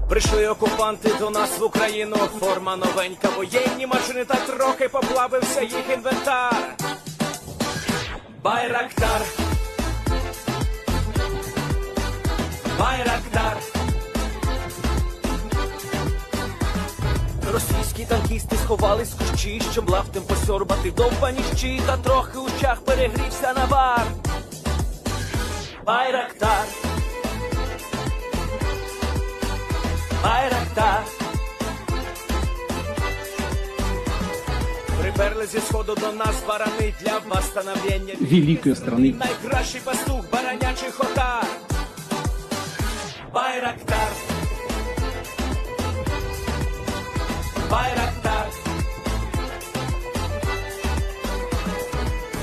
Прийшли окупанти до нас в Україну, форма новенька, воєнні машини, та трохи поплавився їх інвентар. Байрактар, Байрактар. Російські танкісти сховались в кущі, щоб лаптем посьорбати довбані щі, та трохи у чах перегрівся навар. Байрактар, Байрактар. Приперли зі сходу до нас барани для восстановлення великої страни. Найкращий пастух баранячих отар. Байрактар, Байрактар.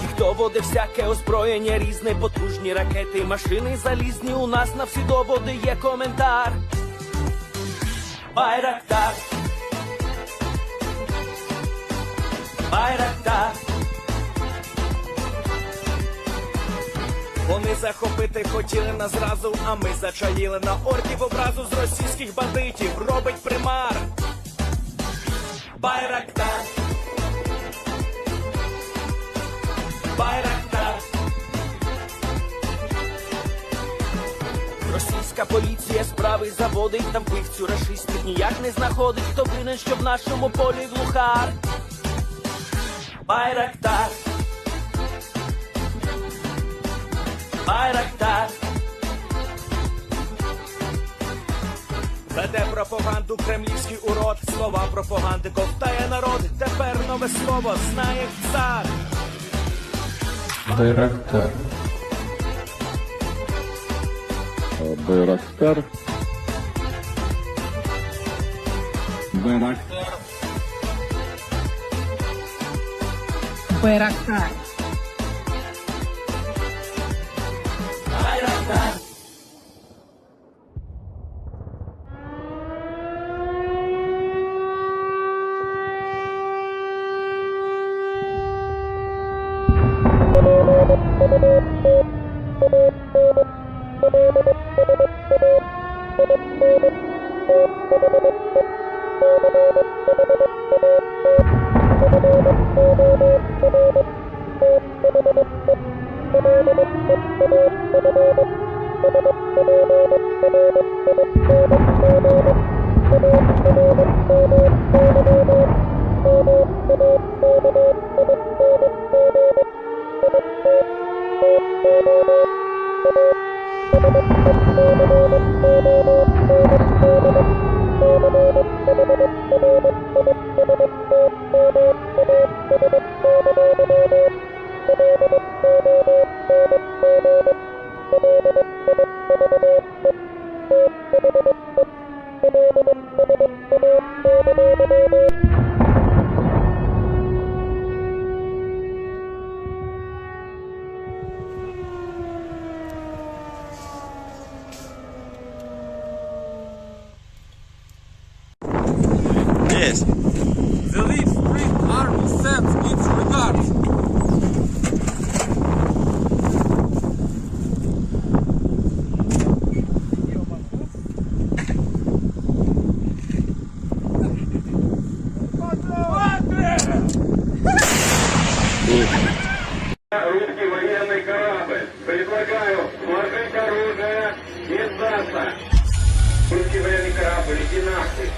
Їх доводи всяке озброєння різне, потужні ракети, машини залізні, у нас на всі доводи є коментар. Байрактар, Байрактар. Вони захопити хотіли нас зразу, а ми зачаїли на орків образу з російських бандитів, робить примар. Байрактар, Байрактар. Російська поліція справи заводить, там вбивцю рашистів ніяк не знаходить, хто винен, що в нашому полі глухар. Байрактар, Байрактар. Веде пропаганду кремлівський урод, слова пропаганди ковтає народ, тепер нове слово знає цар. Байрактар. Байрактар. Байрактар. Байрактар. Байрактар. Yes. The Leaf Spring Army sends its regards. Русский военный корабль. Предлагаю сложить оружие и сдаться. Русский военный корабль, иди нахуй.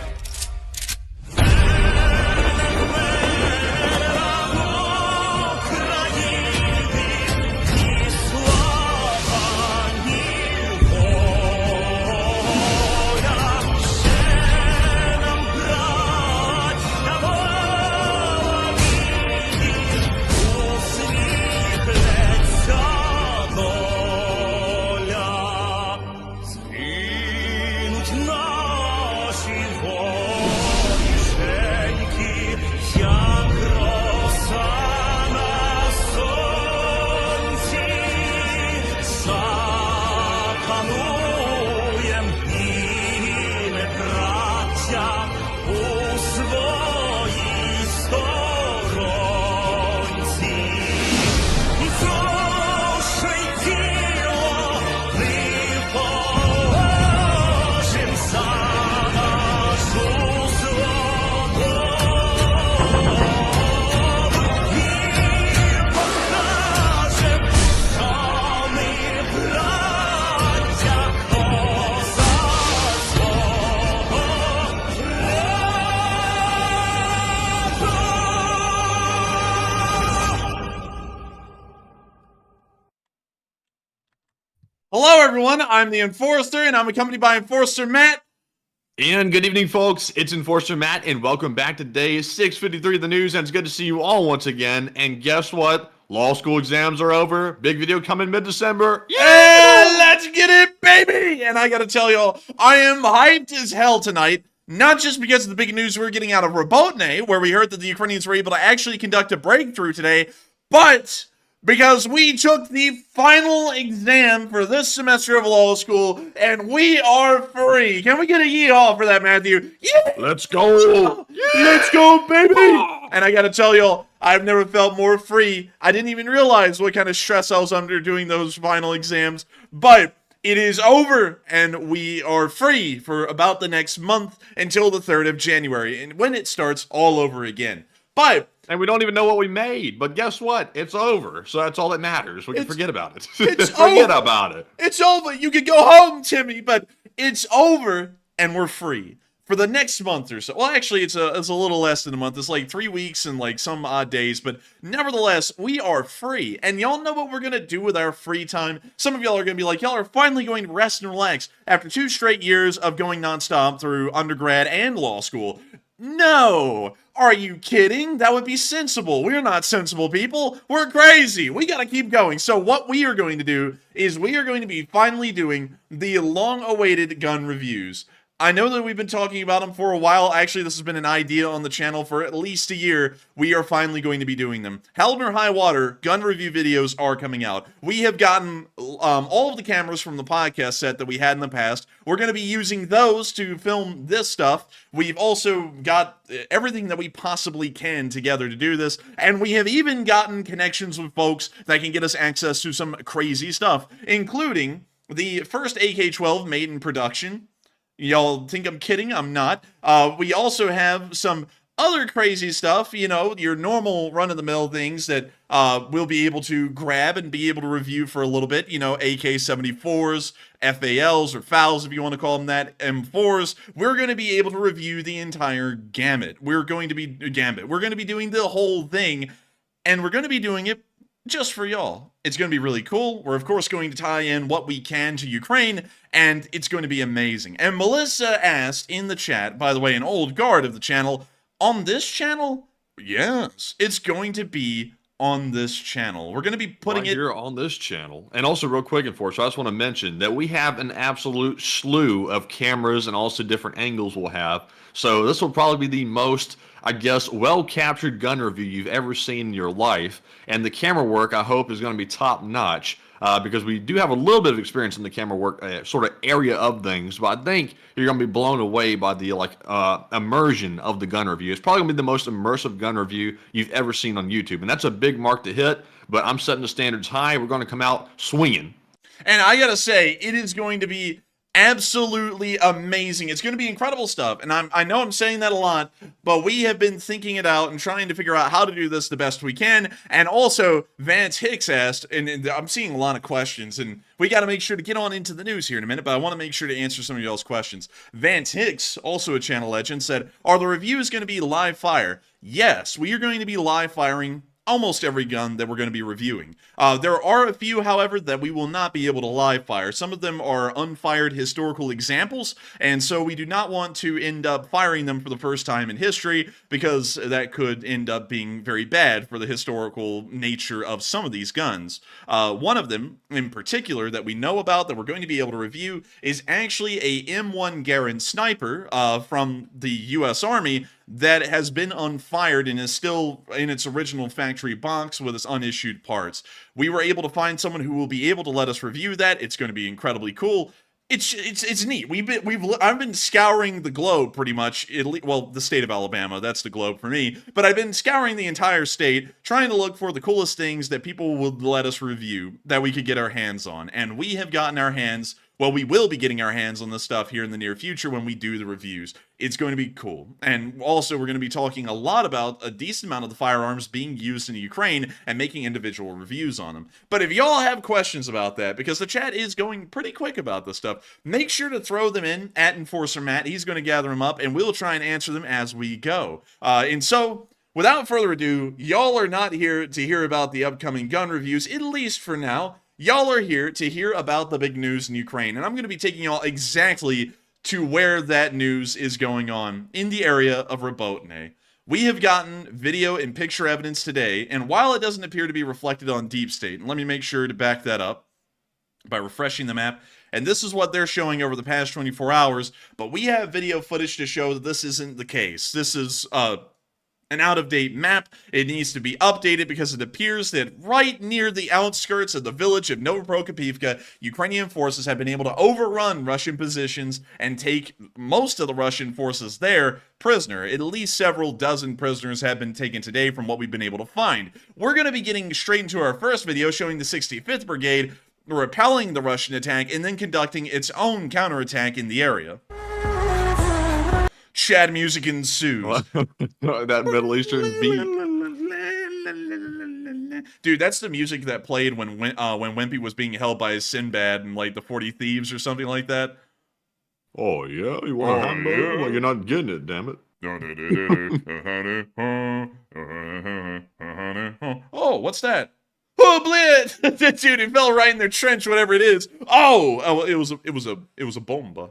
Hello, everyone. I'm the Enforcer, and I'm accompanied by Enforcer Matt. And good evening, folks. It's Enforcer Matt, and welcome back to day 653 of the news. And it's good to see you all once again. And guess what? Law school exams are over. Big video coming mid-December. Yeah, let's get it, baby! And I gotta tell y'all, I am hyped as hell tonight. Not just because of the big news we're getting out of Robotny, where we heard that the Ukrainians were able to actually conduct a breakthrough today, but because we took the final exam for this semester of law school, and we are free. Can we get a yeehaw for that, Matthew? Yeah! Let's go. Let's go, baby! And I gotta tell y'all, I've never felt more free. I didn't even realize what kind of stress I was under doing those final exams, but it is over, and we are free for about the next month until the 3rd of January, and when it starts all over again. But And we don't even know what we made. But guess what? It's over. So that's all that matters. We can forget about it. It's Forget over. about it. It's over. You can go home, Timmy, but it's over, and we're free for the next month or so. Well, actually, it's a little less than a month. It's like 3 weeks and like some odd days, but nevertheless, we are free. And y'all know what we're gonna do with our free time. Some of y'all are gonna be like, y'all are finally going to rest and relax after 2 straight years of going nonstop through undergrad and law school. No! Are you kidding? That would be sensible. We're not sensible people. We're crazy. We gotta keep going. So what we are going to do is we are going to be finally doing the long-awaited gun reviews. I know that we've been talking about them for a while. Actually, this has been an idea on the channel for at least a year. We are finally going to be doing them. Hell or high water, gun review videos are coming out. We have gotten all of the cameras from the podcast set that we had in the past. We're going to be using those to film this stuff. We've also got everything that we possibly can together to do this. And we have even gotten connections with folks that can get us access to some crazy stuff, including the first AK-12 made in production. Y'all think I'm kidding? I'm not. We also have some other crazy stuff, you know, your normal run-of-the-mill things that we'll be able to grab and be able to review for a little bit. You know, AK-74s, FALs, or FALs if you want to call them that, M4s. We're going to be able to review the entire gamut. We're going to be doing the whole thing, and we're going to be doing it just for y'all. It's going to be really cool. We're, of course, going to tie in what we can to Ukraine, and it's going to be amazing. And Melissa asked in the chat, by the way, an old guard of the channel, on this channel? Yes, it's going to be on this channel. We're going to be putting it here on this channel. And also real quick, Enforcer, I just want to mention that we have an absolute slew of cameras and also different angles we'll have. So this will probably be the most, I guess, well-captured gun review you've ever seen in your life. And the camera work, I hope, is going to be top-notch because we do have a little bit of experience in the camera work sort of area of things. But I think you're going to be blown away by the immersion of the gun review. It's probably going to be the most immersive gun review you've ever seen on YouTube. And that's a big mark to hit, but I'm setting the standards high. We're going to come out swinging. And I gotta say, it is going to be absolutely amazing. It's going to be incredible stuff, and I know I'm saying that a lot, but we have been thinking it out and trying to figure out how to do this the best we can. And also, Vance Hicks asked, and I'm seeing a lot of questions, and we got to make sure to get on into the news here in a minute, but I want to make sure to answer some of y'all's questions. Vance Hicks, also a channel legend, said, are the reviews going to be live fire? Yes, we are going to be live firing almost every gun that we're going to be reviewing. There are a few, however, that we will not be able to live fire. Some of them are unfired historical examples, and so we do not want to end up firing them for the first time in history, because that could end up being very bad for the historical nature of some of these guns. One of them, in particular, that we know about that we're going to be able to review is actually a M1 Garand sniper from the U.S. Army that has been unfired and is still in its original factory box with its unissued parts. We were able to find someone who will be able to let us review that. It's going to be incredibly cool. It's neat. I've been scouring the globe pretty much. Well, the state of Alabama, that's the globe for me. But I've been scouring the entire state, trying to look for the coolest things that people would let us review that we could get our hands on. And we have gotten our hands. Well, we will be getting our hands on this stuff here in the near future when we do the reviews. It's going to be cool. And also, we're going to be talking a lot about a decent amount of the firearms being used in Ukraine and making individual reviews on them. But if y'all have questions about that, because the chat is going pretty quick about this stuff, make sure to throw them in at Enforcer Matt. He's going to gather them up, and we'll try and answer them as we go. And so, without further ado, y'all are not here to hear about the upcoming gun reviews, at least for now. Y'all are here to hear about the big news in Ukraine, and I'm going to be taking y'all exactly to where that news is going on in the area of Robotne. We have gotten video and picture evidence today, and while it doesn't appear to be reflected on Deep State, and let me make sure to back that up by refreshing the map, and this is what they're showing over the past 24 hours, but we have video footage to show that this isn't the case. This is an out-of-date map. It needs to be updated because it appears that right near the outskirts of the village of Novoprokopivka, Ukrainian forces have been able to overrun Russian positions and take most of the Russian forces there prisoner. At least several dozen prisoners have been taken today from what we've been able to find. We're going to be getting straight into our first video showing the 65th Brigade repelling the Russian attack and then conducting its own counterattack in the area. Chad music ensues. That Middle Eastern beat. Dude, that's the music that played when Wimpy was being held by Sinbad and like the 40 Thieves or something like that. Oh yeah, you want a hamburger? Yeah. Well, you're not getting it, damn it. Oh, what's that? Oh, blit! Dude, it fell right in their trench, whatever it is. Oh, it was a bomba.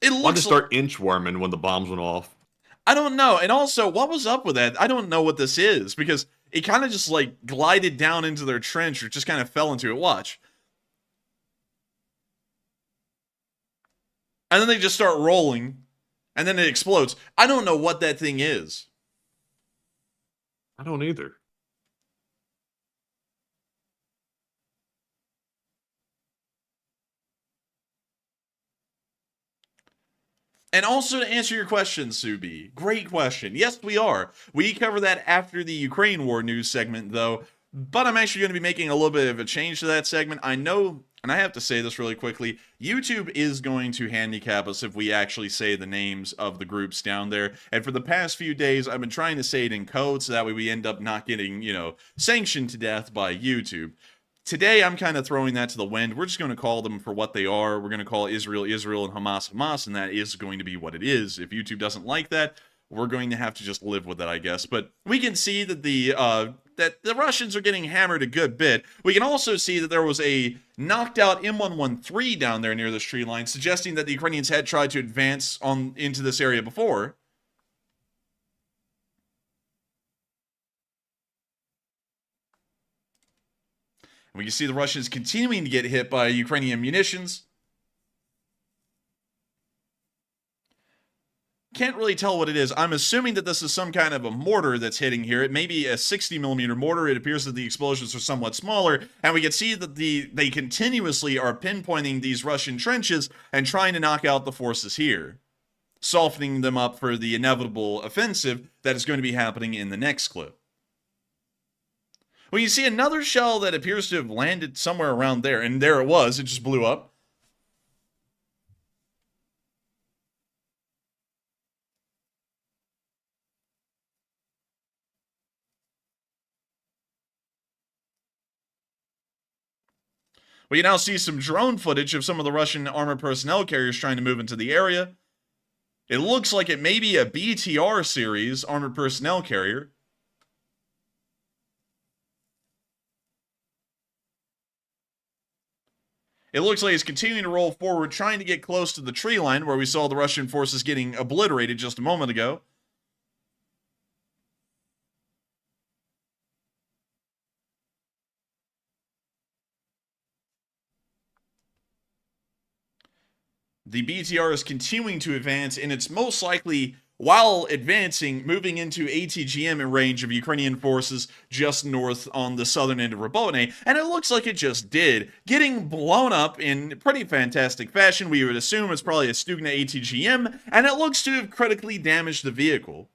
It Why did looks it start inchworming when the bombs went off? I don't know. And also, what was up with that? I don't know what this is because it kind of just like glided down into their trench or just kind of fell into it. Watch. And then they just start rolling and then it explodes. I don't know what that thing is. I don't either. And also to answer your question, Subi, great question. Yes, we are. We cover that after the Ukraine war news segment, though. But I'm actually going to be making a little bit of a change to that segment. I know, and I have to say this really quickly, YouTube is going to handicap us if we actually say the names of the groups down there. And for the past few days, I've been trying to say it in code so that way we end up not getting, sanctioned to death by YouTube. Today, I'm kind of throwing that to the wind. We're just going to call them for what they are. We're going to call Israel, Israel, and Hamas, Hamas, and that is going to be what it is. If YouTube doesn't like that, we're going to have to just live with it, I guess. But we can see that the Russians are getting hammered a good bit. We can also see that there was a knocked out M113 down there near this tree line, suggesting that the Ukrainians had tried to advance on into this area before. We can see the Russians continuing to get hit by Ukrainian munitions. Can't really tell what it is. I'm assuming that this is some kind of a mortar that's hitting here. It may be a 60mm mortar. It appears that the explosions are somewhat smaller. And we can see that they continuously are pinpointing these Russian trenches and trying to knock out the forces here, softening them up for the inevitable offensive that is going to be happening in the next clip. Well, you see another shell that appears to have landed somewhere around there, and there it was. It just blew up. We can now see some drone footage of some of the Russian armored personnel carriers trying to move into the area. It looks like it may be a BTR series armored personnel carrier. It looks like it's continuing to roll forward, trying to get close to the tree line where we saw the Russian forces getting obliterated just a moment ago. The BTR is continuing to advance, and it's most likely, while advancing, moving into ATGM range of Ukrainian forces just north on the southern end of Robotne, and it looks like it just did, getting blown up in pretty fantastic fashion. We would assume it's probably a Stugna ATGM, and it looks to have critically damaged the vehicle.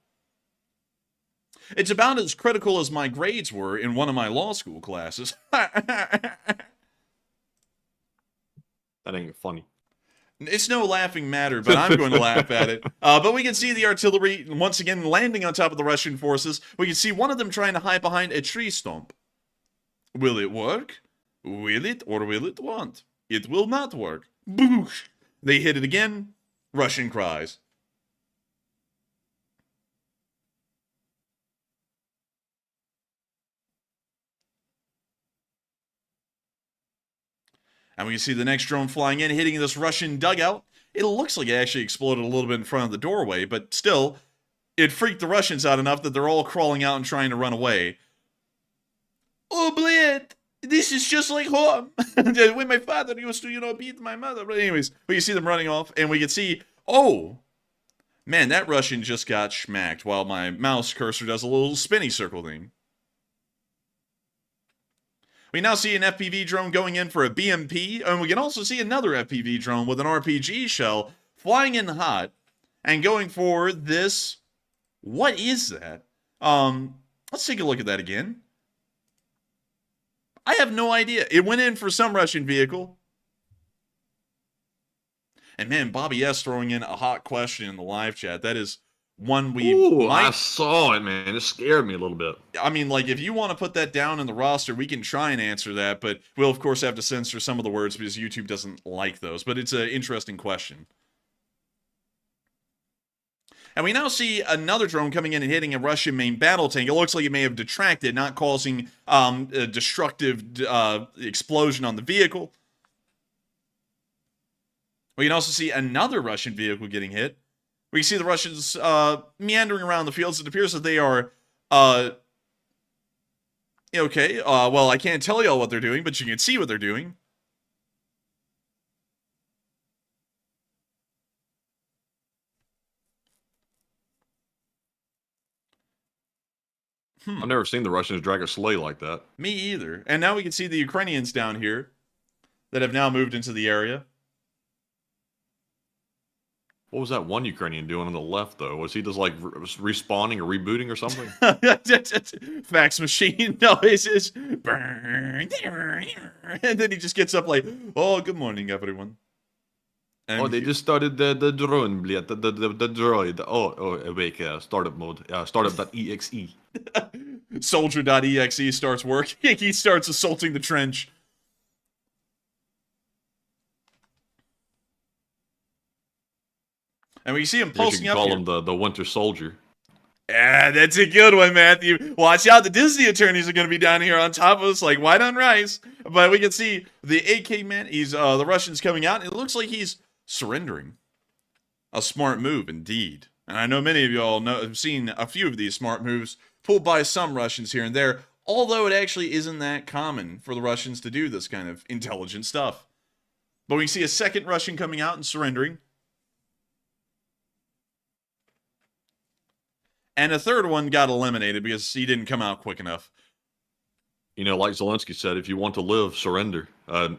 It's about as critical as my grades were in one of my law school classes. That ain't funny. It's no laughing matter, but I'm going to laugh at it. But we can see the artillery once again landing on top of the Russian forces. We can see one of them trying to hide behind a tree stump. Will it work? Will it or will it not? It will not work. Boosh! They hit it again. Russian cries. And we can see the next drone flying in, hitting this Russian dugout. It looks like it actually exploded a little bit in front of the doorway, but still, it freaked the Russians out enough that they're all crawling out and trying to run away. Oh, bled! This is just like home. When my father used to, beat my mother. But anyways, we can see them running off, and we can see, oh, man, that Russian just got schmacked while my mouse cursor does a little spinny circle thing. We now see an FPV drone going in for a BMP, and we can also see another FPV drone with an RPG shell flying in hot and going for this. What is that? Let's take a look at that again. I have no idea. It went in for some Russian vehicle. And man, Bobby S throwing in a hot question in the live chat. That is one we I saw it, man. It scared me a little bit. I mean, like, if you want to put that down in the roster, we can try and answer that, but we'll, of course, have to censor some of the words because YouTube doesn't like those. But it's an interesting question. And we now see another drone coming in and hitting a Russian main battle tank. It looks like it may have detracted, not causing a destructive explosion on the vehicle. We can also see another Russian vehicle getting hit. We can see the Russians meandering around the fields. It appears that they are, okay, well, I can't tell y'all what they're doing, but you can see what they're doing. I've never seen the Russians drag a sleigh like that. Me either. And now we can see the Ukrainians down here that have now moved into the area. What was that one Ukrainian doing on the left, though? Was he just like respawning or rebooting or something? Fax machine. No, it's just burn. And then he just gets up like, oh, good morning, everyone. And they just started the drone, blät, the droid. Awake, startup mode. Startup.exe. Soldier.exe starts working. He starts assaulting the trench. And we see him pulsing up call here. him the Winter Soldier. Yeah, that's a good one, Matthew. Watch out, the Disney attorneys are going to be down here on top of us like white on rice. But we can see the AK man, he's the Russian's coming out, and it looks like he's surrendering. A smart move, indeed. And I know many of y'all have seen a few of these smart moves pulled by some Russians here and there, although it actually isn't that common for the Russians to do this kind of intelligent stuff. But we can see a second Russian coming out and surrendering. And a third one got eliminated because he didn't come out quick enough. You know, like Zelenskyy said, if you want to live, surrender.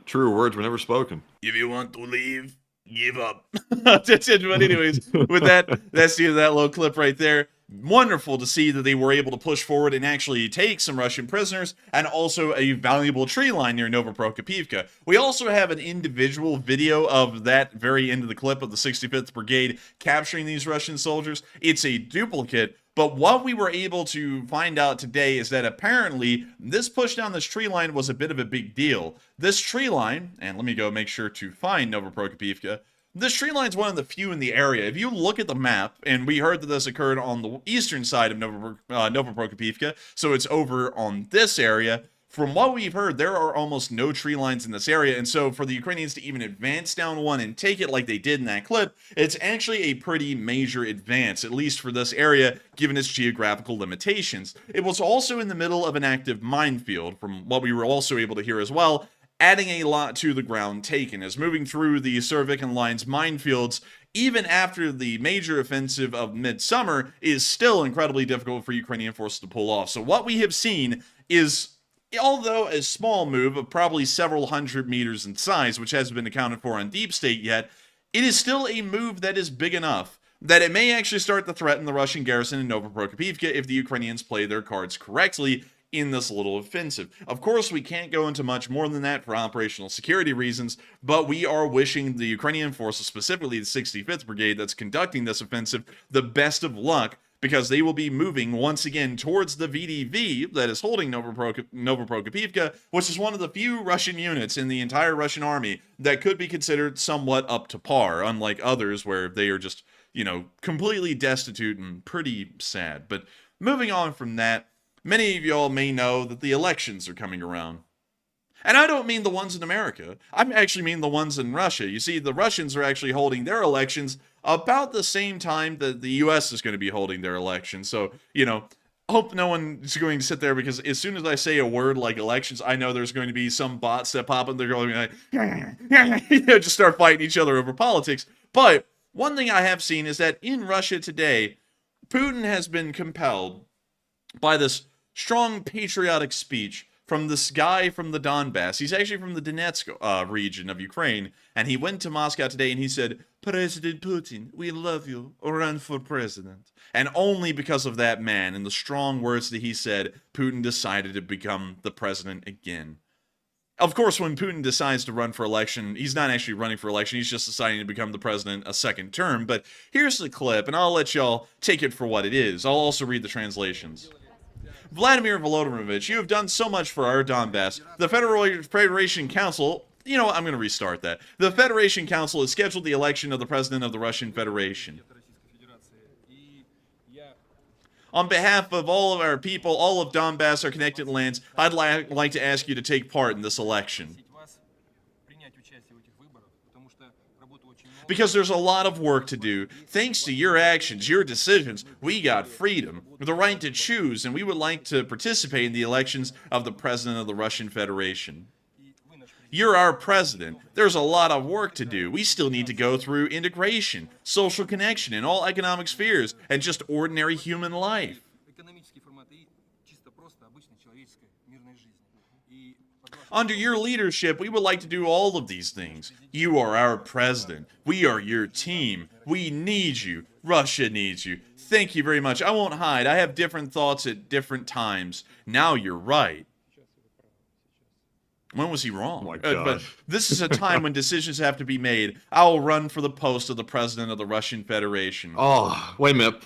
Truer words were never spoken. If you want to leave, give up. That's it. But anyways, with that, that's the end of that little clip right there. Wonderful to see that they were able to push forward and actually take some Russian prisoners and also a valuable tree line near Novoprokopivka. We also have an individual video of that very end of the clip of the 65th Brigade capturing these Russian soldiers. It's a duplicate, but what we were able to find out today is that apparently this push down this tree line was a bit of a big deal. This tree line, and let me go make sure to find Novoprokopivka. This tree line is one of the few in the area. If you look at the map, and we heard that this occurred on the eastern side of Novoprokopivka, so it's over on this area. From what we've heard, there are almost no tree lines in this area, and so for the Ukrainians to even advance down one and take it like they did in that clip, it's actually a pretty major advance, at least for this area, given its geographical limitations. It was also in the middle of an active minefield, from what we were also able to hear as well, adding a lot to the ground taken, as moving through the Surovikin Line's minefields, even after the major offensive of midsummer, is still incredibly difficult for Ukrainian forces to pull off. So what we have seen is, although a small move of probably several hundred meters in size, which hasn't been accounted for on Deep State yet, it is still a move that is big enough that it may actually start to threaten the Russian garrison in Novoprokopivka if the Ukrainians play their cards correctly in this little offensive. Of course, we can't go into much more than that for operational security reasons, but we are wishing the Ukrainian forces, specifically the 65th Brigade that's conducting this offensive, the best of luck, because they will be moving once again towards the VDV that is holding Novoprokopivka, which is one of the few Russian units in the entire Russian army that could be considered somewhat up to par, unlike others where they are just, completely destitute and pretty sad. But moving on from that, many of y'all may know that the elections are coming around. And I don't mean the ones in America. I actually mean the ones in Russia. You see, the Russians are actually holding their elections about the same time that the U.S. is going to be holding their elections. So, hope no one is going to sit there, because as soon as I say a word like elections, I know there's going to be some bots that pop up. They're going to be like, just start fighting each other over politics. But one thing I have seen is that in Russia today, Putin has been compelled by this strong patriotic speech from this guy from the Donbass. He's actually from the Donetsk region of Ukraine, and he went to Moscow today and he said, "President Putin, we love you, run for president." And only because of that man and the strong words that he said, Putin decided to become the president again. Of course, when Putin decides to run for election, he's not actually running for election, he's just deciding to become the president a second term. But here's the clip, and I'll let y'all take it for what it is. I'll also read the translations. Vladimir Volodymyrovich, you have done so much for our Donbass. The Federation Council, I'm going to restart that. The Federation Council has scheduled the election of the President of the Russian Federation. On behalf of all of our people, all of Donbass, our connected lands, I'd like to ask you to take part in this election. Because there's a lot of work to do. Thanks to your actions, your decisions, we got freedom, the right to choose, and we would like to participate in the elections of the President of the Russian Federation. You're our president. There's a lot of work to do. We still need to go through integration, social connection in all economic spheres, and just ordinary human life. Under your leadership, we would like to do all of these things. You are our president. We are your team. We need you. Russia needs you. Thank you very much. I won't hide. I have different thoughts at different times. Now you're right. When was he wrong? Oh my God. But this is a time when decisions have to be made. I will run for the post of the president of the Russian Federation. Oh, wait a minute.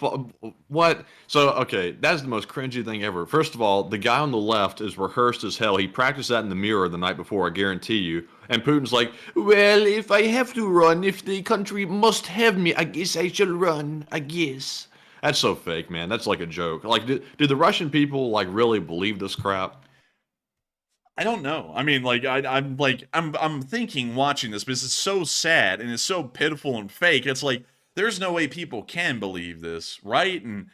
What? So, okay, that's the most cringy thing ever. First of all, the guy on the left is rehearsed as hell. He practiced that in the mirror the night before, I guarantee you. And Putin's like, well, if I have to run, if the country must have me, I guess I shall run, I guess. That's so fake, man. That's like a joke. Like, did the Russian people, like, really believe this crap? I don't know. I mean, like, I'm thinking watching this because it's so sad and it's so pitiful and fake. It's like, there's no way people can believe this, right? And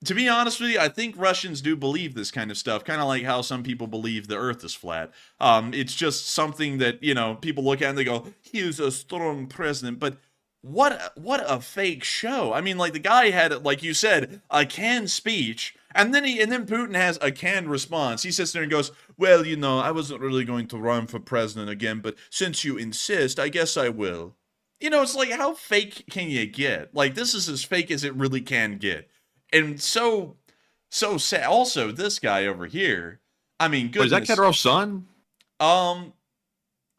to be honest with you, I think Russians do believe this kind of stuff, kind of like how some people believe the earth is flat. It's just something that, people look at and they go, he's a strong president, but what a fake show. I mean, like, the guy had, like you said, a canned speech, and then Putin has a canned response. He sits there and goes, well, I wasn't really going to run for president again, but since you insist, I guess I will. It's like, how fake can you get? Like, this is as fake as it really can get. And so sad. Also, this guy over here, I mean, goodness. Wait, is that Kadyrov's son?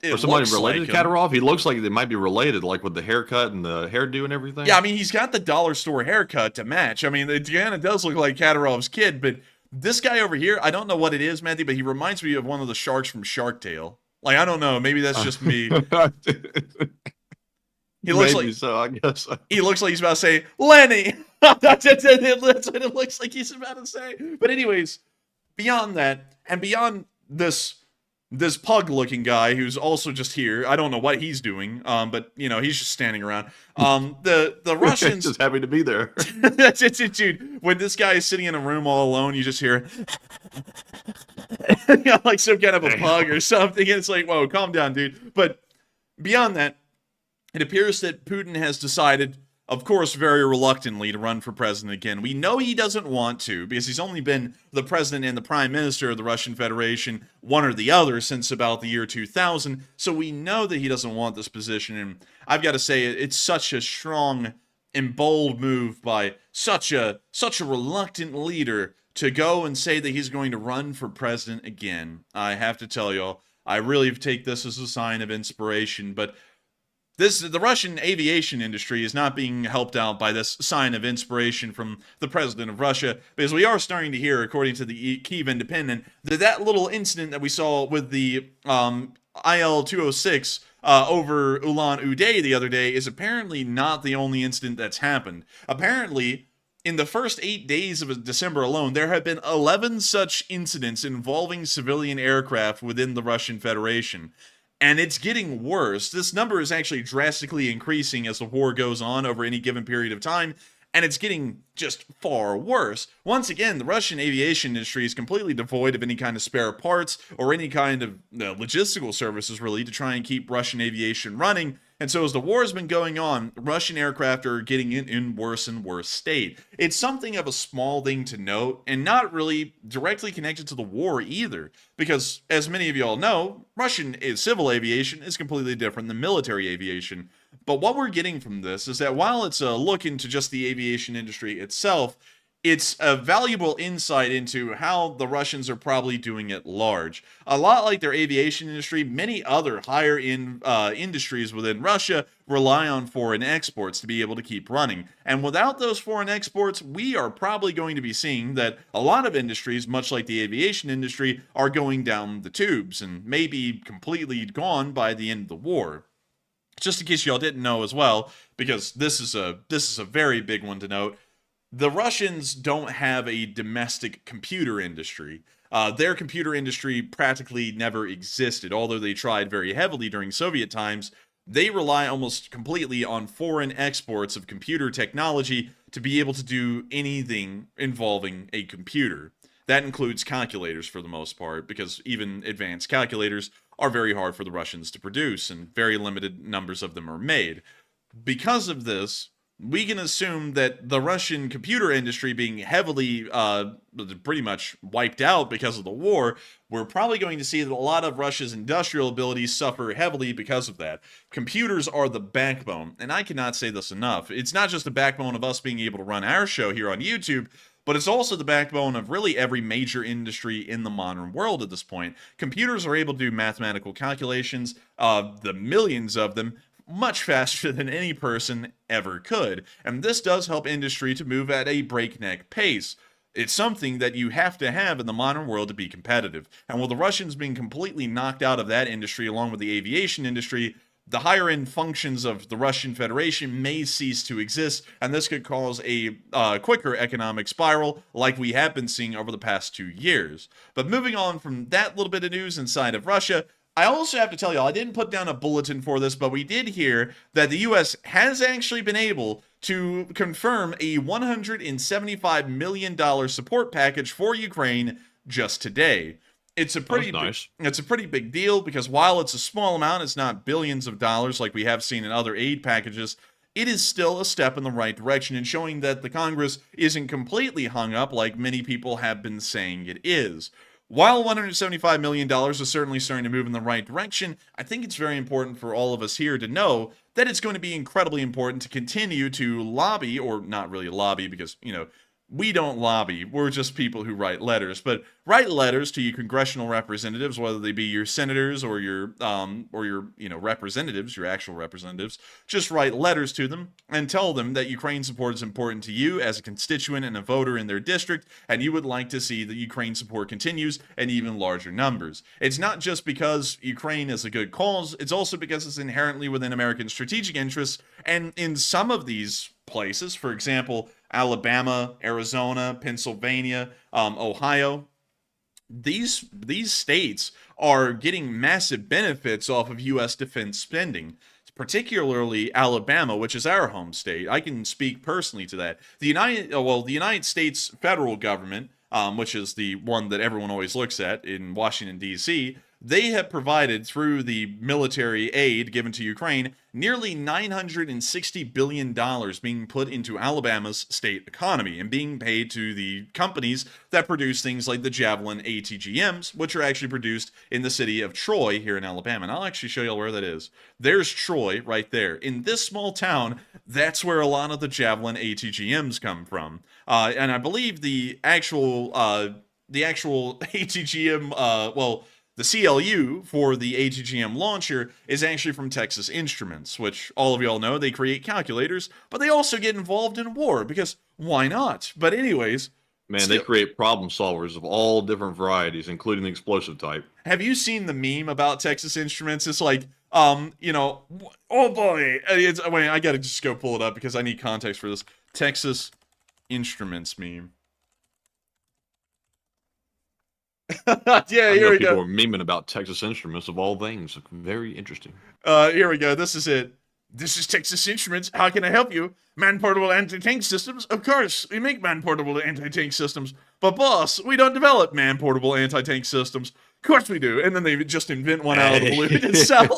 Or somebody related to Kadyrov? He looks like they might be related, like with the haircut and the hairdo and everything. Yeah, I mean, he's got the dollar store haircut to match. I mean, it kind of does look like Kadyrov's kid, but this guy over here, I don't know what it is, Matthew, but he reminds me of one of the sharks from Shark Tale. Like, I don't know, maybe that's just me. He looks maybe so, I guess. He looks like he's about to say, Lenny! That's what it looks like he's about to say. But anyways, beyond that, and beyond this pug-looking guy who's also just here. I don't know what he's doing, but he's just standing around. The Russians just happy to be there. That's it, dude. When this guy is sitting in a room all alone, you just hear like some kind of a pug or something. And it's like, whoa, calm down, dude. But beyond that, it appears that Putin has decided, of course, very reluctantly, to run for president again. We know he doesn't want to, because he's only been the president and the prime minister of the Russian Federation, one or the other, since about the year 2000. So we know that he doesn't want this position. And I've got to say, it's such a strong and bold move by such a reluctant leader to go and say that he's going to run for president again. I have to tell y'all, I really take this as a sign of inspiration, but the Russian aviation industry is not being helped out by this sign of inspiration from the president of Russia, because we are starting to hear, according to the Kyiv Independent, that little incident that we saw with the IL-206 over Ulan-Ude the other day is apparently not the only incident that's happened. Apparently, in the first 8 days of December alone, there have been 11 such incidents involving civilian aircraft within the Russian Federation. And it's getting worse. This number is actually drastically increasing as the war goes on over any given period of time, and it's getting just far worse. Once again, the Russian aviation industry is completely devoid of any kind of spare parts or any kind of logistical services, really, to try and keep Russian aviation running. And so as the war has been going on, Russian aircraft are getting in worse and worse state. It's something of a small thing to note, and not really directly connected to the war either, because as many of you all know, Russian civil aviation is completely different than military aviation. But what we're getting from this is that while it's a look into just the aviation industry itself, it's a valuable insight into how the Russians are probably doing it large. A lot like their aviation industry, many other higher-end industries within Russia rely on foreign exports to be able to keep running. And without those foreign exports, we are probably going to be seeing that a lot of industries, much like the aviation industry, are going down the tubes and may be completely gone by the end of the war. Just in case y'all didn't know as well, because this is a very big one to note, the Russians don't have a domestic computer industry. Their computer industry practically never existed, although they tried very heavily during Soviet times. They rely almost completely on foreign exports of computer technology to be able to do anything involving a computer. That includes calculators for the most part, because even advanced calculators are very hard for the Russians to produce, and very limited numbers of them are made. Because of this, we can assume that the Russian computer industry being heavily pretty much wiped out because of the war, we're probably going to see that a lot of Russia's industrial abilities suffer heavily because of that. Computers are the backbone, and I cannot say this enough. It's not just the backbone of us being able to run our show here on YouTube, but it's also the backbone of really every major industry in the modern world at this point. Computers are able to do mathematical calculations, the millions of them, much faster than any person ever could. And this does help industry to move at a breakneck pace. It's something that you have to have in the modern world to be competitive. And with the Russians being completely knocked out of that industry along with the aviation industry, the higher end functions of the Russian Federation may cease to exist, and this could cause a quicker economic spiral like we have been seeing over the past 2 years. But moving on from that little bit of news inside of Russia, I also have to tell y'all, I didn't put down a bulletin for this, but we did hear that the U.S. has actually been able to confirm a $175 million support package for Ukraine just today. It's a pretty nice. It's a pretty big deal, because while it's a small amount, it's not billions of dollars like we have seen in other aid packages. It is still a step in the right direction and showing that the Congress isn't completely hung up like many people have been saying it is. While $175 million is certainly starting to move in the right direction, I think it's very important for all of us here to know that it's going to be incredibly important to continue to lobby, or not really lobby, because, we don't lobby. We're just people who write letters, but write letters to your congressional representatives, whether they be your senators or your representatives, your actual representatives. Just write letters to them and tell them that Ukraine support is important to you as a constituent and a voter in their district, and you would like to see that Ukraine support continues in even larger numbers. It's not just because Ukraine is a good cause, it's also because it's inherently within American strategic interests, and in some of these places, for example, Alabama, Arizona, Pennsylvania, Ohio, these states are getting massive benefits off of U.S. defense spending, particularly Alabama, which is our home state. I can speak personally to that. The United States federal government, which is the one that everyone always looks at in Washington, D.C., they have provided, through the military aid given to Ukraine, nearly $960 billion being put into Alabama's state economy and being paid to the companies that produce things like the Javelin ATGMs, which are actually produced in the city of Troy here in Alabama. And I'll actually show you all where that is. There's Troy right there. In this small town, that's where a lot of the Javelin ATGMs come from. And I believe the actual ATGM, the CLU for the ATGM launcher is actually from Texas Instruments, which all of y'all know they create calculators, but they also get involved in war, because why not? But anyways... Man, they create problem solvers of all different varieties, including the explosive type. Have you seen the meme about Texas Instruments? It's like, oh boy, I gotta just go pull it up because I need context for this. Texas instruments meme. Yeah, I here know we people go. are memeing about Texas Instruments of all things. Very interesting. Here we go. This is it. This is Texas Instruments. How can I help you? Man-portable anti-tank systems? Of course, we make man-portable anti-tank systems. But boss, we don't develop man-portable anti-tank systems. Of course we do. And then they just invent one out of the blue and sell.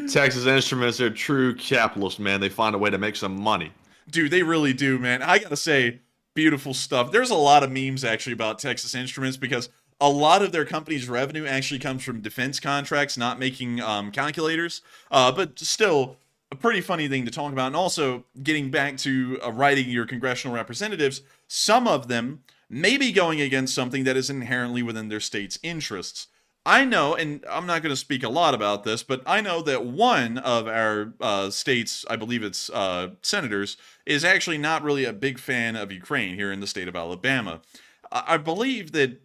Texas Instruments, they're true capitalists, man. They find a way to make some money. Dude, they really do, man. I gotta say, beautiful stuff. There's a lot of memes actually about Texas Instruments because a lot of their company's revenue actually comes from defense contracts, not making calculators. But still, a pretty funny thing to talk about. And also, getting back to writing your congressional representatives, some of them may be going against something that is inherently within their state's interests. I know, and I'm not going to speak a lot about this, but I know that one of our state's, I believe it's senators, is actually not really a big fan of Ukraine here in the state of Alabama. I believe that,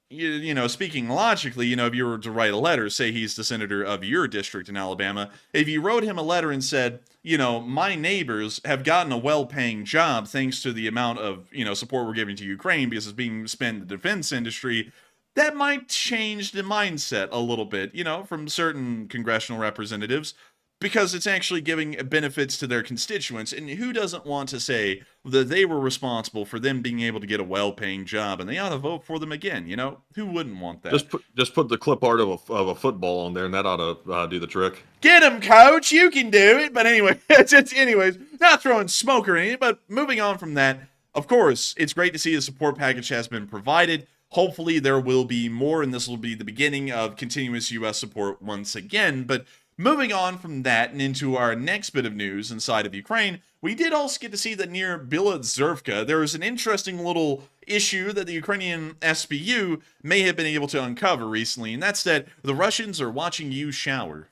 you know, speaking logically, you know, if you were to write a letter, say he's the senator of your district in Alabama, if you wrote him a letter and said, you know, my neighbors have gotten a well-paying job thanks to the amount of, you know, support we're giving to Ukraine because it's being spent in the defense industry, that might change the mindset a little bit, you know, from certain congressional representatives, because it's actually giving benefits to their constituents. And who doesn't want to say that they were responsible for them being able to get a well-paying job and they ought to vote for them again? You know, who wouldn't want that? Just put the clip art of a football on there, and that ought to do the trick. Get him, coach. You can do it. But anyway, anyways, not throwing smoke or anything, but moving on from that, of course, it's great to see the support package has been provided. Hopefully there will be more, and this will be the beginning of continuous U.S. support once again. But moving on from that and into our next bit of news inside of Ukraine, we did also get to see that near Avdiivka, there was an interesting little issue that the Ukrainian SBU may have been able to uncover recently, and that's that the Russians are watching you shower.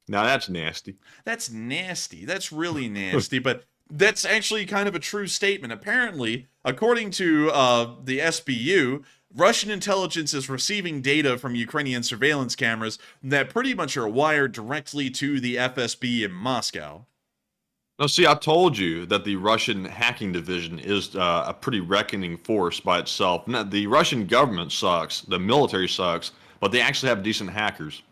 Now that's nasty. That's nasty. That's really nasty, but that's actually kind of a true statement. Apparently, according to the SBU, Russian intelligence is receiving data from Ukrainian surveillance cameras that pretty much are wired directly to the FSB in Moscow. No, see, I told you that the Russian hacking division is a pretty reckoning force by itself. Now, the Russian government sucks, the military sucks, but they actually have decent hackers.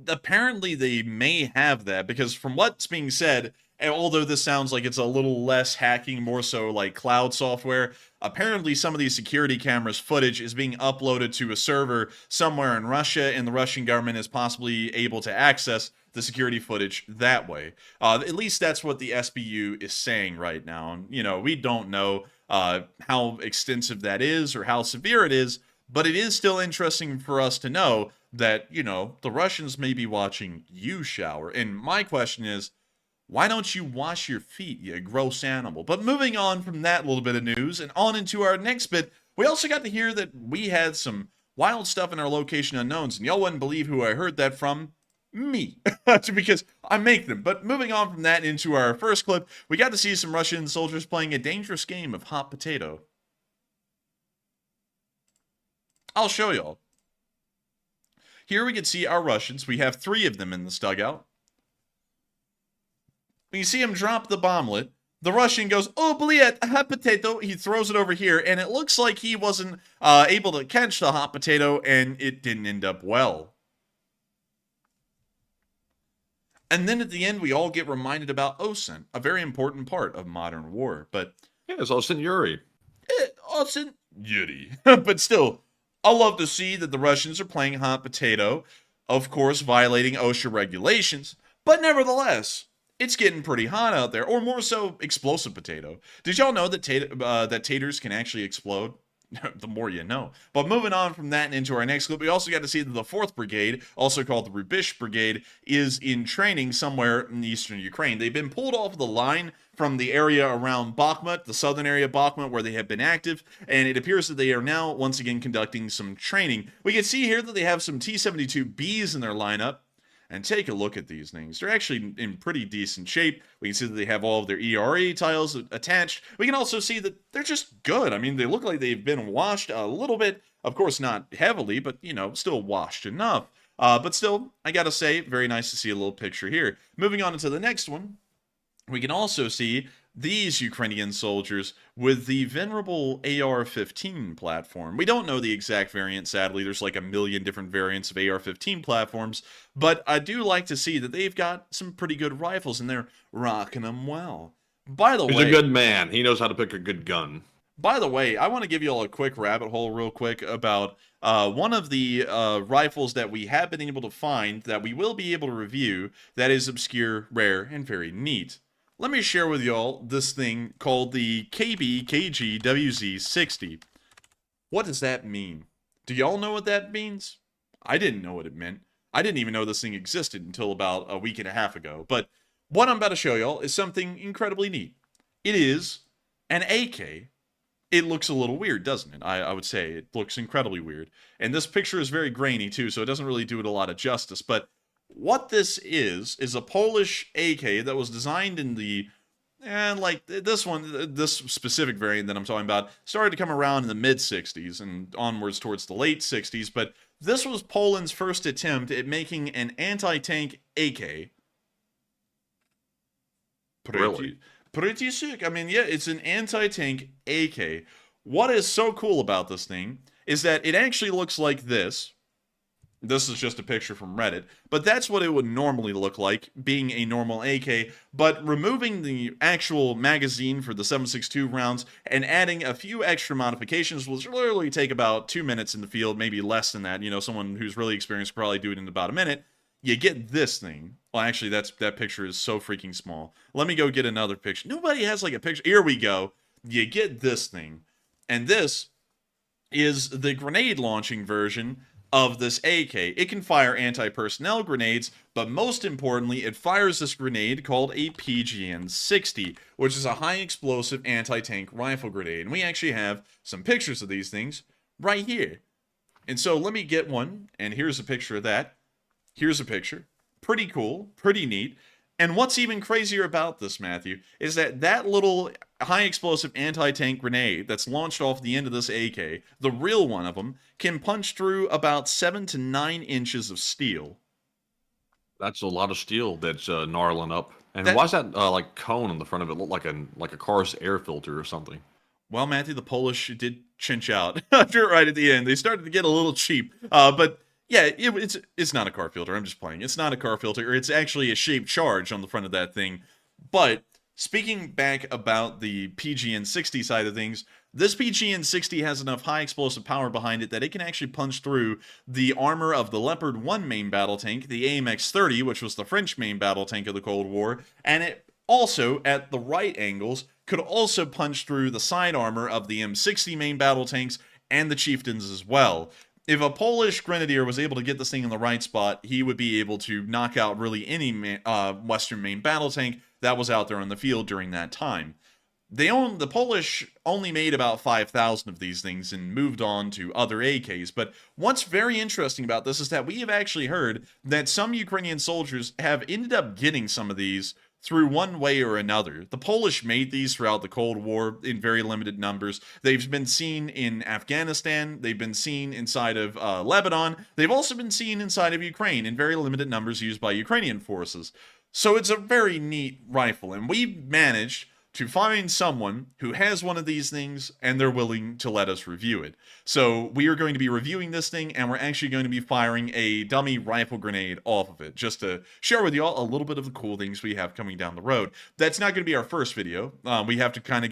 Apparently, they may have that because from what's being said, and although this sounds like it's a little less hacking, more so like cloud software, apparently some of these security cameras footage is being uploaded to a server somewhere in Russia, and the Russian government is possibly able to access the security footage that way. At least that's what the SBU is saying right now. And, you know, we don't know how extensive that is or how severe it is, but it is still interesting for us to know that, you know, the Russians may be watching you shower. And my question is, why don't you wash your feet, you gross animal? But moving on from that little bit of news and on into our next bit, we also got to hear that we had some wild stuff in our location unknowns, and y'all wouldn't believe who I heard that from. Me. Because I make them. But moving on from that into our first clip, we got to see some Russian soldiers playing a dangerous game of hot potato. I'll show y'all. Here we can see our Russians. We have 3 of them in this dugout. When you see him drop the bomblet, the Russian goes, oh, bliet, a hot potato. He throws it over here, and it looks like he wasn't able to catch the hot potato, and it didn't end up well. And then at the end, we all get reminded about OSINT, a very important part of modern war. But Yeah, it's OSINT Yuri. OSINT Yuri. But still, I love to see that the Russians are playing hot potato, of course, violating OSHA regulations. But nevertheless, it's getting pretty hot out there, or more so, explosive potato. Did y'all know that that taters can actually explode? The more you know. But moving on from that and into our next clip, we also got to see that the 4th Brigade, also called the Rubish Brigade, is in training somewhere in eastern Ukraine. They've been pulled off the line from the area around Bakhmut, the southern area of Bakhmut, where they have been active, and it appears that they are now once again conducting some training. We can see here that they have some T-72Bs in their lineup. And take a look at these things. They're actually in pretty decent shape. We can see that they have all of their ERA tiles attached. We can also see that they're just good. I mean, they look like they've been washed a little bit. Of course, not heavily, but, you know, still washed enough. But still, I gotta say, very nice to see a little picture here. Moving on into the next one. We can also see these Ukrainian soldiers with the venerable AR-15 platform. We don't know the exact variant, sadly. There's like a million different variants of AR-15 platforms, but I do like to see that they've got some pretty good rifles, and they're rocking them well. By the He's way, a good man. He knows how to pick a good gun. I want to give you all a quick rabbit hole real quick about one of the rifles that we have been able to find that we will be able to review that is obscure, rare, and very neat. Let me share with y'all this thing called the KBKGWZ60. What does that mean? Do y'all know what that means? I didn't know what it meant. I didn't even know this thing existed until about a week and a half ago. But what I'm about to show y'all is something incredibly neat. It is an AK. It looks a little weird, doesn't it? I would say it looks incredibly weird. And this picture is very grainy too, so it doesn't really do it a lot of justice. But what this is a Polish AK that was designed in the, like this one, this specific variant that I'm talking about, started to come around in the mid-60s and onwards towards the late 60s. But this was Poland's first attempt at making an anti-tank AK. Really? Pretty sick. I mean, yeah, it's an anti-tank AK. What is so cool about this thing is that it actually looks like this. This is just a picture from Reddit, but that's what it would normally look like, being a normal AK, but removing the actual magazine for the 7.62 rounds and adding a few extra modifications will literally take about 2 minutes in the field, maybe less than that. You know, someone who's really experienced could probably do it in about a minute. You get this thing. Well, actually, that picture is so freaking small. Let me go get another picture. Nobody has like a picture. Here we go. You get this thing. And this is the grenade launching version of this AK. It can fire anti-personnel grenades, but most importantly, it fires this grenade called a PGN-60, which is a high explosive anti-tank rifle grenade. And we actually have some pictures of these things right here. And so let me get one, and here's a picture of that. Here's a picture. Pretty cool, pretty neat. And what's even crazier about this, Matthew, is that that little high explosive anti-tank grenade that's launched off the end of this AK, the real one of them, can punch through about 7 to 9 inches of steel. That's a lot of steel that's gnarling up. And why is that like cone on the front of it look like a car's air filter or something? Well, Matthew, the Polish did chinch out right at the end. They started to get a little cheap, but yeah, it's not a car filter. I'm just playing. It's not a car filter. It's actually a shaped charge on the front of that thing. But speaking back about the PGN-60 side of things, this PGN-60 has enough high explosive power behind it that it can actually punch through the armor of the Leopard 1 main battle tank, the AMX-30, which was the French main battle tank of the Cold War, and it also, at the right angles, could also punch through the side armor of the M60 main battle tanks and the Chieftains as well. If a Polish grenadier was able to get this thing in the right spot, he would be able to knock out really any Western main battle tank that was out there on the field during that time. The Polish only made about 5,000 of these things and moved on to other AKs. But what's very interesting about this is that we have actually heard that some Ukrainian soldiers have ended up getting some of these through one way or another. The Polish made these throughout the Cold War in very limited numbers. They've been seen in Afghanistan. They've been seen inside of Lebanon. They've also been seen inside of Ukraine in very limited numbers used by Ukrainian forces. So it's a very neat rifle, and we managed to find someone who has one of these things and they're willing to let us review it. So we are going to be reviewing this thing, and we're actually going to be firing a dummy rifle grenade off of it, just to share with y'all a little bit of the cool things we have coming down the road. That's not going to be our first video. We have to kind of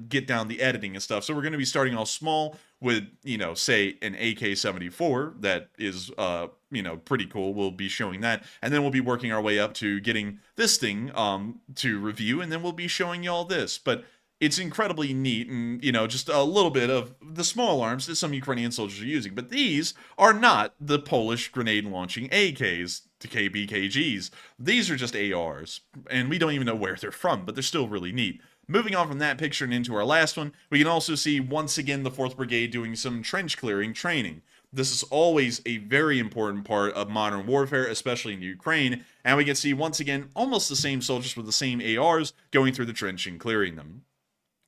get down the editing and stuff. So we're going to be starting off small with, you know, say an AK-74 that is, you know, pretty cool. We'll be showing that, and then we'll be working our way up to getting this thing to review, and then we'll be showing y'all this. But it's incredibly neat, and, you know, just a little bit of the small arms that some Ukrainian soldiers are using. But these are not the Polish grenade-launching AKs, to KBKGs. These are just ARs, and we don't even know where they're from, but they're still really neat. Moving on from that picture and into our last one, we can also see once again the 4th Brigade doing some trench clearing training. This is always a very important part of modern warfare, especially in Ukraine, and we can see once again almost the same soldiers with the same ARs going through the trench and clearing them.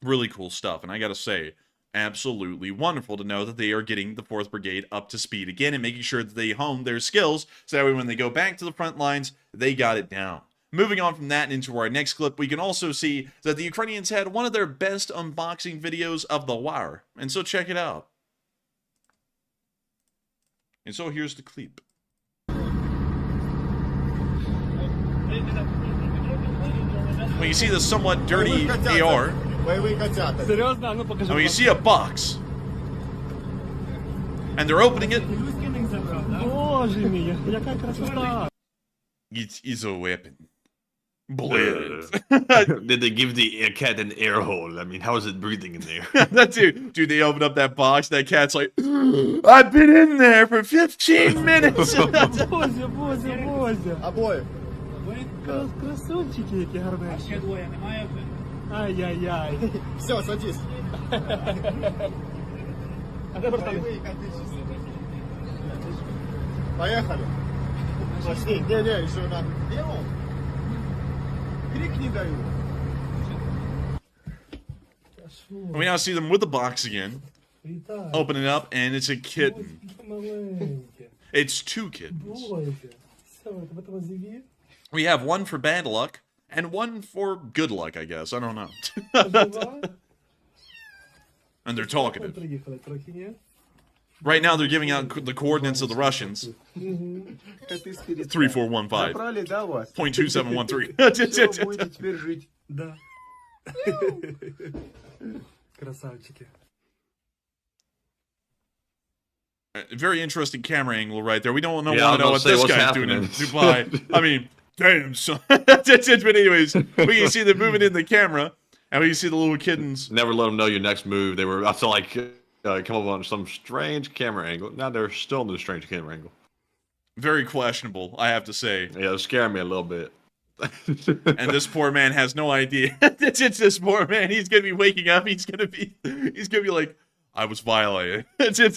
Really cool stuff, and I gotta say, absolutely wonderful to know that they are getting the 4th Brigade up to speed again and making sure that they hone their skills so that way when they go back to the front lines, they got it down. Moving on from that into our next clip, we can also see that the Ukrainians had one of their best unboxing videos of the war. And so check it out. And so here's the clip. When you see the somewhat dirty AR, and when you see a box, and they're opening it, it is a weapon. Blade. Did they give the cat an air hole? I mean, how is it breathing in there? That dude, they open up that box, that cat's like, I've been in there for 15 minutes. Красунчики, які гарненькі. Ще двоє немає вже? Ай-яй-яй. Все, садись. А де братан? Поехали. Пошли. Не, еще надо. Крик не даю. We now see them with the box again. Open it up, and it's a kitten. It's 2 kittens. We have one for bad luck, and one for good luck, I guess. I don't know. And they're talkative. Right now, they're giving out the coordinates of the Russians. 3415.2713. Да. Красавчики. Very interesting camera angle right there. We don't want to Yeah, know what this guy's happening. doing in Dubai. I mean, damn, son. But anyways, we can see the movement in the camera, and we can see the little kittens. Never let them know your next move. They were, I feel like, come up on some strange camera angle. Now they're still in the strange camera angle. Very questionable, I have to say. Yeah, it's scaring me a little bit. And this poor man has no idea. It's this poor man. He's gonna be waking up. He's gonna be like, I was violated.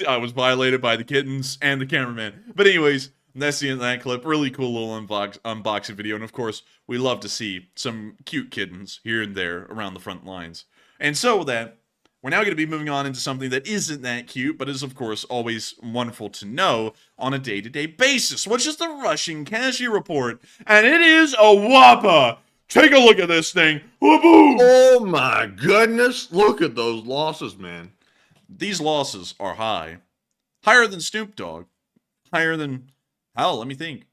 I was violated by the kittens and the cameraman. But anyways, that's the end of that clip. Really cool little unboxing video. And of course, we love to see some cute kittens here and there around the front lines. And so with that, we're now going to be moving on into something that isn't that cute, but is of course always wonderful to know on a day-to-day basis, which is the Russian casualty report. And it is a whopper. Take a look at this thing. Wha-boom! Oh my goodness. Look at those losses, man. These losses are high. Higher than Snoop Dogg. Higher than, hell, let me think.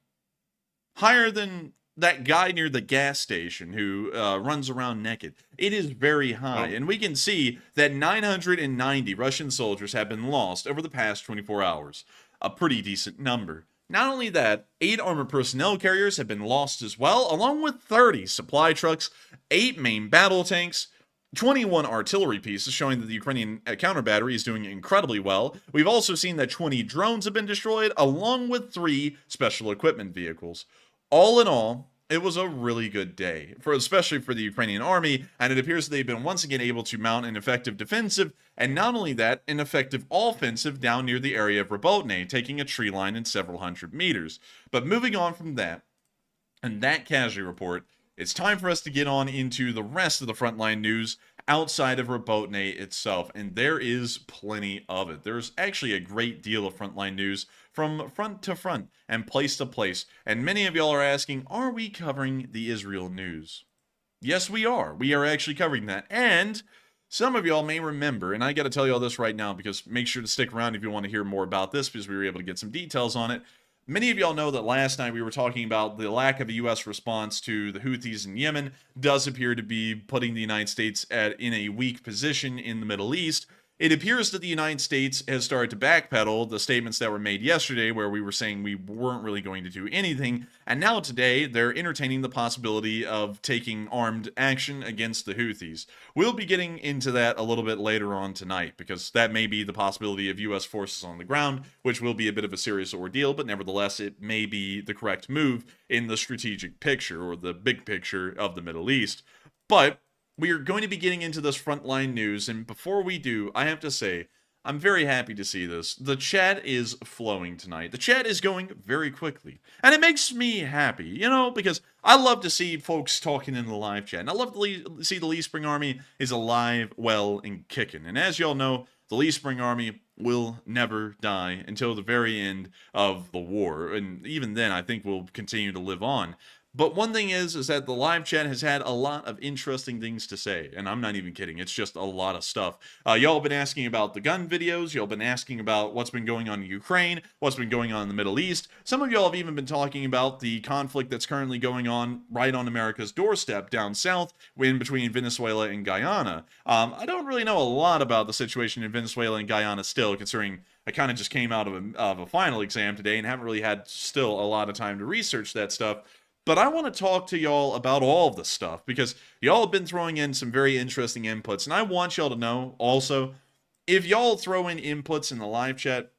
Higher than that guy near the gas station who runs around naked. It is very high. And we can see that 990 Russian soldiers have been lost over the past 24 hours. A pretty decent number. Not only that, 8 armored personnel carriers have been lost as well, along with 30 supply trucks, 8 main battle tanks, 21 artillery pieces, showing that the Ukrainian counter battery is doing incredibly well. We've also seen that 20 drones have been destroyed, along with 3 special equipment vehicles. All in all, it was a really good day, especially for the Ukrainian army, and it appears they've been once again able to mount an effective defensive, and not only that, an effective offensive down near the area of Rabotne, taking a tree line in several hundred meters. But moving on from that, and that casualty report, it's time for us to get on into the rest of the frontline news outside of Rabotne itself, and there is plenty of it. There's actually a great deal of frontline news from front to front and place to place, and many of y'all are asking, are we covering the Israel news? Yes, we are. We are actually covering that, and some of y'all may remember, and I got to tell y'all this right now because make sure to stick around if you want to hear more about this because we were able to get some details on it. Many of y'all know that last night we were talking about the lack of a U.S. response to the Houthis in Yemen does appear to be putting the United States in a weak position in the Middle East. It appears that the United States has started to backpedal the statements that were made yesterday where we were saying we weren't really going to do anything, and now today they're entertaining the possibility of taking armed action against the Houthis. We'll be getting into that a little bit later on tonight because that may be the possibility of U.S. forces on the ground, which will be a bit of a serious ordeal, but nevertheless it may be the correct move in the strategic picture or the big picture of the Middle East. But we are going to be getting into this frontline news, and before we do, I have to say, I'm very happy to see this. The chat is flowing tonight. The chat is going very quickly, and it makes me happy, you know, because I love to see folks talking in the live chat, and I love to see the Lee Spring Army is alive, well, and kicking. And as y'all know, the Lee Spring Army will never die until the very end of the war, and even then, I think we'll continue to live on. But one thing is that the live chat has had a lot of interesting things to say, and I'm not even kidding. It's just a lot of stuff. Y'all been asking about the gun videos. Y'all been asking about what's been going on in Ukraine, what's been going on in the Middle East. Some of y'all have even been talking about the conflict that's currently going on right on America's doorstep down south in between Venezuela and Guyana. I don't really know a lot about the situation in Venezuela and Guyana still, considering I kind of just came out of a final exam today and haven't really had still a lot of time to research that stuff. But I want to talk to y'all about all of this stuff because y'all have been throwing in some very interesting inputs. And I want y'all to know also, if y'all throw in inputs in the live chat,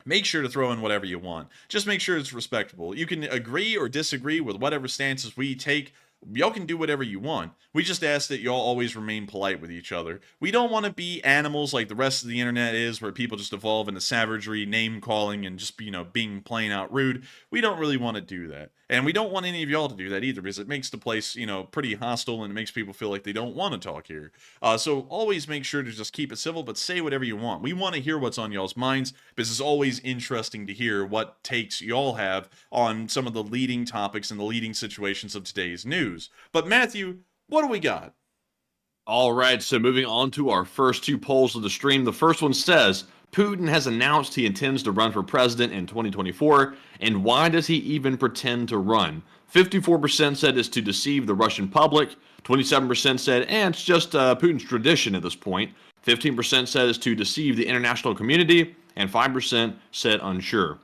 make sure to throw in whatever you want. Just make sure it's respectable. You can agree or disagree with whatever stances we take. Y'all can do whatever you want. We just ask that y'all always remain polite with each other. We don't want to be animals like the rest of the internet is, where people just evolve into savagery, name calling, and just, being plain out rude. We don't really want to do that. And we don't want any of y'all to do that either, because it makes the place, pretty hostile, and it makes people feel like they don't want to talk here. So always make sure to just keep it civil, but say whatever you want. We want to hear what's on y'all's minds, because it's always interesting to hear what takes y'all have on some of the leading topics and the leading situations of today's news. But Matthew, what do we got? All right, so moving on to our first two polls of the stream. The first one says, Putin has announced he intends to run for president in 2024, and why does he even pretend to run? 54% said it's to deceive the Russian public, 27% said, it's just Putin's tradition at this point, 15% said it's to deceive the international community, and 5% said unsure.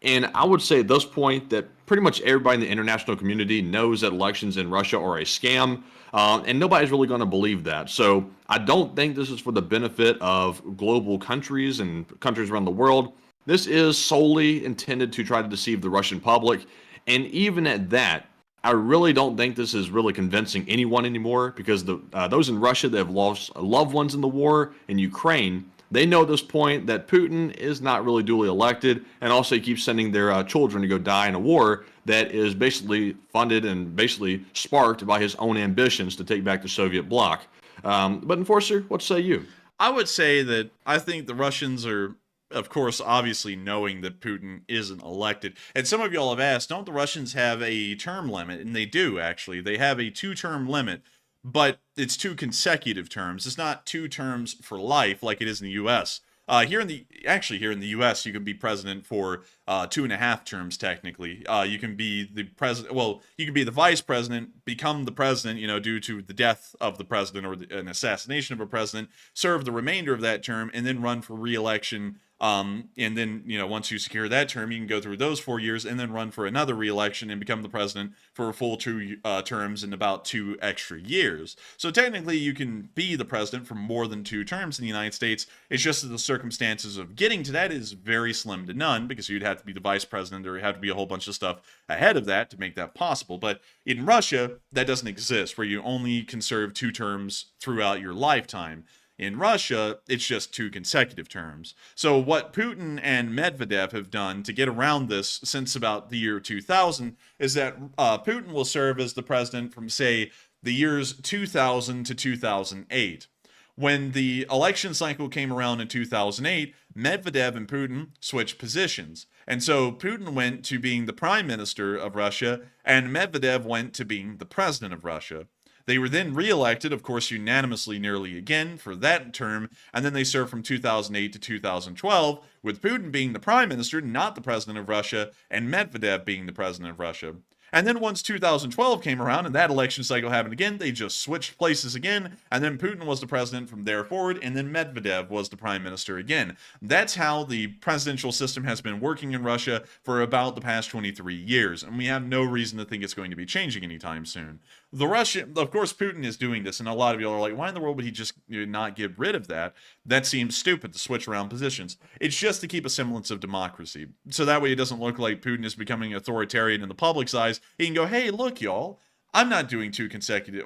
And I would say at this point that pretty much everybody in the international community knows that elections in Russia are a scam, and nobody's really going to believe that. So I don't think this is for the benefit of global countries and countries around the world. This is solely intended to try to deceive the Russian public. And even at that, I really don't think this is really convincing anyone anymore, because those in Russia that have lost loved ones in the war in Ukraine, they know at this point that Putin is not really duly elected, and also he keeps sending their children to go die in a war that is basically funded and basically sparked by his own ambitions to take back the Soviet bloc. But Enforcer, what say you? I would say that I think the Russians are, of course, obviously knowing that Putin isn't elected. And some of y'all have asked, don't the Russians have a term limit? And they do, actually. They have a 2-term limit, but it's 2 consecutive terms. It's not 2 terms for life like it is in the U.S. Here in the U.S., you can be president for 2.5 terms. Technically, you can be the president. Well, you can be the vice president, become the president, due to the death of the president or an assassination of a president. Serve the remainder of that term, and then run for re-election. And then, once you secure that term, you can go through those 4 years and then run for another re-election and become the president for a full 2 terms in about 2 extra years. So technically, you can be the president for more than 2 terms in the United States. It's just that the circumstances of getting to that is very slim to none, because you'd have to be the vice president, or have to be a whole bunch of stuff ahead of that to make that possible. But in Russia, that doesn't exist, where you only can serve 2 terms throughout your lifetime. In Russia, it's just 2 consecutive terms. So what Putin and Medvedev have done to get around this since about the year 2000 is that Putin will serve as the president from, say, the years 2000 to 2008. When the election cycle came around in 2008, Medvedev and Putin switched positions. And so Putin went to being the prime minister of Russia, and Medvedev went to being the president of Russia. They were then re-elected, of course, unanimously nearly again for that term, and then they served from 2008 to 2012, with Putin being the prime minister, not the president of Russia, and Medvedev being the president of Russia. And then once 2012 came around and that election cycle happened again, they just switched places again, and then Putin was the president from there forward, and then Medvedev was the prime minister again. That's how the presidential system has been working in Russia for about the past 23 years, and we have no reason to think it's going to be changing anytime soon. Of course, Putin is doing this, and a lot of y'all are like, why in the world would he just not get rid of that? That seems stupid to switch around positions. It's just to keep a semblance of democracy. So that way it doesn't look like Putin is becoming authoritarian in the public's eyes. He can go, hey, look, y'all, I'm not doing 3 consecutive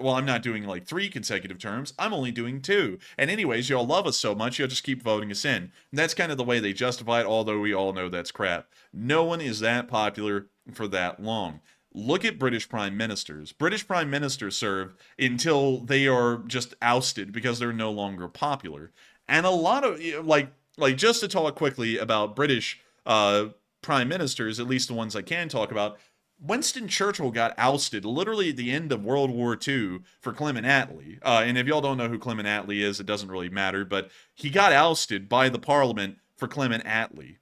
terms. I'm only doing 2. And anyways, y'all love us so much, you'll just keep voting us in. And that's kind of the way they justify it, although we all know that's crap. No one is that popular for that long. Look at British prime ministers. British prime ministers serve until they are just ousted because they're no longer popular. And a lot of, just to talk quickly about British prime ministers, at least the ones I can talk about, Winston Churchill got ousted literally at the end of World War II for Clement Attlee. And if y'all don't know who Clement Attlee is, it doesn't really matter, but he got ousted by the Parliament for Clement Attlee.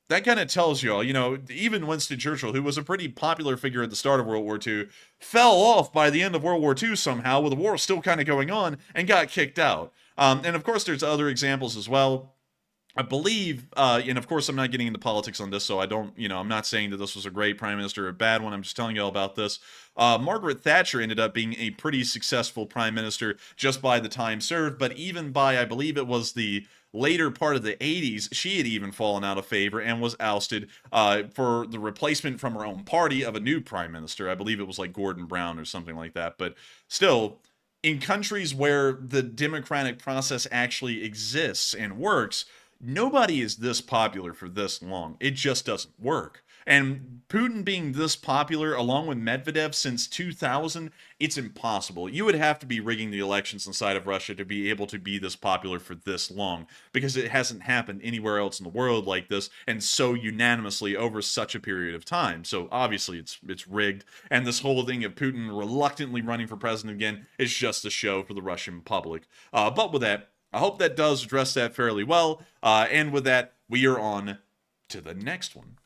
That kind of tells y'all, even Winston Churchill, who was a pretty popular figure at the start of World War II, fell off by the end of World War II somehow, with the war still kind of going on, and got kicked out. And of course, there's other examples as well. I believe, and of course I'm not getting into politics on this, so I don't, I'm not saying that this was a great prime minister or a bad one. I'm just telling you all about this. Margaret Thatcher ended up being a pretty successful prime minister just by the time served, but even by, I believe it was the later part of the 80s, she had even fallen out of favor and was ousted for the replacement from her own party of a new prime minister. I believe it was like Gordon Brown or something like that, but still, in countries where the democratic process actually exists and works, nobody is this popular for this long. It just doesn't work. And Putin being this popular, along with Medvedev since 2000, it's impossible. You would have to be rigging the elections inside of Russia to be able to be this popular for this long, because it hasn't happened anywhere else in the world like this, and so unanimously over such a period of time. So obviously it's rigged, and this whole thing of Putin reluctantly running for president again is just a show for the Russian public. But with that, I hope that does address that fairly well. And with that, we are on to the next one.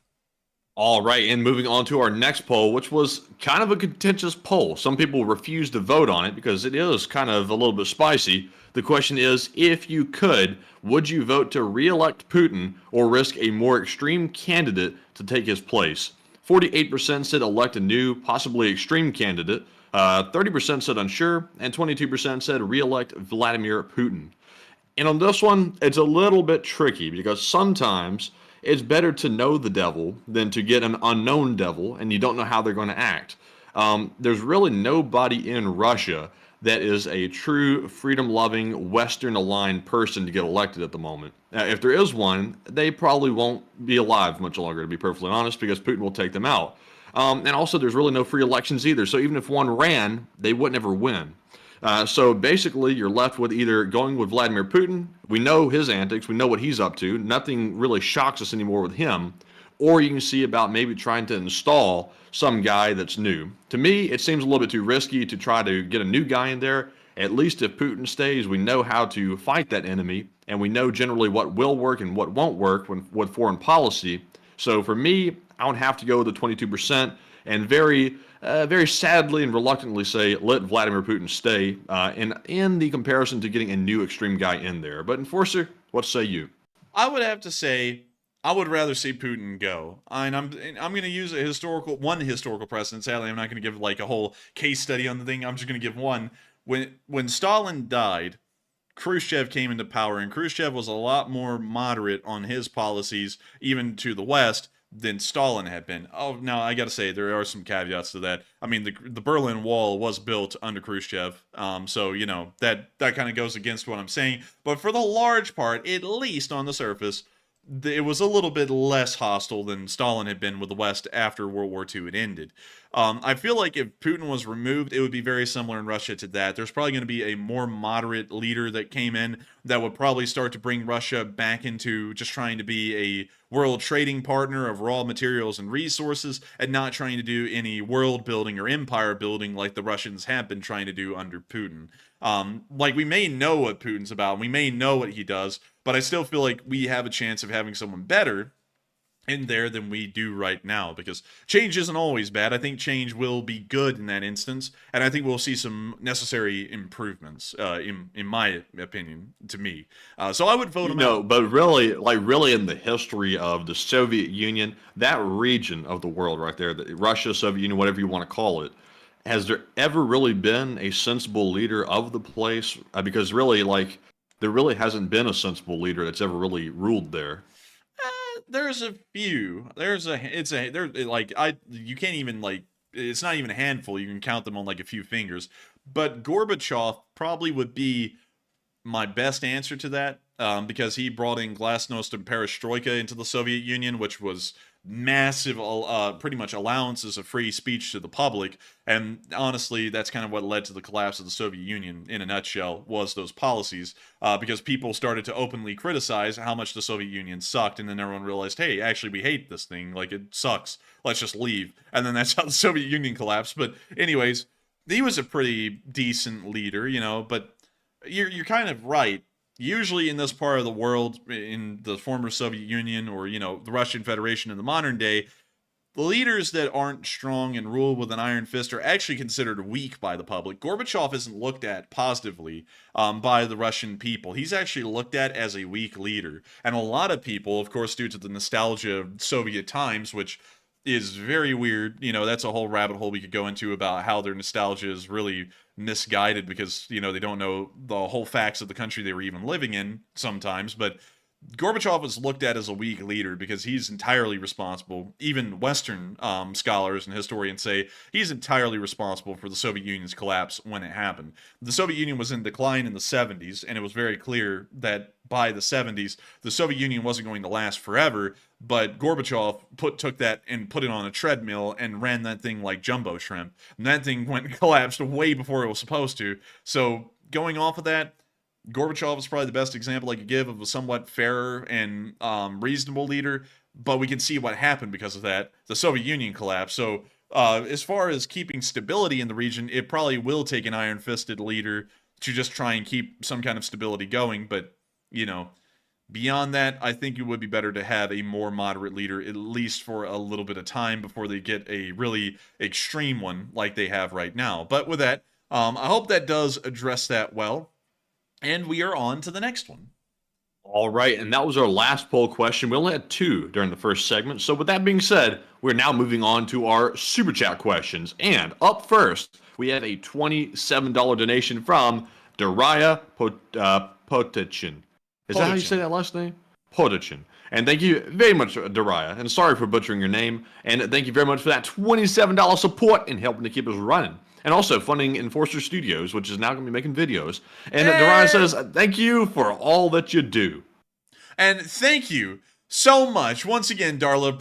All right, and moving on to our next poll, which was kind of a contentious poll. Some people refused to vote on it because it is kind of a little bit spicy. The question is, if you could, would you vote to re-elect Putin or risk a more extreme candidate to take his place? 48% said elect a new, possibly extreme candidate. 30% said unsure, and 22% said re-elect Vladimir Putin. And on this one, it's a little bit tricky because sometimes it's better to know the devil than to get an unknown devil and you don't know how they're going to act. There's really nobody in Russia that is a true freedom-loving, Western-aligned person to get elected at the moment. If there is one, they probably won't be alive much longer, to be perfectly honest, because Putin will take them out. And also, there's really no free elections either. So even if one ran, they wouldn't ever win. So basically, you're left with either going with Vladimir Putin. We know his antics. We know what he's up to. Nothing really shocks us anymore with him. Or you can see about maybe trying to install some guy that's new. To me, it seems a little bit too risky to try to get a new guy in there. At least if Putin stays, we know how to fight that enemy. And we know generally what will work and what won't work with foreign policy. So for me, I would have to go with the 22% and very sadly and reluctantly say, let Vladimir Putin stay in the comparison to getting a new extreme guy in there. But Enforcer, what say you? I would have to say, I would rather see Putin go. And I'm going to use one historical precedent. Sadly, I'm not going to give like a whole case study on the thing. I'm just going to give one. When Stalin died, Khrushchev came into power, and Khrushchev was a lot more moderate on his policies, even to the West, than Stalin had been. Oh, now I got to say, there are some caveats to that. I mean, the Berlin Wall was built under Khrushchev, so, that kind of goes against what I'm saying. But for the large part, at least on the surface, it was a little bit less hostile than Stalin had been with the West after World War II had ended. I feel like if Putin was removed, it would be very similar in Russia to that. There's probably going to be a more moderate leader that came in that would probably start to bring Russia back into just trying to be a world trading partner of raw materials and resources, and not trying to do any world building or empire building like the Russians have been trying to do under Putin. Like, we may know what Putin's about, and we may know what he does, but I still feel like we have a chance of having someone better in there than we do right now, because change isn't always bad. I think change will be good in that instance, and I think we'll see some necessary improvements, in my opinion, to me. So I would vote him out. But really in the history of the Soviet Union, that region of the world right there, Russia, Soviet Union, whatever you want to call it, has there ever really been a sensible leader of the place? Because really, there really hasn't been a sensible leader that's ever really ruled there. There's a few. You can't even, it's not even a handful. You can count them on like a few fingers. But Gorbachev probably would be my best answer to that, because he brought in glasnost and perestroika into the Soviet Union, which was massive, pretty much allowances of free speech to the public. And honestly, that's kind of what led to the collapse of the Soviet Union in a nutshell, was those policies, because people started to openly criticize how much the Soviet Union sucked. And then everyone realized, hey, actually, we hate this thing. Like, it sucks. Let's just leave. And then that's how the Soviet Union collapsed. But anyways, he was a pretty decent leader, but you're kind of right. Usually in this part of the world, in the former Soviet Union or, the Russian Federation in the modern day, the leaders that aren't strong and rule with an iron fist are actually considered weak by the public. Gorbachev isn't looked at positively by the Russian people. He's actually looked at as a weak leader. And a lot of people, of course, due to the nostalgia of Soviet times, which is very weird. That's a whole rabbit hole we could go into about how their nostalgia is really misguided because, they don't know the whole facts of the country they were even living in sometimes. But Gorbachev was looked at as a weak leader because he's entirely responsible. Even Western scholars and historians say he's entirely responsible for the Soviet Union's collapse when it happened. The Soviet Union was in decline in the 70s, and it was very clear that by the 70s, the Soviet Union wasn't going to last forever, but Gorbachev took that and put it on a treadmill and ran that thing like jumbo shrimp. And that thing collapsed way before it was supposed to. So going off of that, Gorbachev is probably the best example I could give of a somewhat fairer and reasonable leader, but we can see what happened because of that. The Soviet Union collapsed. So as far as keeping stability in the region, it probably will take an iron-fisted leader to just try and keep some kind of stability going. But, beyond that, I think it would be better to have a more moderate leader, at least for a little bit of time before they get a really extreme one like they have right now. But with that, I hope that does address that well. And we are on to the next one. All right, and that was our last poll question. We only had 2 during the first segment. So with that being said, we're now moving on to our Super Chat questions. And up first, we have a $27 donation from Daria Potachin. Is that how you say that last name? Potachin. And thank you very much, Daria. And sorry for butchering your name. And thank you very much for that $27 support and helping to keep us running. And also funding Enforcer Studios, which is now going to be making videos. And Daria says, thank you for all that you do. And thank you so much, once again, Darla,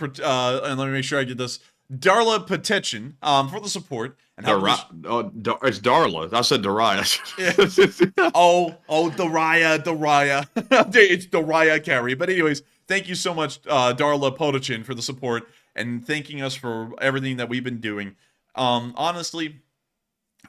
and let me make sure I get this, Darla Potachin, for the support. And it's Darla. I said Daria. Daria. It's Daria Carey. But anyways, thank you so much, Darla Potachin, for the support and thanking us for everything that we've been doing. Honestly,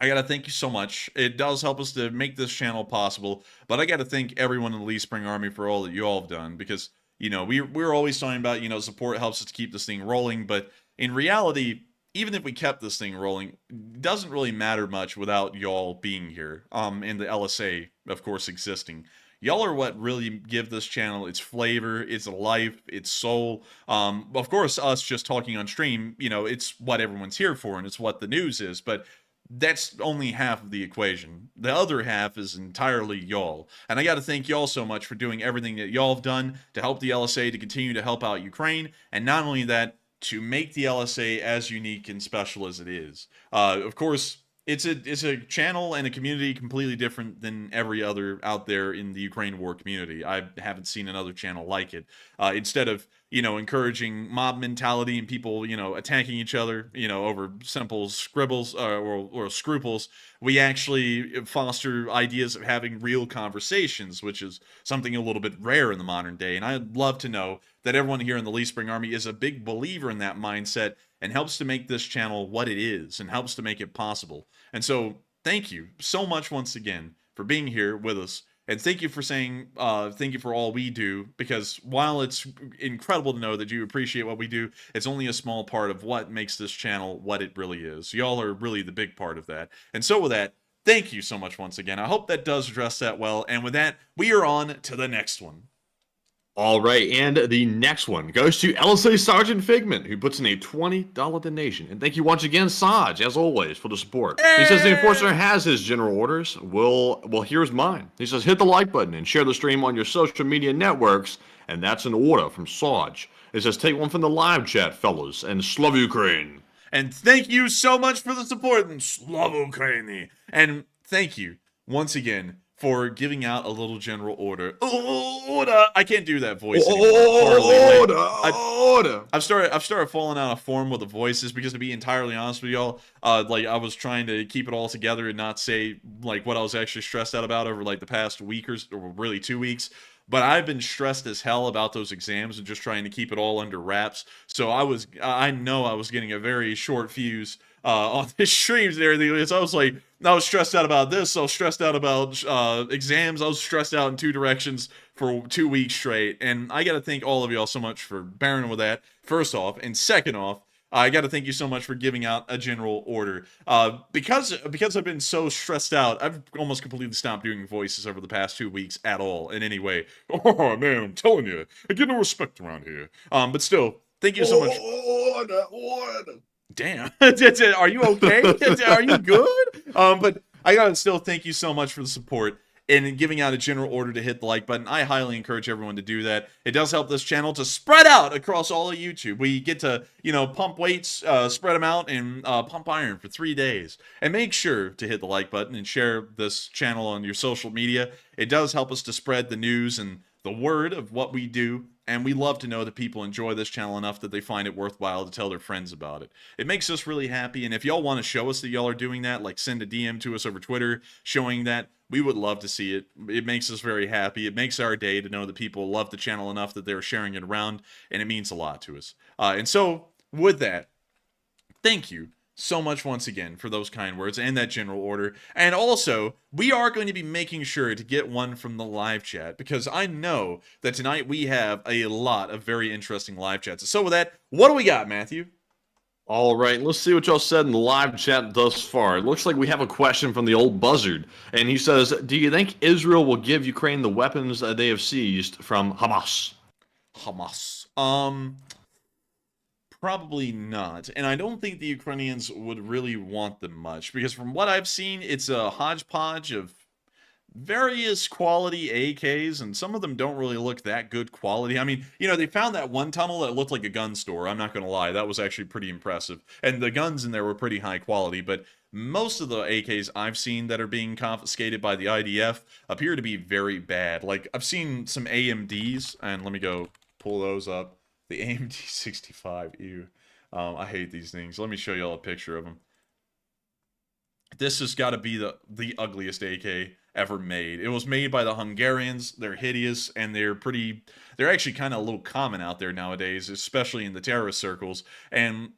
I gotta thank you so much. It does help us to make this channel possible, but I gotta thank everyone in the Lee Spring Army for all that you all have done, because, we're always talking about, support helps us to keep this thing rolling, but in reality, even if we kept this thing rolling, it doesn't really matter much without y'all being here, and the LSA, of course, existing. Y'all are what really give this channel its flavor, its life, its soul. Of course, us just talking on stream, it's what everyone's here for, and it's what the news is, but that's only half of the equation. The other half is entirely y'all. And I got to thank y'all so much for doing everything that y'all have done to help the LSA to continue to help out Ukraine. And not only that, to make the LSA as unique and special as it is. Of course, it's a channel and a community completely different than every other out there in the Ukraine war community. I haven't seen another channel like it. Instead of, encouraging mob mentality and people, attacking each other, over simple scribbles or scruples, we actually foster ideas of having real conversations, which is something a little bit rare in the modern day. And I'd love to know that everyone here in the Lee Spring Army is a big believer in that mindset and helps to make this channel what it is and helps to make it possible. And so thank you so much once again for being here with us. And thank you for saying, thank you for all we do, because while it's incredible to know that you appreciate what we do, it's only a small part of what makes this channel what it really is. Y'all are really the big part of that. And so with that, thank you so much once again. I hope that does address that well. And with that, we are on to the next one. All right, and the next one goes to LSA Sergeant Figment, who puts in a $20 donation. And thank you once again, Saj, as always, for the support. He says the Enforcer has his general orders. Well, here's mine. He says, hit the like button and share the stream on your social media networks. And that's an order from Saj. It says, take one from the live chat, fellas, and Slav Ukraine. And thank you so much for the support, and Slav Ukraine. And thank you once again for giving out a little general order. Order! I can't do that voice anymore. Hardly. Like, Order. I've started falling out of form with the voices because, to be entirely honest with y'all, like I was trying to keep it all together and not say like what I was actually stressed out about over like the past week or really 2 weeks. But I've been stressed as hell about those exams and just trying to keep it all under wraps. So I know I was getting a very short fuse on the streams and everything. So I was stressed out about this. I was stressed out about exams. I was stressed out in 2 directions for 2 weeks straight. And I got to thank all of y'all so much for bearing with that, first off. And second off, I got to thank you so much for giving out a general order. Because I've been so stressed out, I've almost completely stopped doing voices over the past 2 weeks at all in any way. Oh man, I'm telling you, I get no respect around here. But still, thank you so much. Order. Damn, are you okay? Are you good? But I gotta still thank you so much for the support and giving out a general order to hit the like button. I highly encourage everyone to do that. It does help this channel to spread out across all of YouTube. We get to, pump weights, spread them out, and pump iron for 3 days. And make sure to hit the like button and share this channel on your social media. It does help us to spread the news and the word of what we do. And we love to know that people enjoy this channel enough that they find it worthwhile to tell their friends about it. It makes us really happy. And if y'all want to show us that y'all are doing that, like send a DM to us over Twitter showing that, we would love to see it. It makes us very happy. It makes our day to know that people love the channel enough that they're sharing it around. And it means a lot to us. And so with that, thank you so much once again for those kind words and that general order. And also, we are going to be making sure to get one from the live chat because I know that tonight we have a lot of very interesting live chats. So with that, what do we got, Matthew? All right, let's see what y'all said in the live chat thus far. It looks like we have a question from the old buzzard. And he says, do you think Israel will give Ukraine the weapons they have seized from Hamas? Hamas. Probably not. And I don't think the Ukrainians would really want them much because from what I've seen, it's a hodgepodge of various quality AKs, and some of them don't really look that good quality. I mean, they found that one tunnel that looked like a gun store. I'm not going to lie. That was actually pretty impressive. And the guns in there were pretty high quality, but most of the AKs I've seen that are being confiscated by the IDF appear to be very bad. Like, I've seen some AMDs, and let me go pull those up. The AMD 65, ew. I hate these things. Let me show y'all a picture of them. This has got to be the ugliest AK ever made. It was made by the Hungarians. They're hideous, and they're actually kind of a little common out there nowadays, especially in the terrorist circles. And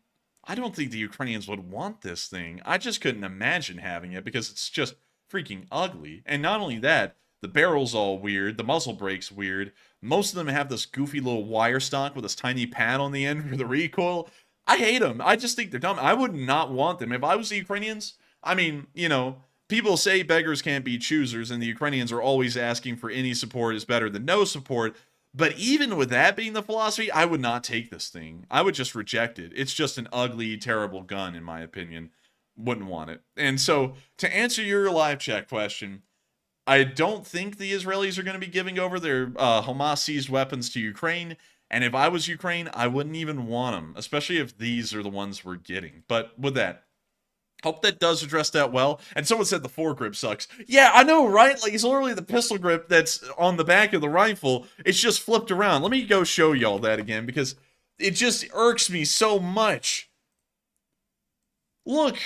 I don't think the Ukrainians would want this thing. I just couldn't imagine having it because it's just freaking ugly. And not only that, the barrel's all weird. The muzzle brake's weird. Most of them have this goofy little wire stock with this tiny pad on the end for the recoil. I hate them. I just think they're dumb. I would not want them. If I was the Ukrainians, I mean, people say beggars can't be choosers, and the Ukrainians are always asking for any support is better than no support. But even with that being the philosophy, I would not take this thing. I would just reject it. It's just an ugly, terrible gun, in my opinion. Wouldn't want it. And so, to answer your live chat question, I don't think the Israelis are going to be giving over their Hamas-seized weapons to Ukraine. And if I was Ukraine, I wouldn't even want them, especially if these are the ones we're getting. But with that, hope that does address that well. And someone said the foregrip sucks. Yeah, I know, right? Like, it's literally the pistol grip that's on the back of the rifle. It's just flipped around. Let me go show y'all that again because it just irks me so much. Look.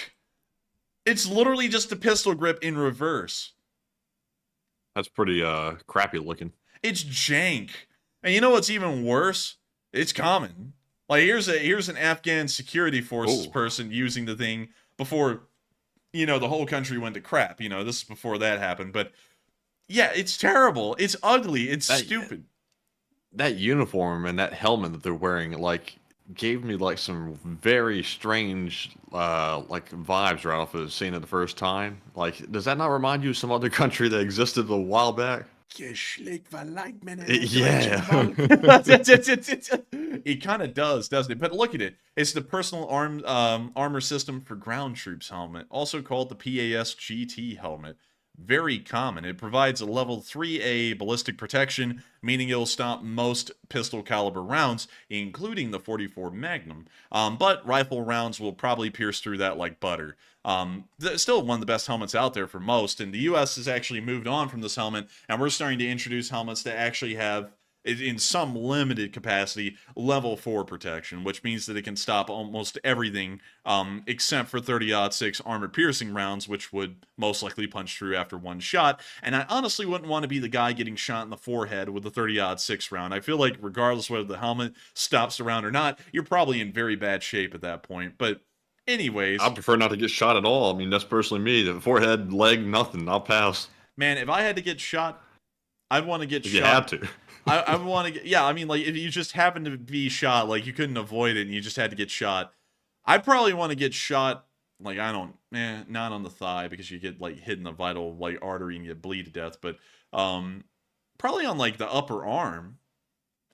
It's literally just a pistol grip in reverse. That's pretty crappy looking. It's jank. And you know what's even worse? It's common. Like here's an Afghan security forces person using the thing before the whole country went to crap. This is before that happened, but yeah, it's terrible. It's ugly. It's stupid. That uniform and that helmet that they're wearing gave me some very strange vibes right off of seeing it the first time. Does that not remind you of some other country that existed a while back? Yeah. It kind of does, doesn't it? But look at it. It's the personal armor system for ground troops helmet, also called the PAS GT helmet. very common. It provides a level 3A ballistic protection, meaning it'll stop most pistol caliber rounds, including the 44 Magnum. But rifle rounds will probably pierce through that like butter. Still one of the best helmets out there for most, and the US has actually moved on from this helmet, and we're starting to introduce helmets that actually have, in some limited capacity, level 4 protection, which means that it can stop almost everything except for 30-06 armor piercing rounds, which would most likely punch through after one shot. And I honestly wouldn't want to be the guy getting shot in the forehead with a 30-06 round. I feel like regardless whether the helmet stops the round or not, you're probably in very bad shape at that point. But anyways, I prefer not to get shot at all. I mean, that's personally me. The forehead, leg, nothing. I'll pass. man, if I had to get shot, I'd want to get If shot. you had to. I would want to get, yeah, I mean, like, if you just happened to be shot, like, you couldn't avoid it and you just had to get shot, I'd probably want to get shot, like, not on the thigh, because you get, like, hit in the vital, like, artery and you bleed to death, but, probably on, like, the upper arm.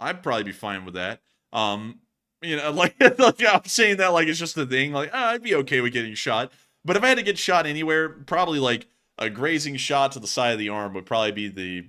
I'd probably be fine with that. You know, like, like, I'm saying that like it's just a thing, like, I'd be okay with getting shot, but if I had to get shot anywhere, probably, like, a grazing shot to the side of the arm would probably be the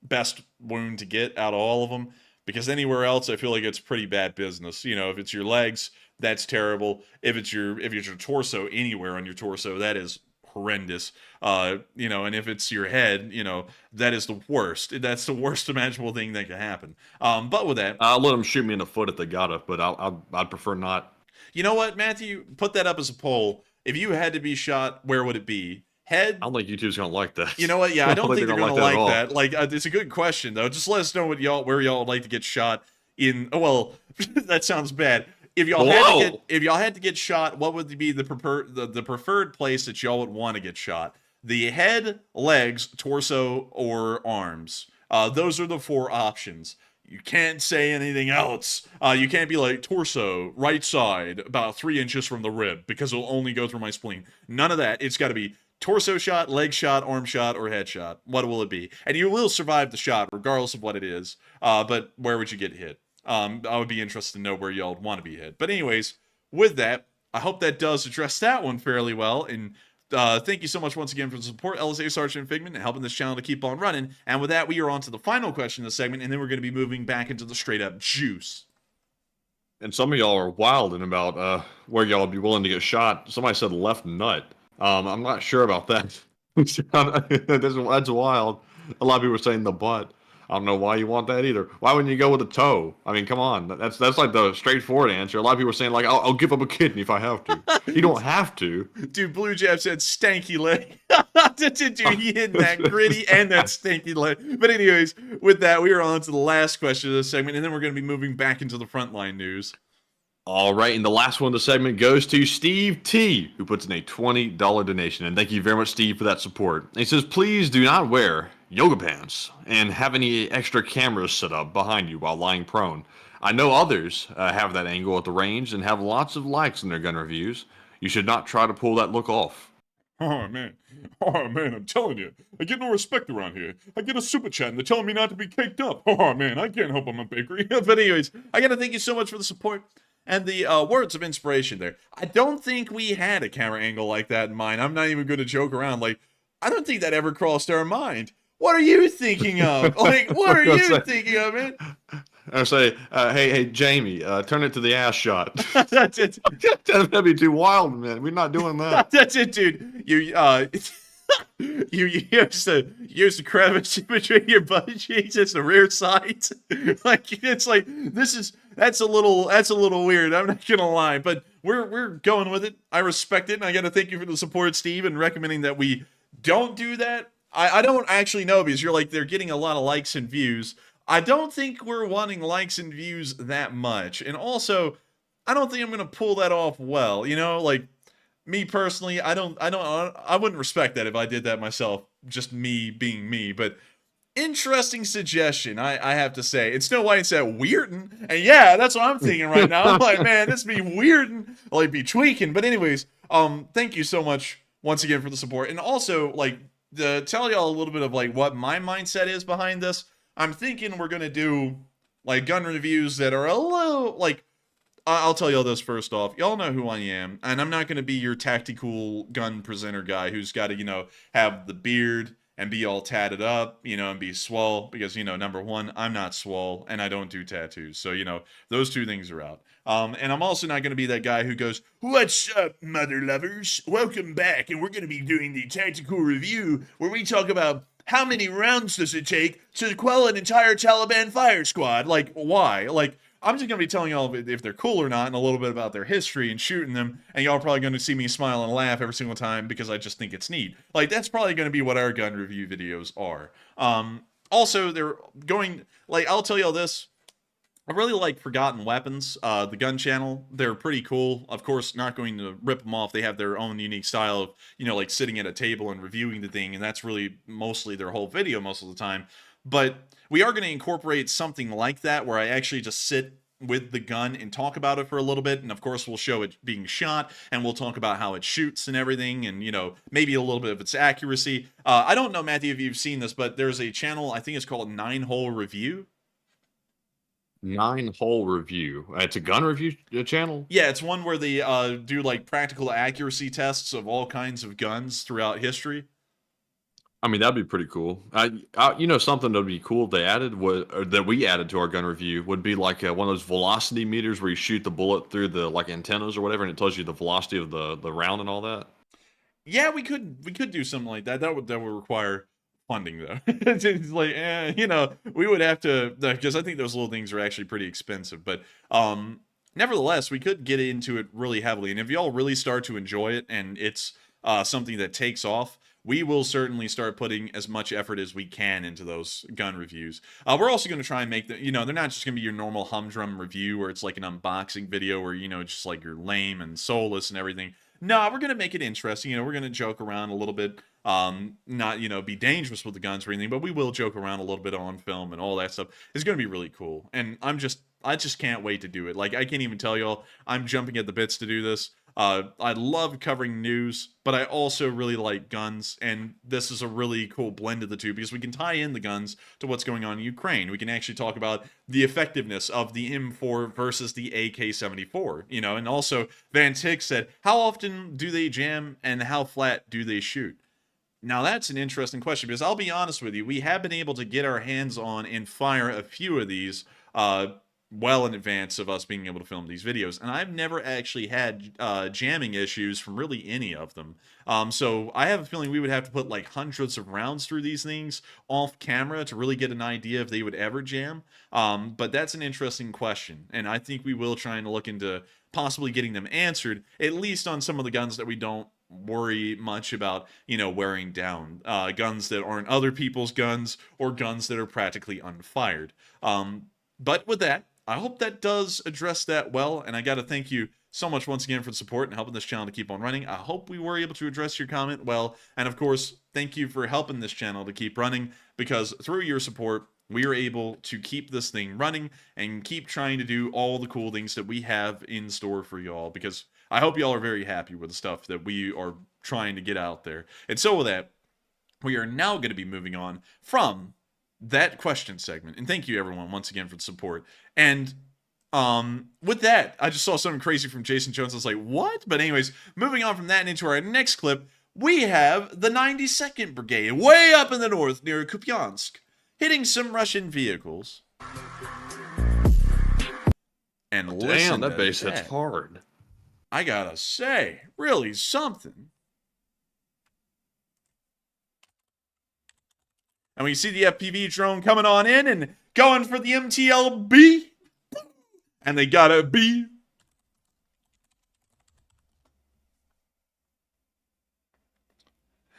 best wound to get out of all of them, because anywhere else I feel like it's pretty bad business. You know, if it's your legs, that's terrible. If it's your torso, anywhere on your torso, that is horrendous. You know, and if it's your head, you know, that is the worst. That's the worst imaginable thing that could happen. But with that, I'll let them shoot me in the foot if they got it, but I'd prefer not. You know what, Matthew? Put that up as a poll. If you had to be shot, where would it be? Head? I don't think YouTube's gonna like that. You know what? Yeah, I don't think they're gonna like at that. Like, it's a good question though. Just let us know where y'all would like to get shot in. Oh, well, that sounds bad. If y'all had to get shot, what would be the preferred place that y'all would want to get shot? The head, legs, torso, or arms. Those are the 4 options. You can't say anything else. You can't be like, torso, right side, about 3 inches from the rib, because it'll only go through my spleen. None of that. It's got to be torso shot, leg shot, arm shot, or head shot. What will it be? And you will survive the shot, regardless of what it is. But where would you get hit? I would be interested to know where y'all would want to be hit. But anyways, with that, I hope that does address that one fairly well. And thank you so much once again for the support, LSA Sergeant Figment, and helping this channel to keep on running. And with that, we are on to the final question of the segment, and then we're going to be moving back into the straight-up juice. And some of y'all are wilding about where y'all would be willing to get shot. Somebody said left nut. I'm not sure about that. That's wild. A lot of people are saying the butt. I don't know why you want that either. Why wouldn't you go with the toe? I mean, come on. That's like the straightforward answer. A lot of people are saying, like, I'll give up a kidney if I have to. You don't have to. Dude, Blue Jab said stanky leg. Dude, he hitting that gritty and that stanky leg. But anyways, with that, we are on to the last question of this segment, and then we're going to be moving back into the Frontline news. All right, and the last one of the segment goes to Steve T, who puts in a $20 donation. And thank you very much, Steve, for that support. And he says, please do not wear yoga pants and have any extra cameras set up behind you while lying prone. I know others have that angle at the range and have lots of likes in their gun reviews. You should not try to pull that look off. Oh man, I'm telling you, I get no respect around here. I get a super chat and they're telling me not to be caked up. Oh man, I can't help I'm a bakery. But anyways, I gotta thank you so much for the support and the words of inspiration there. I don't think we had a camera angle like that in mind. I'm not even going to joke around. Like, I don't think that ever crossed our mind. What are you thinking of? Like, what are you thinking of, man? I say, hey, Jamie, turn it to the ass shot. That's it. That'd be too wild, man. We're not doing that. That's it, dude. You use the crevice between your butt cheeks. It's the rear sides. Like, it's like, that's a little weird. I'm not gonna lie, but we're going with it. I respect it, and I gotta thank you for the support, Steve, and recommending that we don't do that. I don't actually know, because you're like, they're getting a lot of likes and views. I don't think we're wanting likes and views that much, and also, I don't think I'm gonna pull that off well. You know, like, me personally, I wouldn't respect that if I did that myself. Just me being me, but interesting suggestion, I have to say. And Snow White said weirdin', and yeah, that's what I'm thinking right now. I'm like, man, this be weirdin', like, be tweaking. But anyways, thank you so much once again for the support, and also, like, to tell y'all a little bit of, like, what my mindset is behind this. I'm thinking we're gonna do, like, gun reviews that are a little, like, I'll tell y'all this first off. Y'all know who I am, and I'm not going to be your tactical gun presenter guy who's got to, have the beard and be all tatted up, and be swole, because, number one, I'm not swole, and I don't do tattoos. So, those two things are out. And I'm also not going to be that guy who goes, "What's up, mother lovers? Welcome back, and we're going to be doing the tactical review where we talk about how many rounds does it take to quell an entire Taliban fire squad." Like, why? Like, I'm just going to be telling y'all if they're cool or not and a little bit about their history and shooting them, and y'all are probably going to see me smile and laugh every single time because I just think it's neat. Like, that's probably going to be what our gun review videos are. Also, they're going, like, I'll tell y'all this. I really like Forgotten Weapons, the gun channel. They're pretty cool. Of course, not going to rip them off. They have their own unique style of, like sitting at a table and reviewing the thing, and that's really mostly their whole video most of the time. But we are going to incorporate something like that where I actually just sit with the gun and talk about it for a little bit, and of course we'll show it being shot, and we'll talk about how it shoots and everything, and maybe a little bit of its accuracy. I don't know, Matthew, if you've seen this, but there's a channel, I think it's called 9-Hole Review. 9-Hole Review. It's a gun review channel? Yeah, it's one where they do like practical accuracy tests of all kinds of guns throughout history. I mean, that'd be pretty cool. Something that'd be cool if they added that we added to our gun review would be like one of those velocity meters where you shoot the bullet through the like antennas or whatever, and it tells you the velocity of the round and all that. Yeah, we could do something like that. That would require funding though. It's like, we would have to, because I think those little things are actually pretty expensive. But nevertheless, we could get into it really heavily, and if y'all really start to enjoy it and it's something that takes off, we will certainly start putting as much effort as we can into those gun reviews. We're also going to try and make they're not just going to be your normal humdrum review where it's like an unboxing video where, just like you're lame and soulless and everything. No, we're going to make it interesting. We're going to joke around a little bit, not, be dangerous with the guns or anything, but we will joke around a little bit on film and all that stuff. It's going to be really cool. And I just can't wait to do it. Like, I can't even tell y'all, I'm jumping at the bits to do this. I love covering news, but I also really like guns, and this is a really cool blend of the two because we can tie in the guns to what's going on in Ukraine. We can actually talk about the effectiveness of the M4 versus the AK-74, and also Van Tick said, how often do they jam and how flat do they shoot? Now, that's an interesting question because I'll be honest with you, we have been able to get our hands on and fire a few of these well in advance of us being able to film these videos, and I've never actually had jamming issues from really any of them. So I have a feeling we would have to put like hundreds of rounds through these things off camera to really get an idea if they would ever jam. But that's an interesting question, and I think we will try and look into possibly getting them answered, at least on some of the guns that we don't worry much about, wearing down. Guns that aren't other people's guns or guns that are practically unfired. But with that, I hope that does address that well, and I got to thank you so much once again for the support and helping this channel to keep on running. I hope we were able to address your comment well, and of course, thank you for helping this channel to keep running, because through your support, we are able to keep this thing running and keep trying to do all the cool things that we have in store for y'all, because I hope y'all are very happy with the stuff that we are trying to get out there. And so with that, we are now going to be moving on from that question segment, and thank you everyone once again for the support. And with that, I just saw something crazy from Jason Jones. I was like, what? But anyways, moving on from that and into our next clip, we have the 92nd Brigade way up in the north near Kupiansk hitting some Russian vehicles. And damn, that base hits hard. I gotta say, really something. And we see the FPV drone coming on in and going for the MTLB. And they got a B.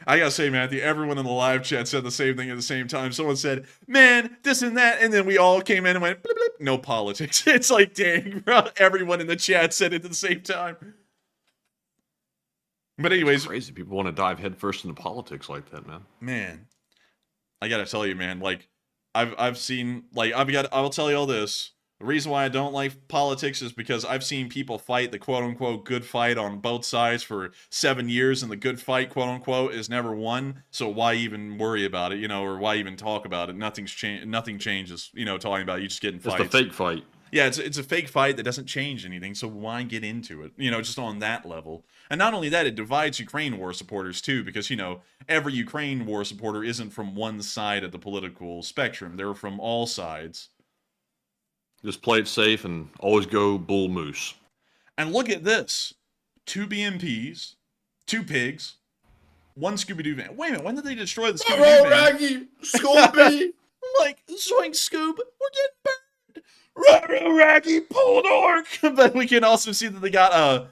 I gotta say, Matthew, everyone in the live chat said the same thing at the same time. Someone said, man, this and that. And then we all came in and went, blip, blip, no politics. It's like, dang, bro. Everyone in the chat said it at the same time. But anyways. It's crazy. People want to dive headfirst into politics like that, man. Man. I gotta tell you, man, like, I've seen, like, I'll tell you all this. The reason why I don't like politics is because I've seen people fight the quote-unquote good fight on both sides for 7 years, and the good fight, quote-unquote, is never won. So why even worry about it, or why even talk about it? Nothing changes, talking about it. You just getting fights. It's the fake fight. Yeah, it's a fake fight that doesn't change anything, so why get into it? You know, just on that level. And not only that, it divides Ukraine war supporters too, because, you know, every Ukraine war supporter isn't from one side of the political spectrum. They're from all sides. Just play it safe and always go bull moose. And look at this. 2 BMPs, 2 pigs, 1 Scooby-Doo van. Wait a minute, when did they destroy the Scooby-Doo van? Raggy, Scooby. Like, Zoink Scoob, we're getting burned. Raggy, Poldark. But we can also see that they got a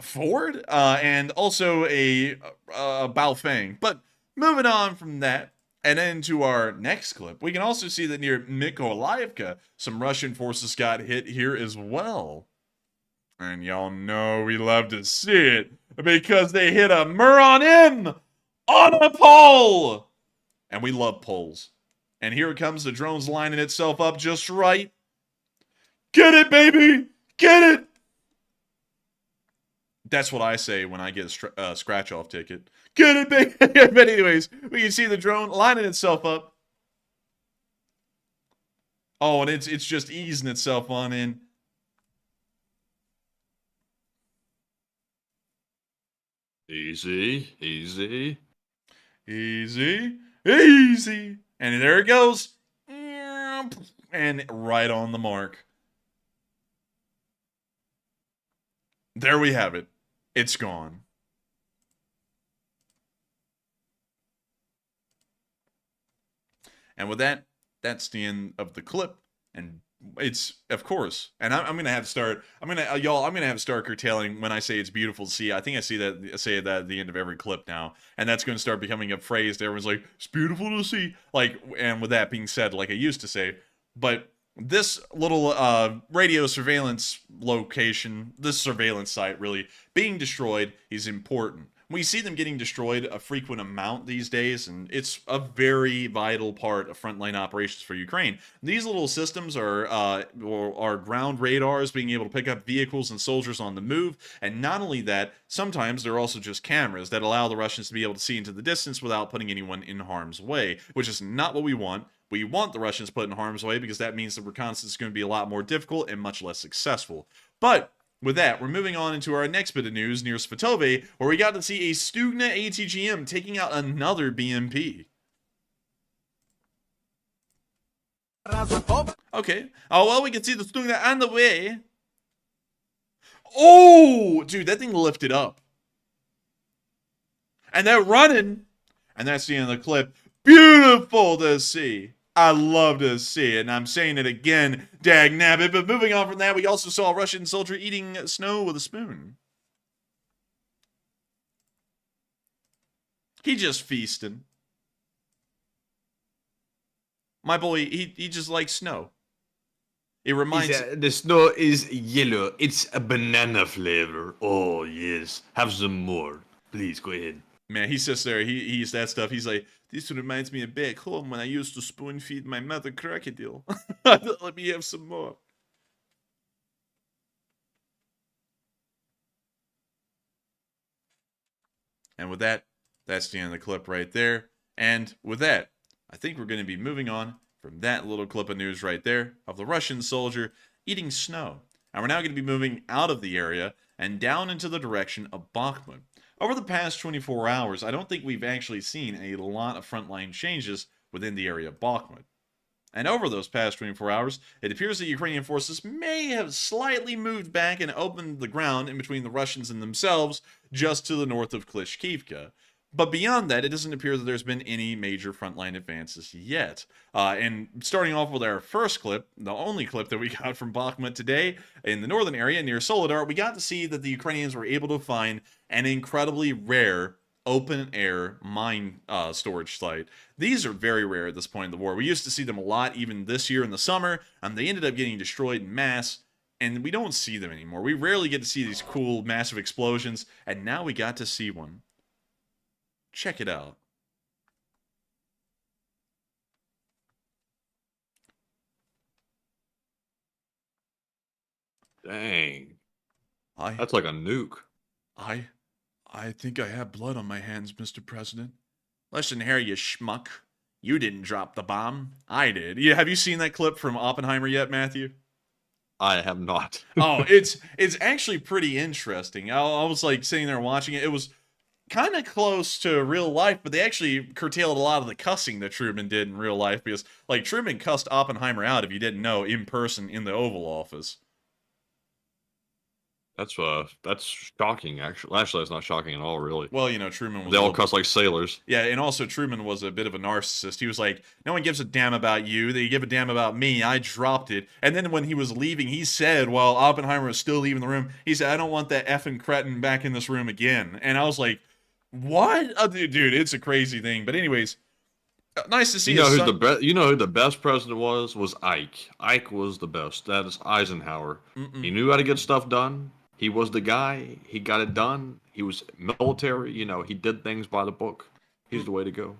Ford and also a Baofeng. But moving on from that and into our next clip, we can also see that near Mykolaiivka, some Russian forces got hit here as well. And y'all know we love to see it because they hit a Muron M on a pole. And we love poles. And here it comes, the drone's lining itself up just right. Get it, baby! Get it! That's what I say when I get a scratch-off ticket. Get it, baby! But anyways, we can see the drone lining itself up. Oh, and it's just easing itself on in. Easy, easy. Easy, easy. And there it goes. And right on the mark. There we have it. It's gone. And with that, that's the end of the clip. And it's, of course, and I'm gonna have to start. I'm gonna have to start curtailing when I say it's beautiful to see. I think I say that at the end of every clip now, and that's going to start becoming a phrase that everyone's like, "It's beautiful to see." Like, and with that being said, like I used to say, but this little radio surveillance location, this surveillance site, really being destroyed is important. We see them getting destroyed a frequent amount these days, and it's a very vital part of frontline operations for Ukraine. These little systems are ground radars being able to pick up vehicles and soldiers on the move, and not only that, sometimes they're also just cameras that allow the Russians to be able to see into the distance without putting anyone in harm's way, which is not what we want. We want the Russians put in harm's way because that means the reconnaissance is going to be a lot more difficult and much less successful. But with that, we're moving on into our next bit of news near Svatove, where we got to see a Stugna ATGM taking out another BMP. Okay. Oh, well, we can see the Stugna on the way. Oh, dude, that thing lifted up. And they're running. And that's the end of the clip. Beautiful to see. I love to see it, and I'm saying it again, dag nabbit. But moving on from that, we also saw a Russian soldier eating snow with a spoon. He just feasting. My boy, he just likes snow. It reminds... The snow is yellow. It's a banana flavor. Oh, yes. Have some more. Please, go ahead. Man, he sits there, he eats that stuff. He's like, this reminds me of back home when I used to spoon feed my mother crocodile. Let me have some more. And with that, that's the end of the clip right there. And with that, I think we're going to be moving on from that little clip of news right there of the Russian soldier eating snow. And we're now going to be moving out of the area and down into the direction of Bakhmut. Over the past 24 hours, I don't think we've actually seen a lot of frontline changes within the area of Bakhmut. And over those past 24 hours, it appears that Ukrainian forces may have slightly moved back and opened the ground in between the Russians and themselves just to the north of Klishchiivka. But beyond that, it doesn't appear that there's been any major frontline advances yet. And starting off with our first clip, the only clip that we got from Bakhmut today, in the northern area near Soledar, we got to see that the Ukrainians were able to find an incredibly rare open-air mine storage site. These are very rare at this point in the war. We used to see them a lot even this year in the summer, and they ended up getting destroyed en masse, and we don't see them anymore. We rarely get to see these cool, massive explosions, and now we got to see one. Check it out. Dang. That's like a nuke. I think I have blood on my hands, Mr. President. Listen here, you schmuck. You didn't drop the bomb. I did. Yeah, have you seen that clip from Oppenheimer yet, Matthew? I have not. Oh, it's actually pretty interesting. I was like sitting there watching it. It was kind of close to real life, but they actually curtailed a lot of the cussing that Truman did in real life because, like, Truman cussed Oppenheimer out, if you didn't know, in person in the Oval Office. That's shocking. Actually, that's not shocking at all. Really. Well, you know, Truman was. They all cuss like sailors. Yeah, and also Truman was a bit of a narcissist. He was like, "No one gives a damn about you. They give a damn about me. I dropped it." And then when he was leaving, he said, while Oppenheimer was still leaving the room, he said, "I don't want that effing cretin back in this room again." And I was like, "What, dude? It's a crazy thing." But anyways, nice to see. You know who the best? You know who the best president was? Was Ike. Ike was the best. That is Eisenhower. He knew how to get stuff done. He was the guy. He got it done. He was military. You know, he did things by the book. He's the way to go.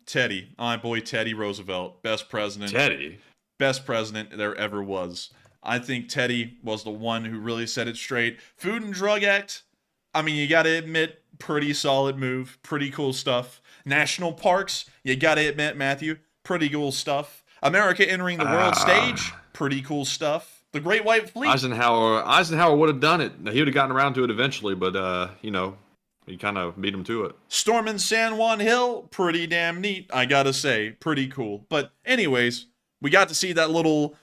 Teddy, my boy Teddy Roosevelt, best president. Teddy. Best president there ever was. I think Teddy was the one who really set it straight. Food and Drug Act, I mean, you gotta admit, pretty solid move. Pretty cool stuff. National parks, you gotta admit, Matthew, pretty cool stuff. America entering the world stage, pretty cool stuff. The Great White Fleet. Eisenhower would have done it. He would have gotten around to it eventually, but you know, he kind of beat him to it. Storming San Juan Hill, pretty damn neat, I gotta say. Pretty cool. But anyways, we got to see that little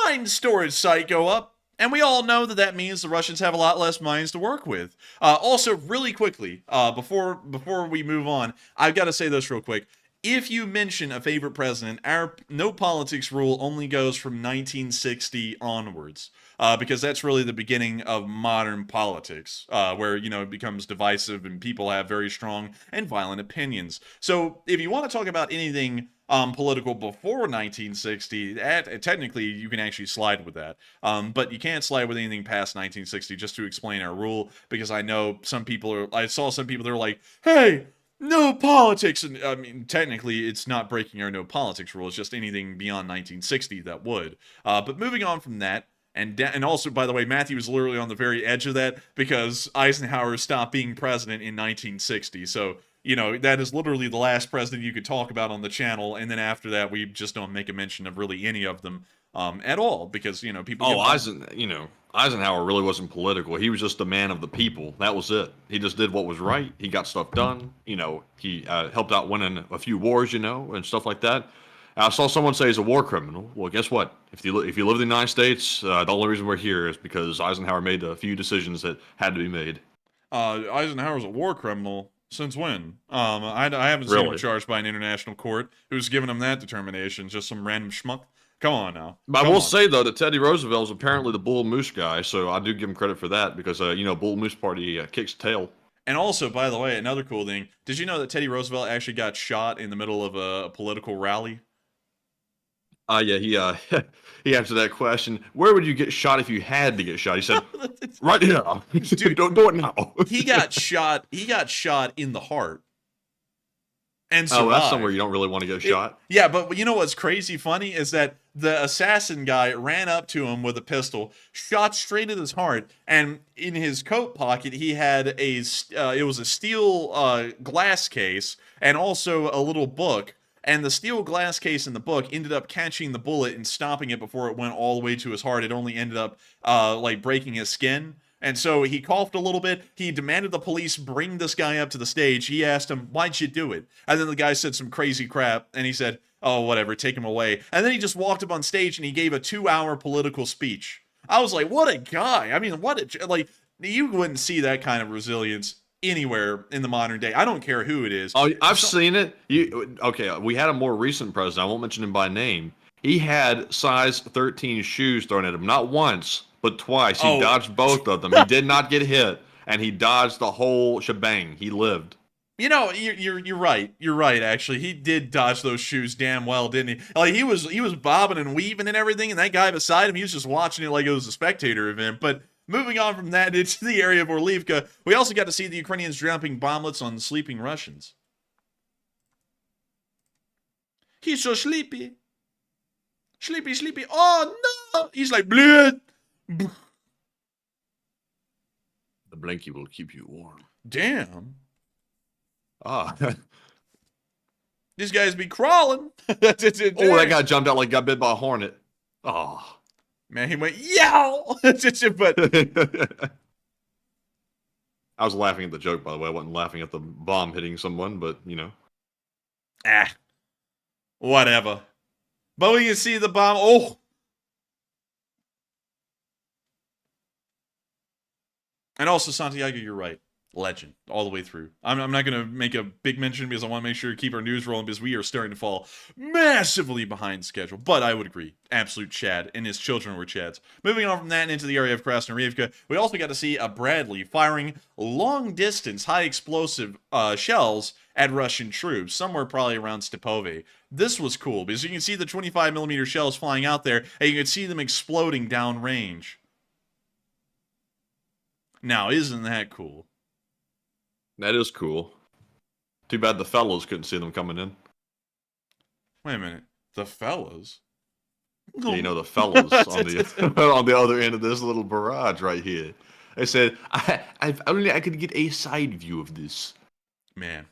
mine storage site go up, and we all know that that means the Russians have a lot less mines to work with. Also, really quickly, before we move on, I've got to say this real quick. If you mention a favorite president, our no politics rule only goes from 1960 onwards, because that's really the beginning of modern politics, where, you know, it becomes divisive and people have very strong and violent opinions. So if you want to talk about anything political before 1960, technically you can actually slide with that. But you can't slide with anything past 1960, just to explain our rule, because I know I saw some people that are like, hey, no politics. And I mean, technically it's not breaking our no politics rule. It's just anything beyond 1960 that would. But moving on from that, and also, by the way, Matthew was literally on the very edge of that because Eisenhower stopped being president in 1960. So, you know, that is literally the last president you could talk about on the channel. And then after that, we just don't make a mention of really any of them at all, because, you know, people. Eisenhower really wasn't political. He was just a man of the people. That was it. He just did what was right. He got stuff done. You know, he helped out winning a few wars, you know, and stuff like that. I saw someone say he's a war criminal. Well, guess what? If you live in the United States, the only reason we're here is because Eisenhower made a few decisions that had to be made. Eisenhower's a war criminal. Since when? I haven't seen him charged by an international court. Who's given him that determination? Just some random schmuck? Come on now. But I will say, though, that Teddy Roosevelt is apparently the Bull Moose guy, so I do give him credit for that, because, you know, Bull Moose Party kicks tail. And also, by the way, another cool thing, did you know that Teddy Roosevelt actually got shot in the middle of a political rally? Yeah, he answered that question. Where would you get shot if you had to get shot? He said, right now. Dude, don't do it now. He got shot in the heart. And survived. Oh, that's somewhere you don't really want to get shot. Yeah, but you know what's crazy funny is that the assassin guy ran up to him with a pistol, shot straight at his heart, and in his coat pocket he had it was a steel glass case and also a little book. And the steel glass case in the book ended up catching the bullet and stopping it before it went all the way to his heart. It only ended up like breaking his skin. And so he coughed a little bit. He demanded the police bring this guy up to the stage. He asked him, "Why'd you do it?" And then the guy said some crazy crap. And he said, "Oh, whatever, take him away." And then he just walked up on stage and he gave a 2-hour political speech. I was like, what a guy. I mean, you wouldn't see that kind of resilience anywhere in the modern day. I don't care who it is. Oh, I've seen it. Okay, we had a more recent president. I won't mention him by name. He had size 13 shoes thrown at him, not once, but twice. He dodged both of them. He did not get hit, and he dodged the whole shebang. He lived. You know, you're right. You're right. Actually, he did dodge those shoes damn well, didn't he? Like he was bobbing and weaving and everything, and that guy beside him, he was just watching it like it was a spectator event. But moving on from that into the area of Avdiivka, we also got to see the Ukrainians dropping bomblets on sleeping Russians. He's so sleepy. Sleepy, sleepy. Oh, no! He's like, blood. The blankie will keep you warm. Damn. Ah. These guys be crawling. Oh, that guy jumped out like got bit by a hornet. Oh. Man, he went, yow! But I was laughing at the joke, by the way. I wasn't laughing at the bomb hitting someone, but, you know. Whatever. But we can see the bomb. Oh! And also, Santiago, you're right. Legend. All the way through. I'm not going to make a big mention because I want to make sure to keep our news rolling because we are starting to fall massively behind schedule. But I would agree. Absolute Chad. And his children were Chads. Moving on from that and into the area of Krasnoyarivka, we also got to see a Bradley firing long-distance, high-explosive shells at Russian troops, somewhere probably around Stepove. This was cool because you can see the 25mm shells flying out there, and you can see them exploding downrange. Now, isn't that cool? That is cool. Too bad the fellows couldn't see them coming in. Wait a minute. The fellows? Yeah, you know, the fellows on the other end of this little barrage right here. I said, I could get a side view of this. Man,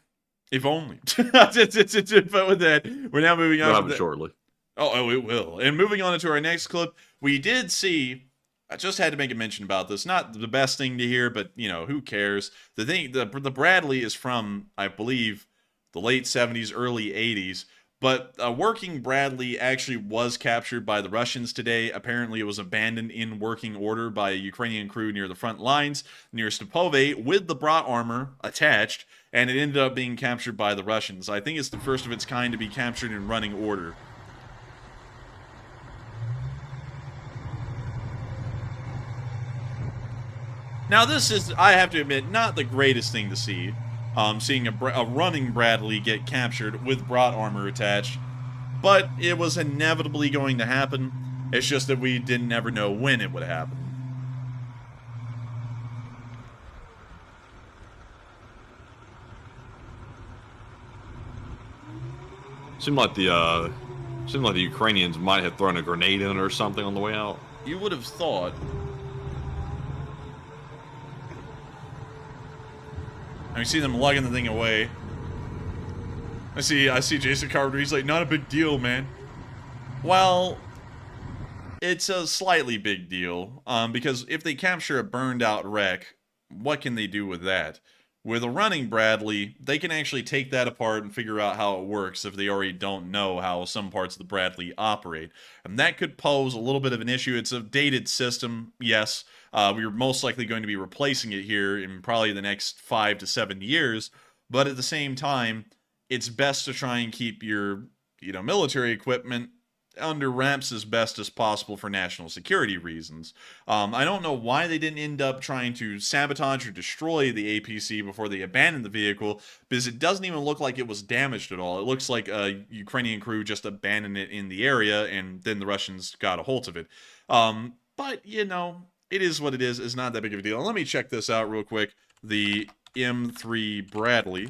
if only. But with that, we're now moving on. We'll have it shortly. Oh, it will. And moving on to our next clip, we did see. I just had to make a mention about this. Not the best thing to hear, but, you know, who cares? The Bradley is from, I believe, the late 70s, early 80s. But a working Bradley actually was captured by the Russians today. Apparently, it was abandoned in working order by a Ukrainian crew near the front lines, near Stepove, with the brat armor attached, and it ended up being captured by the Russians. I think it's the first of its kind to be captured in running order. Now, this is, I have to admit, not the greatest thing to see. Seeing a running Bradley get captured with brat armor attached. But it was inevitably going to happen. It's just that we didn't ever know when it would happen. Seemed like the Ukrainians might have thrown a grenade in or something on the way out. You would have thought. I see them lugging the thing away. I see Jason Carpenter. He's like, not a big deal, man. Well, it's a slightly big deal. Because if they capture a burned out wreck, what can they do with that? With a running Bradley, they can actually take that apart and figure out how it works if they already don't know how some parts of the Bradley operate. And that could pose a little bit of an issue. It's a dated system, yes. We're most likely going to be replacing it here in probably the next 5 to 7 years. But at the same time, it's best to try and keep your, military equipment under wraps as best as possible for national security reasons. I don't know why they didn't end up trying to sabotage or destroy the APC before they abandoned the vehicle, because it doesn't even look like it was damaged at all. It looks like a Ukrainian crew just abandoned it in the area, and then the Russians got a hold of it. But, it is what it is. It's not that big of a deal. Let me check this out real quick. The M3 Bradley.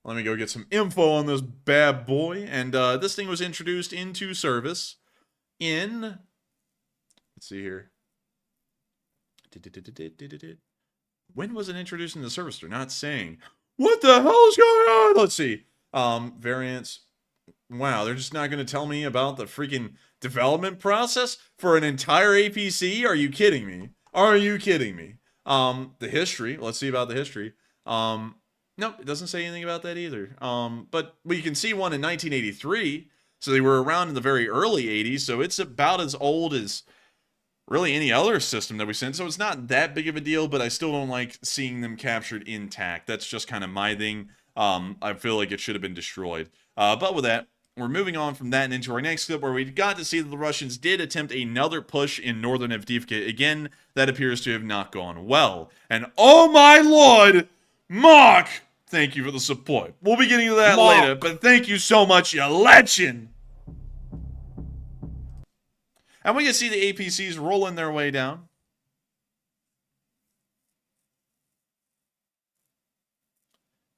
Let me go get some info on this bad boy. And this thing was introduced into service in... Let's see here. When was it introduced into service? They're not saying. What the hell is going on? Let's see. Variants. Wow, they're just not going to tell me about the freaking development process for an entire APC? Are you kidding me? Are you kidding me? The history. Let's see about the history. No, it doesn't say anything about that either. But we can see one in 1983. So they were around in the very early 80s. So it's about as old as really any other system that we sent. So it's not that big of a deal, but I still don't like seeing them captured intact. That's just kind of my thing. I feel like it should have been destroyed. But with that, we're moving on from that and into our next clip where we got to see that the Russians did attempt another push in northern Avdiivka. Again, that appears to have not gone well. And oh my lord, Mark, thank you for the support. We'll be getting to that later, but thank you so much, you legend. And we can see the APCs rolling their way down.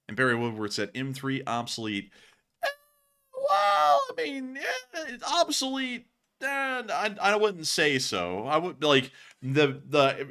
And Barry Woodward said M3 obsolete. Well, I mean, it's obsolete. I wouldn't say so. I would like the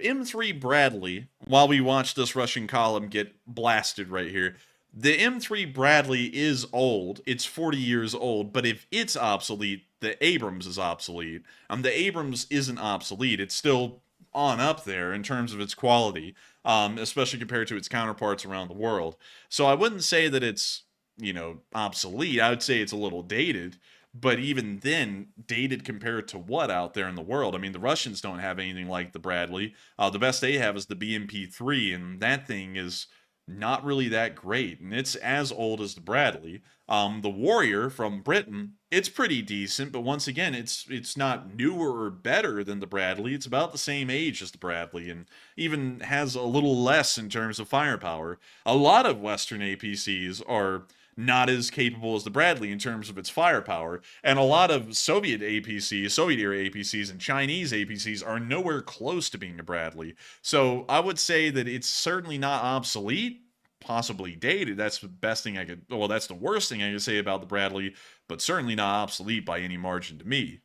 M3 Bradley. While we watch this Russian column get blasted right here, The M3 Bradley is old. It's 40 years old, but if it's obsolete, the Abrams is obsolete. The Abrams isn't obsolete. It's still on up there in terms of its quality, especially compared to its counterparts around the world. So I wouldn't say that it's, obsolete. I would say it's a little dated, but even then, dated compared to what out there in the world? I mean, the Russians don't have anything like the Bradley. The best they have is the BMP-3, and that thing is not really that great, and it's as old as the Bradley. The Warrior from Britain, it's pretty decent, but once again, it's not newer or better than the Bradley. It's about the same age as the Bradley, and even has a little less in terms of firepower. A lot of Western APCs are not as capable as the Bradley in terms of its firepower, and a lot of Soviet APCs, Soviet-era APCs, and Chinese APCs are nowhere close to being a Bradley. So I would say that it's certainly not obsolete, possibly dated. That's the best thing I could, well, that's the worst thing I could say about the Bradley, but certainly not obsolete by any margin to me.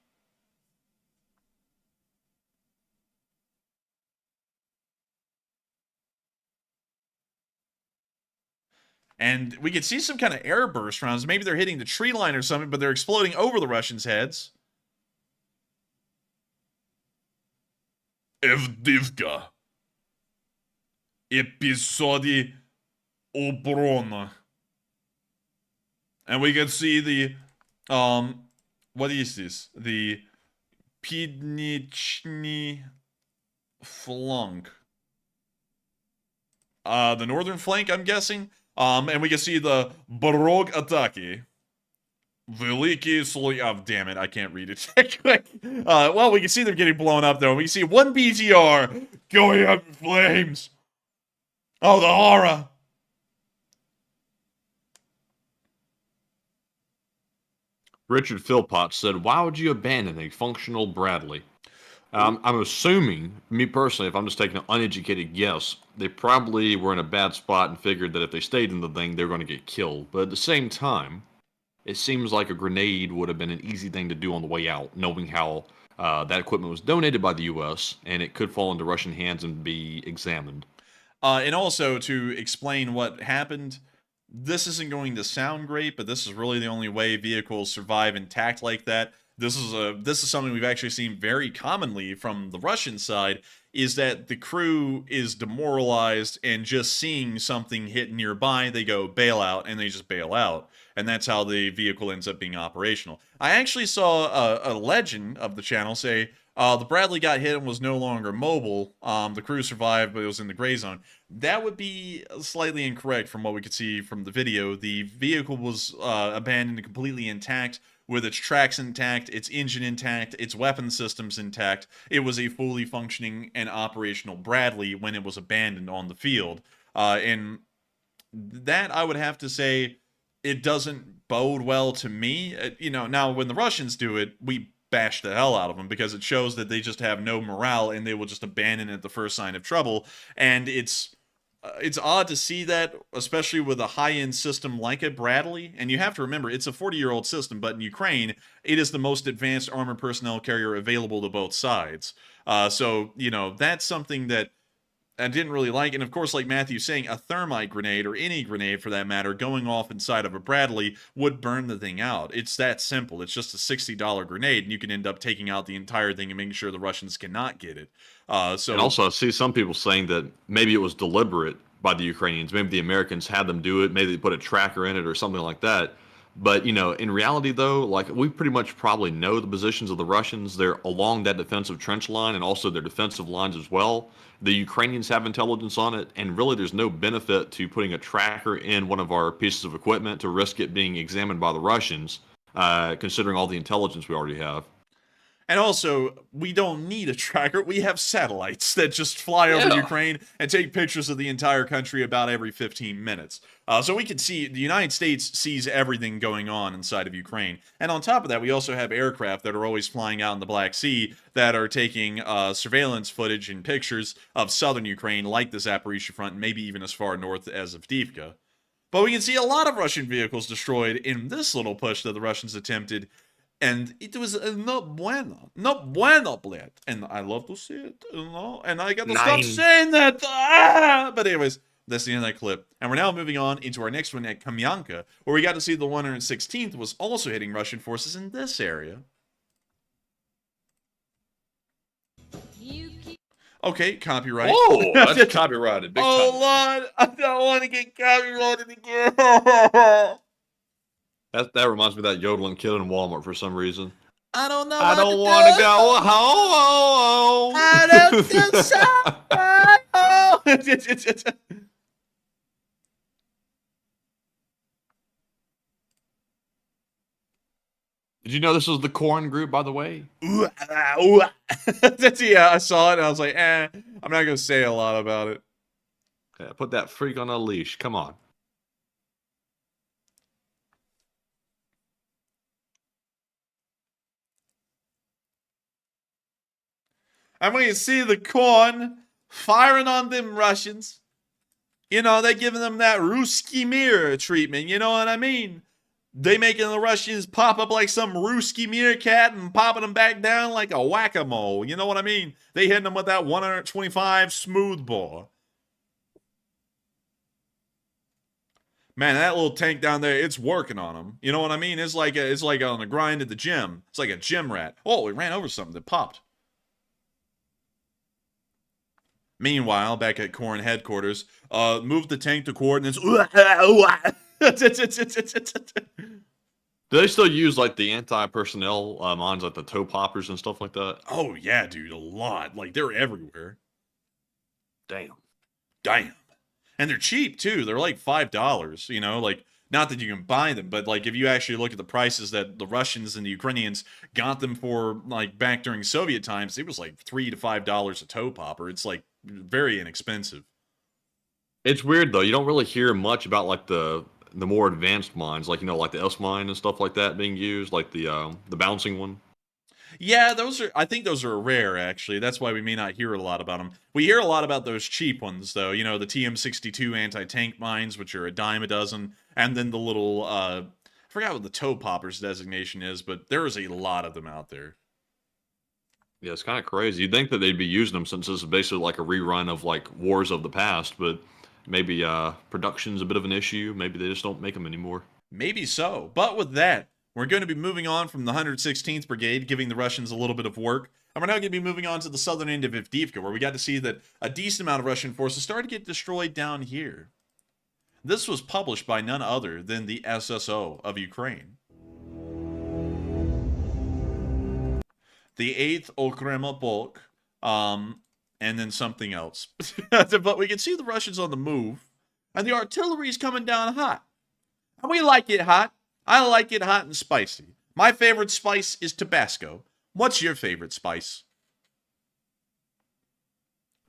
And we could see some kind of airburst rounds. Maybe they're hitting the tree line or something, but they're exploding over the Russians' heads. Avdiivka. Episodi obrona. And we can see the, what is this? The Pidnichny flank. The northern flank, I'm guessing. And we can see the Barog Ataki. Veliki Sloyav. Damn it, I can't read it that quick. Well, we can see them getting blown up, though. We can see one BTR going up in flames. Oh, the horror. Richard Philpott said, "Why would you abandon a functional Bradley?" I'm assuming, me personally, if I'm just taking an uneducated guess, they probably were in a bad spot and figured that if they stayed in the thing, they were going to get killed. But at the same time, it seems like a grenade would have been an easy thing to do on the way out, knowing how that equipment was donated by the U.S., and it could fall into Russian hands and be examined. And also, to explain what happened, this isn't going to sound great, but this is really the only way vehicles survive intact like that. This is something we've actually seen very commonly from the Russian side, is that the crew is demoralized and just seeing something hit nearby, they go bail out, and they just bail out. And that's how the vehicle ends up being operational. I actually saw a legend of the channel say, the Bradley got hit and was no longer mobile. The crew survived, but it was in the gray zone. That would be slightly incorrect from what we could see from the video. The vehicle was abandoned and completely intact, with its tracks intact, its engine intact, its weapon systems intact. It was a fully functioning and operational Bradley when it was abandoned on the field. And that, I would have to say, it doesn't bode well to me. Now when the Russians do it, we bash the hell out of them because it shows that they just have no morale and they will just abandon it at the first sign of trouble. And it's odd to see that, especially with a high-end system like a Bradley. And you have to remember, it's a 40-year-old system, but in Ukraine, it is the most advanced armored personnel carrier available to both sides. So, that's something that I didn't really like. And of course, like Matthew's saying, a thermite grenade, or any grenade for that matter, going off inside of a Bradley would burn the thing out. It's that simple. It's just a $60 grenade, and you can end up taking out the entire thing and making sure the Russians cannot get it. And also, I see some people saying that maybe it was deliberate by the Ukrainians. Maybe the Americans had them do it. Maybe they put a tracker in it or something like that. But, in reality, though, like, we pretty much probably know the positions of the Russians. They're along that defensive trench line and also their defensive lines as well. The Ukrainians have intelligence on it, and really there's no benefit to putting a tracker in one of our pieces of equipment to risk it being examined by the Russians, considering all the intelligence we already have. And also, we don't need a tracker. We have satellites that just fly over Ukraine and take pictures of the entire country about every 15 minutes. So we can see, the United States sees everything going on inside of Ukraine. And on top of that, we also have aircraft that are always flying out in the Black Sea that are taking surveillance footage and pictures of southern Ukraine, like the Zaporizhzhia front, and maybe even as far north as Avdiivka. But we can see a lot of Russian vehicles destroyed in this little push that the Russians attempted. And it was not bueno, bled. And I love to see it, and I gotta stop saying that. But anyways, That's the end of that clip. And we're now moving on into our next one at Kamyanka, where we got to see the 116th was also hitting Russian forces in this area. Okay, copyright. Oh, that's copyrighted. Big Oh, time. Lord. I don't want to get copyrighted again. That reminds me of that yodeling kid in Walmart for some reason. I don't know. I don't want to go home. I don't feel so. Did you know this was the corn group, by the way? Yeah, I saw it and I was like, I'm not going to say a lot about it. Yeah, put that freak on a leash. Come on. And when you see the corn firing on them Russians, you know, they're giving them that Ruski Mir treatment, you know what I mean? They making the Russians pop up like some Ruski meerkat and popping them back down like a whack-a-mole. You know what I mean? They hitting them with that 125 smoothbore. Man, that little tank down there, it's working on them. You know what I mean? It's like on a grind at the gym. It's like a gym rat. Oh, we ran over something that popped. Meanwhile, back at Corn headquarters, move the tank to coordinates. Do they still use like the anti-personnel mines, like the toe poppers and stuff like that? Oh yeah, dude, a lot. Like they're everywhere. Damn. And they're cheap too. They're like $5. You know, like not that you can buy them, but like if you actually look at the prices that the Russians and the Ukrainians got them for, like back during Soviet times, it was like $3 to $5 a toe popper. It's like very inexpensive. It's weird though. You don't really hear much about like the more advanced mines, like, you know, like the S mine and stuff like that being used, like the bouncing one. Yeah, I think those are rare, actually. That's why we may not hear a lot about them. We hear a lot about those cheap ones, though. You know, the TM62 anti-tank mines, which are a dime a dozen. And then the little, I forgot what the toe poppers designation is, but there is a lot of them out there. Yeah, it's kind of crazy. You'd think that they'd be using them since this is basically like a rerun of like wars of the past, but maybe production's a bit of an issue. Maybe they just don't make them anymore. Maybe so. But with that, we're going to be moving on from the 116th Brigade, giving the Russians a little bit of work. And we're now going to be moving on to the southern end of Avdiivka, where we got to see that a decent amount of Russian forces started to get destroyed down here. This was published by none other than the SSO of Ukraine. The 8th Okrema Polk, and then something else. But we can see the Russians on the move, and the artillery's coming down hot. And we like it hot. I like it hot and spicy. My favorite spice is Tabasco. What's your favorite spice?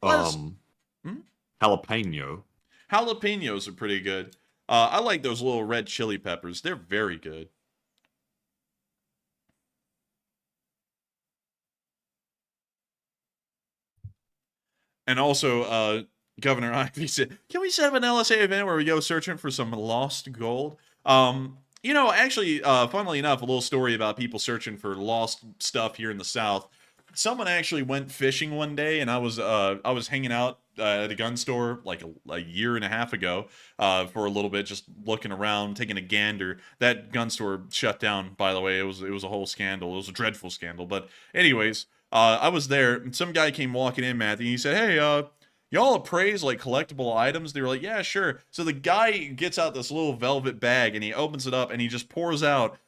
Jalapeno. Jalapenos are pretty good. I like those little red chili peppers. They're very good. And also, Governor Ivey said, can we set up an LSA event where we go searching for some lost gold? You know, actually, funnily enough, a little story about people searching for lost stuff here in the South. Someone actually went fishing one day, and I was hanging out at a gun store like a year and a half ago for a little bit, just looking around, taking a gander. That gun store shut down, by the way. It was a whole scandal. It was a dreadful scandal. But anyways, I was there, and some guy came walking in, Matthew, and he said, hey, y'all appraise like collectible items? They were like, yeah, sure. So the guy gets out this little velvet bag and he opens it up and he just pours out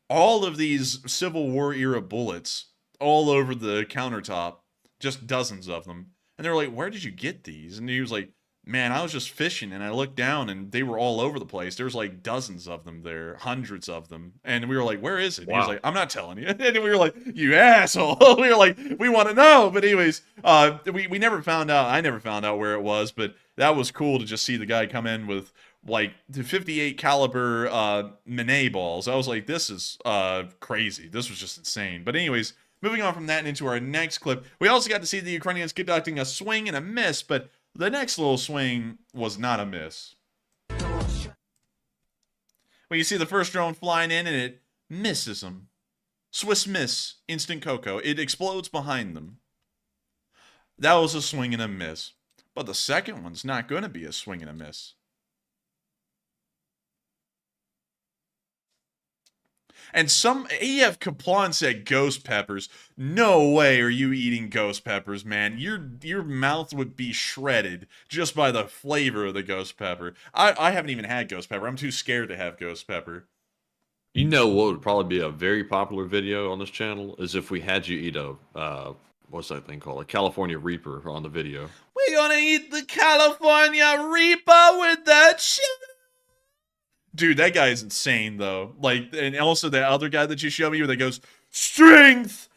all of these Civil War era bullets all over the countertop, just dozens of them. And they were like, where did you get these? And he was like, man, I was just fishing and I looked down and they were all over the place. There's like dozens of them there, hundreds of them. And we were like, where is it? Wow. He was like, I'm not telling you. And we were like, you asshole. We were like, we want to know. But anyways, we never found out. I never found out where it was, but that was cool to just see the guy come in with like the 58 caliber Minet balls. I was like, this is crazy. This was just insane. But anyways, moving on from that and into our next clip, we also got to see the Ukrainians conducting a swing and a miss, but the next little swing was not a miss. Well, you see the first drone flying in and it misses them. Swiss miss, instant cocoa. It explodes behind them. That was a swing and a miss. But the second one's not going to be a swing and a miss. And some AF Kaplan said ghost peppers. No way are you eating ghost peppers, man. Your mouth would be shredded just by the flavor of the ghost pepper. I haven't even had ghost pepper. I'm too scared to have ghost pepper. You know what would probably be a very popular video on this channel is if we had you eat a what's that thing called? A California Reaper on the video. We're gonna eat the California Reaper with that shit. Dude, that guy is insane, though. Like, and also that other guy that you showed me where that goes, strength,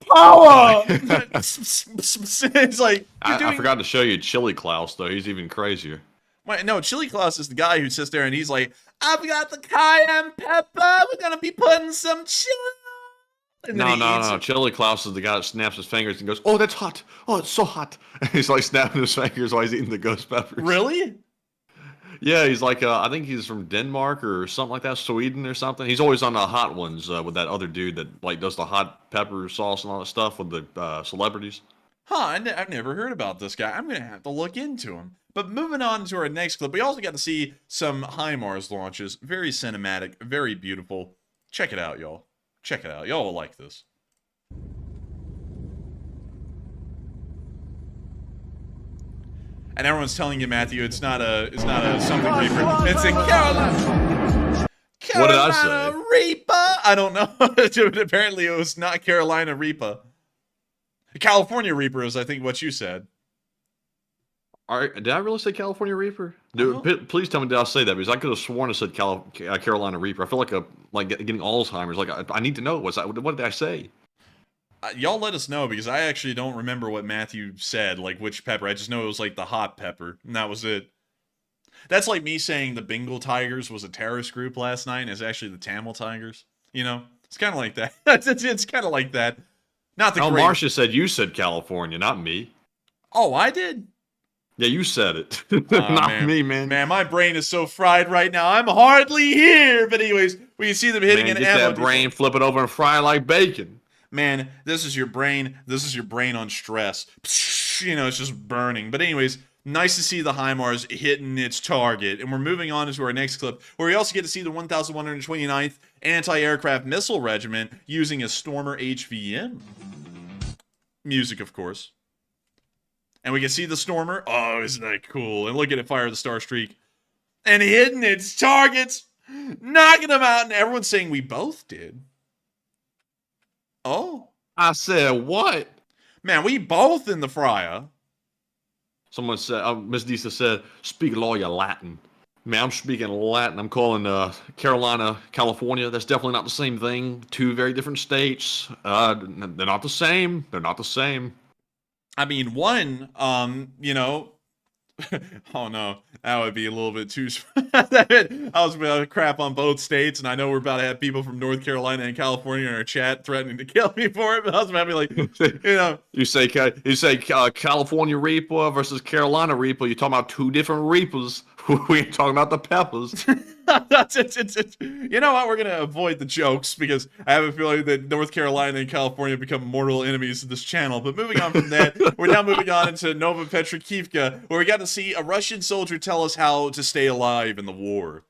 power. It's like, I forgot to show you Chili Klaus, though. He's even crazier. Wait, no, Chili Klaus is the guy who sits there and he's like, I've got the cayenne pepper. We're gonna be putting some chili. And then No. Chili Klaus is the guy that snaps his fingers and goes, "Oh, that's hot. Oh, it's so hot." And he's like snapping his fingers while he's eating the ghost peppers. Really? Yeah, he's like, I think he's from Denmark or something like that, Sweden or something. He's always on the hot ones with that other dude that like does the hot pepper sauce and all that stuff with the celebrities. Huh, I've never heard about this guy. I'm going to have to look into him. But moving on to our next clip, we also got to see some HIMARS launches. Very cinematic, very beautiful. Check it out, y'all. Check it out. Y'all will like this. And everyone's telling you, Matthew, it's not a something Reaper. It's a Carolina. What did I say? Reaper. I don't know. Apparently, it was not Carolina Reaper. California Reaper is, I think, what you said. All right, did I really say California Reaper? Dude, please tell me did I say that because I could have sworn I said Carolina Reaper. I feel like getting Alzheimer's. Like I need to know what did I say? Y'all let us know because I actually don't remember what Matthew said, like which pepper. I just know it was like the hot pepper, and that was it. That's like me saying the Bengal Tigers was a terrorist group last night, and it's actually the Tamil Tigers. You know, it's kind of like that. it's kind of like that. Not the. Marcia said you said California, not me. Oh, I did. Yeah, you said it. Not me, man. Man, my brain is so fried right now. I'm hardly here. But anyways, we can see them hitting an ammo. Get that brain, flip it over, and fry like bacon. Man, this is your brain. This is your brain on stress. You know, it's just burning. But anyways, nice to see the HIMARS hitting its target. And we're moving on to our next clip, where we also get to see the 1,129th Anti-Aircraft Missile Regiment using a Stormer HVM. Music, of course. And we can see the Stormer. Oh, isn't that cool? And look at it fire the Star Streak. And hitting its targets. Knocking them out. And everyone's saying we both did. Oh. I said what? Man, we both in the fryer. Someone said, Miss Disa said, speak lawyer Latin. Man, I'm speaking Latin. I'm calling Carolina, California. That's definitely not the same thing. Two very different states. They're not the same. They're not the same. I mean, one, you know, oh no, that would be a little bit too. I was about to crap on both states, and I know we're about to have people from North Carolina and California in our chat threatening to kill me for it. But I was about to be like, you know, you say California Reaper versus Carolina Reaper. You're talking about two different Reapers. We ain't talking about the peppers. You know what? We're gonna avoid the jokes because I have a feeling that North Carolina and California become mortal enemies of this channel. But moving on from that, we're now moving on into Novopetrokivka, where we got to see a Russian soldier tell us how to stay alive in the war.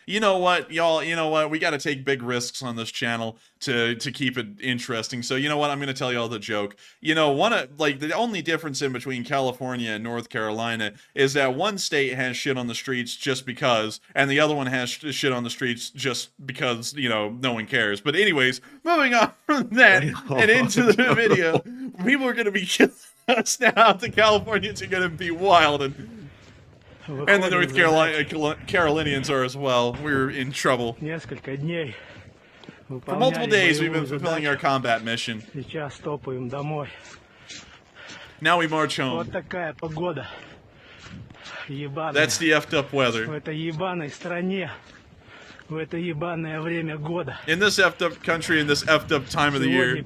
You know what, y'all? You know what? We got to take big risks on this channel to keep it interesting. So you know what? I'm going to tell y'all the joke. You know, the only difference in between California and North Carolina is that one state has shit on the streets just because, and the other one has shit on the streets just because, you know, no one cares. But anyways, moving on from that and into the video, people are going to be killing us now. The Californians are going to be wild and the North Carolinians are as well. We're in trouble. For multiple days, we've been fulfilling our combat mission. Now we march home. That's the effed up weather. In this effed up country, in this effed up time of the year.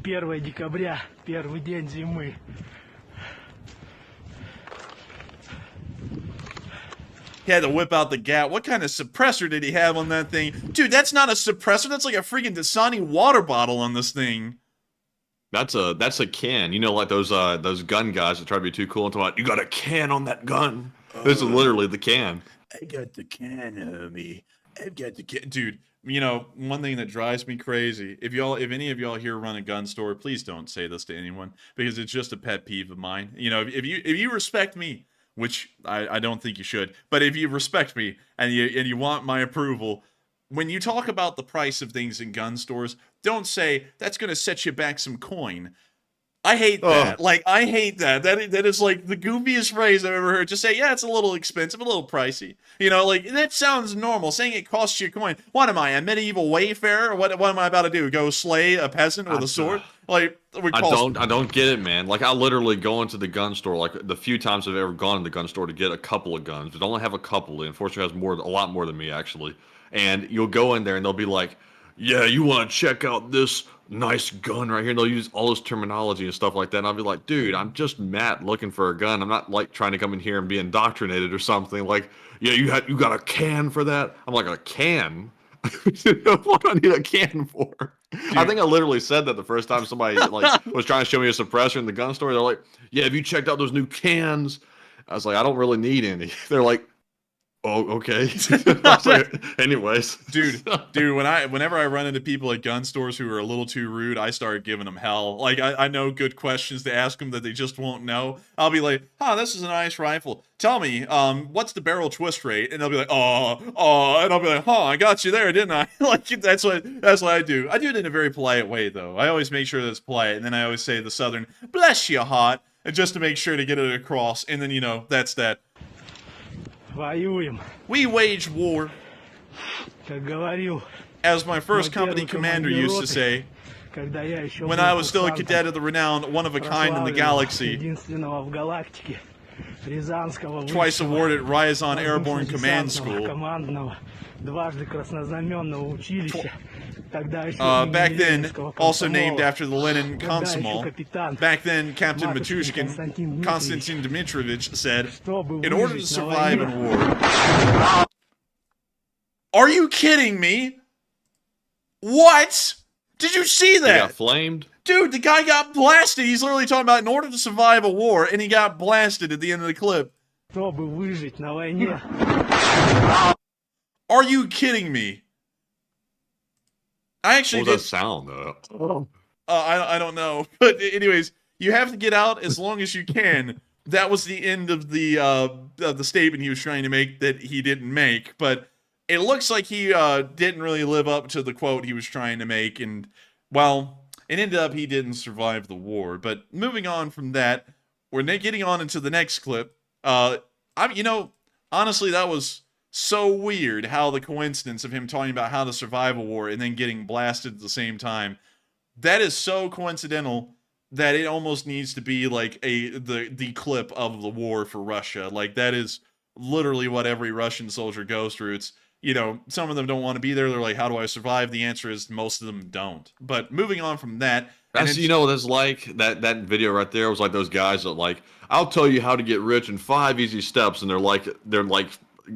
He had to whip out the gat. What kind of suppressor did he have on that thing? Dude, that's not a suppressor. That's like a freaking Dasani water bottle on this thing. That's a can. You know, like those gun guys that try to be too cool and talk about, you got a can on that gun. This is literally the can. I got the can, homie. I've got the can. Dude, you know, one thing that drives me crazy, if any of y'all here run a gun store, please don't say this to anyone, because it's just a pet peeve of mine. You know, if you respect me, which I don't think you should, but if you respect me and you want my approval, when you talk about the price of things in gun stores, don't say that's going to set you back some coin. I hate that. Like, I hate that. That is like the goofiest phrase I've ever heard. Just say, yeah, it's a little expensive, a little pricey. You know, like, that sounds normal. Saying it costs you a coin. What am I, a medieval wayfarer? What am I about to do? Go slay a peasant with a sword? Like, I don't get it, man. Like, I literally go into the gun store, like the few times I've ever gone to the gun store to get a couple of guns. But I only have a couple. It unfortunately has a lot more than me, actually. And you'll go in there and they'll be like, yeah, you want to check out this nice gun right here? And they'll use all this terminology and stuff like that. And I'll be like, dude, I'm just Matt looking for a gun. I'm not like trying to come in here and be indoctrinated or something. Like, yeah, you got a can for that? I'm like, a can? What do I need a can for? Dude. I think I literally said that the first time somebody like was trying to show me a suppressor in the gun store. They're like, yeah, have you checked out those new cans? I was like, I don't really need any. They're like, oh, okay. Anyways, dude, whenever I run into people at gun stores who are a little too rude, I start giving them hell. Like, I know good questions to ask them that they just won't know. I'll be like, this is a nice rifle. Tell me, what's the barrel twist rate? And they'll be like, and I'll be like, I got you there, didn't I? Like, that's what I do. I do it in a very polite way, though. I always make sure that it's polite, and then I always say the southern, bless you, hot, and just to make sure to get it across. And then, you know, that's that. We wage war. As my first company commander used to say, when I was still a cadet of the renowned one of a kind in the galaxy, twice awarded Ryazan Airborne Command School. Back then, also named after the Lenin Komsomol, back then Captain Matushkin, Konstantin Dmitrovich, said, in order to survive in war... Are you kidding me? What? Did you see that? He got flamed? Dude, the guy got blasted. He's literally talking about in order to survive a war, and he got blasted at the end of the clip. Are you kidding me? I actually what was that sound, though? I don't know. But anyways, you have to get out as long as you can. That was the end of the statement he was trying to make that he didn't make. But it looks like he didn't really live up to the quote he was trying to make. And, well, it ended up he didn't survive the war. But moving on from that, we're getting on into the next clip. Honestly, that was so weird how the coincidence of him talking about how to survive a war and then getting blasted at the same time. That is so coincidental that it almost needs to be like the clip of the war for Russia. Like, that is literally what every Russian soldier goes through. It's, you know, some of them don't want to be there. They're like, how do I survive? The answer is most of them don't. But moving on from that. That's, you know what it's like? That video right there was like those guys that like, I'll tell you how to get rich in 5 easy steps. And they're like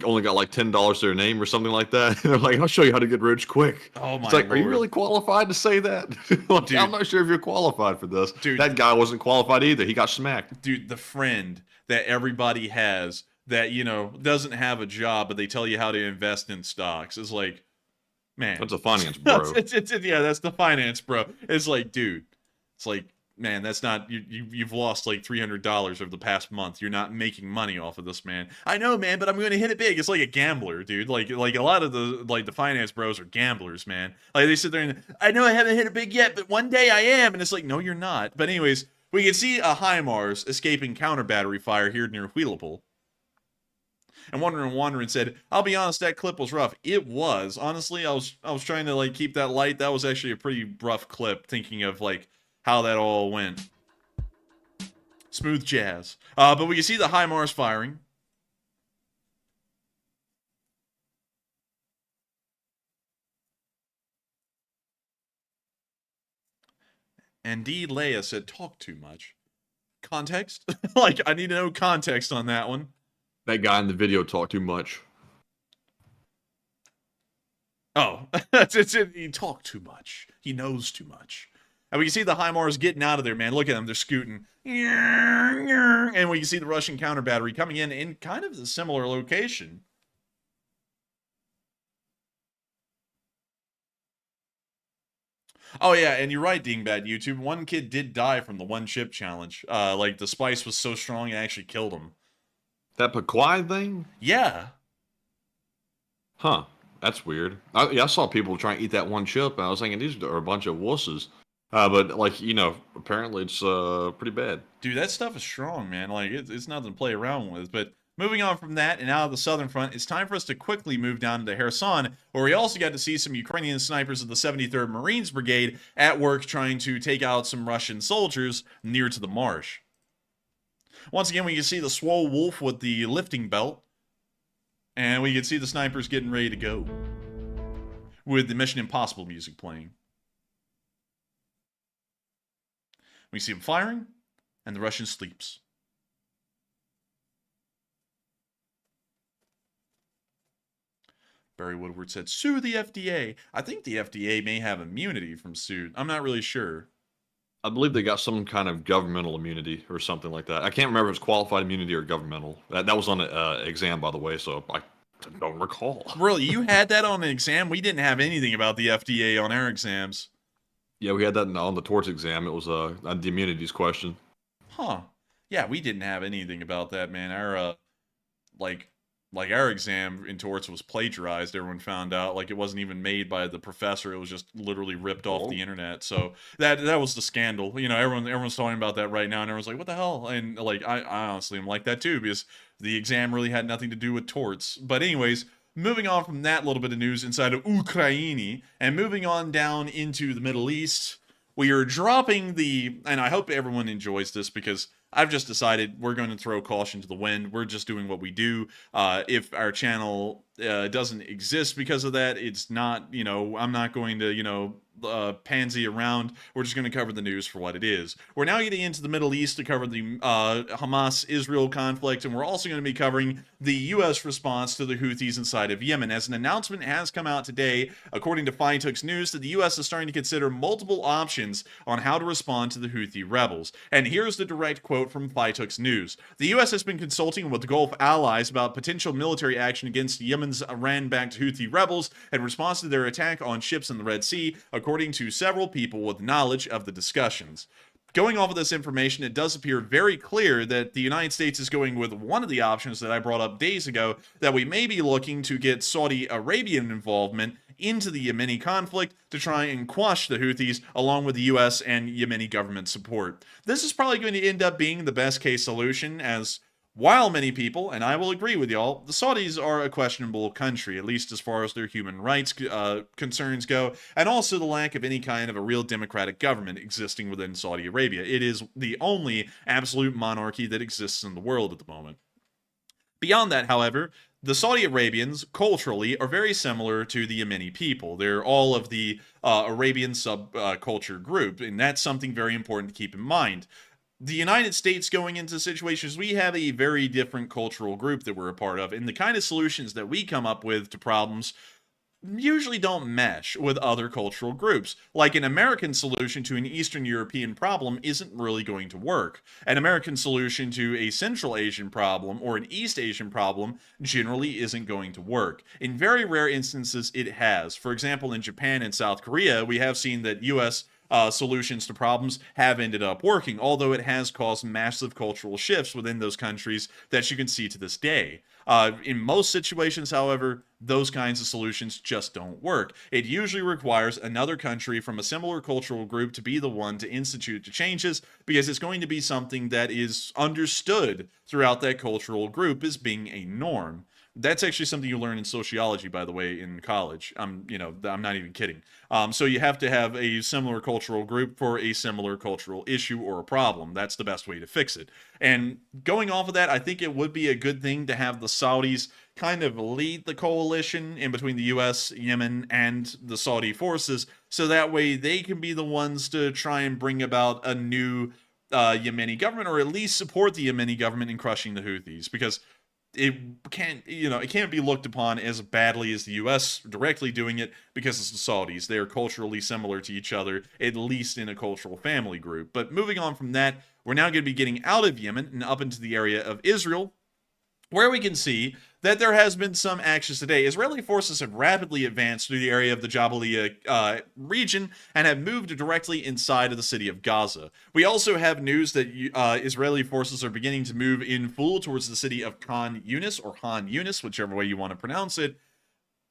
only got like $10 to their name or something like that. And they're like, I'll show you how to get rich quick. Oh my It's like, Lord. Are you really qualified to say that? Like, Dude. I'm not sure if you're qualified for this. Dude. That guy wasn't qualified either. He got smacked. Dude, the friend that everybody has that, you know, doesn't have a job, but they tell you how to invest in stocks. It's like, man. That's a finance bro. Yeah, that's the finance bro. It's like, dude, it's like, man, that's not, you've lost like $300 over the past month. You're not making money off of this, man. I know, man, but I'm going to hit it big. It's like a gambler, dude. Like a lot of the finance bros are gamblers, man. Like, they sit there and, I know I haven't hit it big yet, but one day I am. And it's like, no, you're not. But anyways, we can see a HIMARS escaping counter battery fire here near Wheelable. And Wandering said, I'll be honest, that clip was rough. It was. Honestly, I was trying to like keep that light. That was actually a pretty rough clip, thinking of like how that all went. Smooth jazz. But we can see the HIMARS firing. And D. Leia said, talk too much. Context? Like, I need to know context on that one. That guy in the video talked too much. Oh, it's he talked too much. He knows too much. And we can see the HIMARS getting out of there, man. Look at them. They're scooting. And we can see the Russian counter battery coming in kind of a similar location. Oh, yeah, and you're right, Dingbat YouTube. One kid did die from the one chip challenge. Like, the spice was so strong it actually killed him. That Pequai thing? Yeah. Huh. That's weird. I saw people trying to eat that one chip, and I was thinking these are a bunch of wusses. But, like, you know, apparently it's pretty bad. Dude, that stuff is strong, man. Like, it's nothing to play around with. But moving on from that and out of the southern front, it's time for us to quickly move down to Kherson, where we also got to see some Ukrainian snipers of the 73rd Marines Brigade at work trying to take out some Russian soldiers near to the marsh. Once again, we can see the Swole Wolf with the lifting belt. And we can see the snipers getting ready to go. With the Mission Impossible music playing. We see him firing, and the Russian sleeps. Barry Woodward said, sue the FDA. I think the FDA may have immunity from suit. I'm not really sure. I believe they got some kind of governmental immunity or something like that. I can't remember if it's qualified immunity or governmental. That was on an exam, by the way, so I don't recall. Really? You had that on an exam? We didn't have anything about the FDA on our exams. Yeah, we had that on the torts exam. It was the immunities question. Huh. Yeah, we didn't have anything about that, man. Our, like our exam in torts was plagiarized. Everyone found out. Like, it wasn't even made by the professor. It was just literally ripped off the internet. So that was the scandal. You know, everyone's talking about that right now, and everyone's like, what the hell? And, like, I honestly am like that, too, because the exam really had nothing to do with torts. But anyways, moving on from that little bit of news inside of Ukraine, and moving on down into the Middle East, we are dropping and I hope everyone enjoys this, because I've just decided we're going to throw caution to the wind. We're just doing what we do. If our channel doesn't exist because of that, it's not, you know, I'm not going to, you know, pansy around. We're just going to cover the news for what it is. We're now getting into the Middle East to cover the Hamas-Israel conflict, and we're also going to be covering the U.S. response to the Houthis inside of Yemen, as an announcement has come out today, according to Fitox News, that the U.S. is starting to consider multiple options on how to respond to the Houthi rebels. And here's the direct quote from Fitox News. The U.S. has been consulting with Gulf allies about potential military action against Yemen's Iran-backed Houthi rebels in response to their attack on ships in the Red Sea, according to several people with knowledge of the discussions. Going off of this information, it does appear very clear that the United States is going with one of the options that I brought up days ago, that we may be looking to get Saudi Arabian involvement into the Yemeni conflict to try and quash the Houthis, along with the U.S. and Yemeni government support. This is probably going to end up being the best case solution, as while many people, and I will agree with y'all, the Saudis are a questionable country, at least as far as their human rights concerns go, and also the lack of any kind of a real democratic government existing within Saudi Arabia. It is the only absolute monarchy that exists in the world at the moment. Beyond that, however, the Saudi Arabians, culturally, are very similar to the Yemeni people. They're all of the Arabian subculture group, and that's something very important to keep in mind. The United States going into situations, we have a very different cultural group that we're a part of, and the kind of solutions that we come up with to problems usually don't mesh with other cultural groups. Like, an American solution to an Eastern European problem isn't really going to work. An American solution to a Central Asian problem or an East Asian problem generally isn't going to work. In very rare instances, it has. For example, in Japan and South Korea, we have seen that U.S. Solutions to problems have ended up working, although it has caused massive cultural shifts within those countries that you can see to this day. In most situations, however, those kinds of solutions just don't work. It usually requires another country from a similar cultural group to be the one to institute the changes, because it's going to be something that is understood throughout that cultural group as being a norm. That's actually something you learn in sociology, by the way, in college. I'm not even kidding. So you have to have a similar cultural group for a similar cultural issue or a problem. That's the best way to fix it. And going off of that, I think it would be a good thing to have the Saudis kind of lead the coalition in between the U.S., Yemen, and the Saudi forces, so that way they can be the ones to try and bring about a new Yemeni government, or at least support the Yemeni government in crushing the Houthis. Because it can't, it can't be looked upon as badly as the U.S. directly doing it, because it's the Saudis. They are culturally similar to each other, at least in a cultural family group. But moving on from that, we're now going to be getting out of Yemen and up into the area of Israel, where we can see that there has been some actions today. Israeli forces have rapidly advanced through the area of the Jabalia region and have moved directly inside of the city of Gaza. We also have news that Israeli forces are beginning to move in full towards the city of Khan Yunis, or Han Yunis, whichever way you want to pronounce it.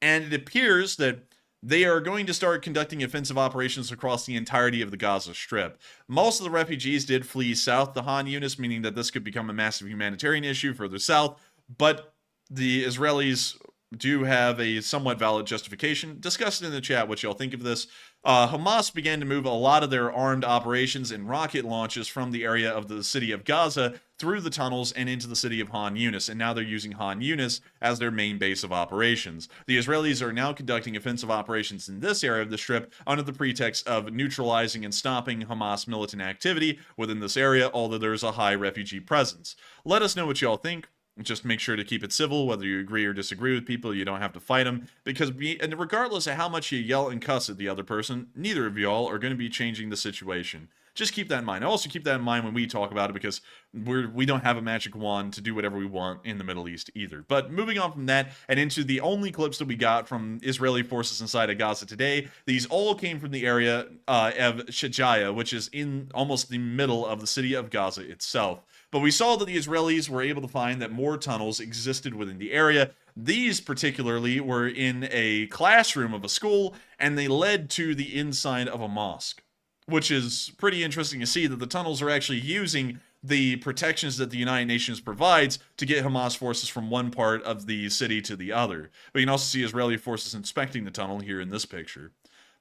And it appears that they are going to start conducting offensive operations across the entirety of the Gaza Strip. Most of the refugees did flee south to Han Yunis, meaning that this could become a massive humanitarian issue further south, but the Israelis do have a somewhat valid justification. Discuss it in the chat what y'all think of this. Hamas began to move a lot of their armed operations and rocket launches from the area of the city of Gaza through the tunnels and into the city of Han Yunis, and now they're using Han Yunis as their main base of operations. The Israelis are now conducting offensive operations in this area of the Strip under the pretext of neutralizing and stopping Hamas militant activity within this area, although there's a high refugee presence. Let us know what y'all think. Just make sure to keep it civil. Whether you agree or disagree with people, you don't have to fight them, because and regardless of how much you yell and cuss at the other person, neither of y'all are going to be changing the situation. Just keep that in mind. Also keep that in mind when we talk about it, because we don't have a magic wand to do whatever we want in the Middle East either. But moving on from that and into the only clips that we got from Israeli forces inside of Gaza today, these all came from the area of Shajaya, which is in almost the middle of the city of Gaza itself. But we saw that the Israelis were able to find that more tunnels existed within the area. These particularly were in a classroom of a school, and they led to the inside of a mosque, which is pretty interesting to see that the tunnels are actually using the protections that the United Nations provides to get Hamas forces from one part of the city to the other. But you can also see Israeli forces inspecting the tunnel here in this picture.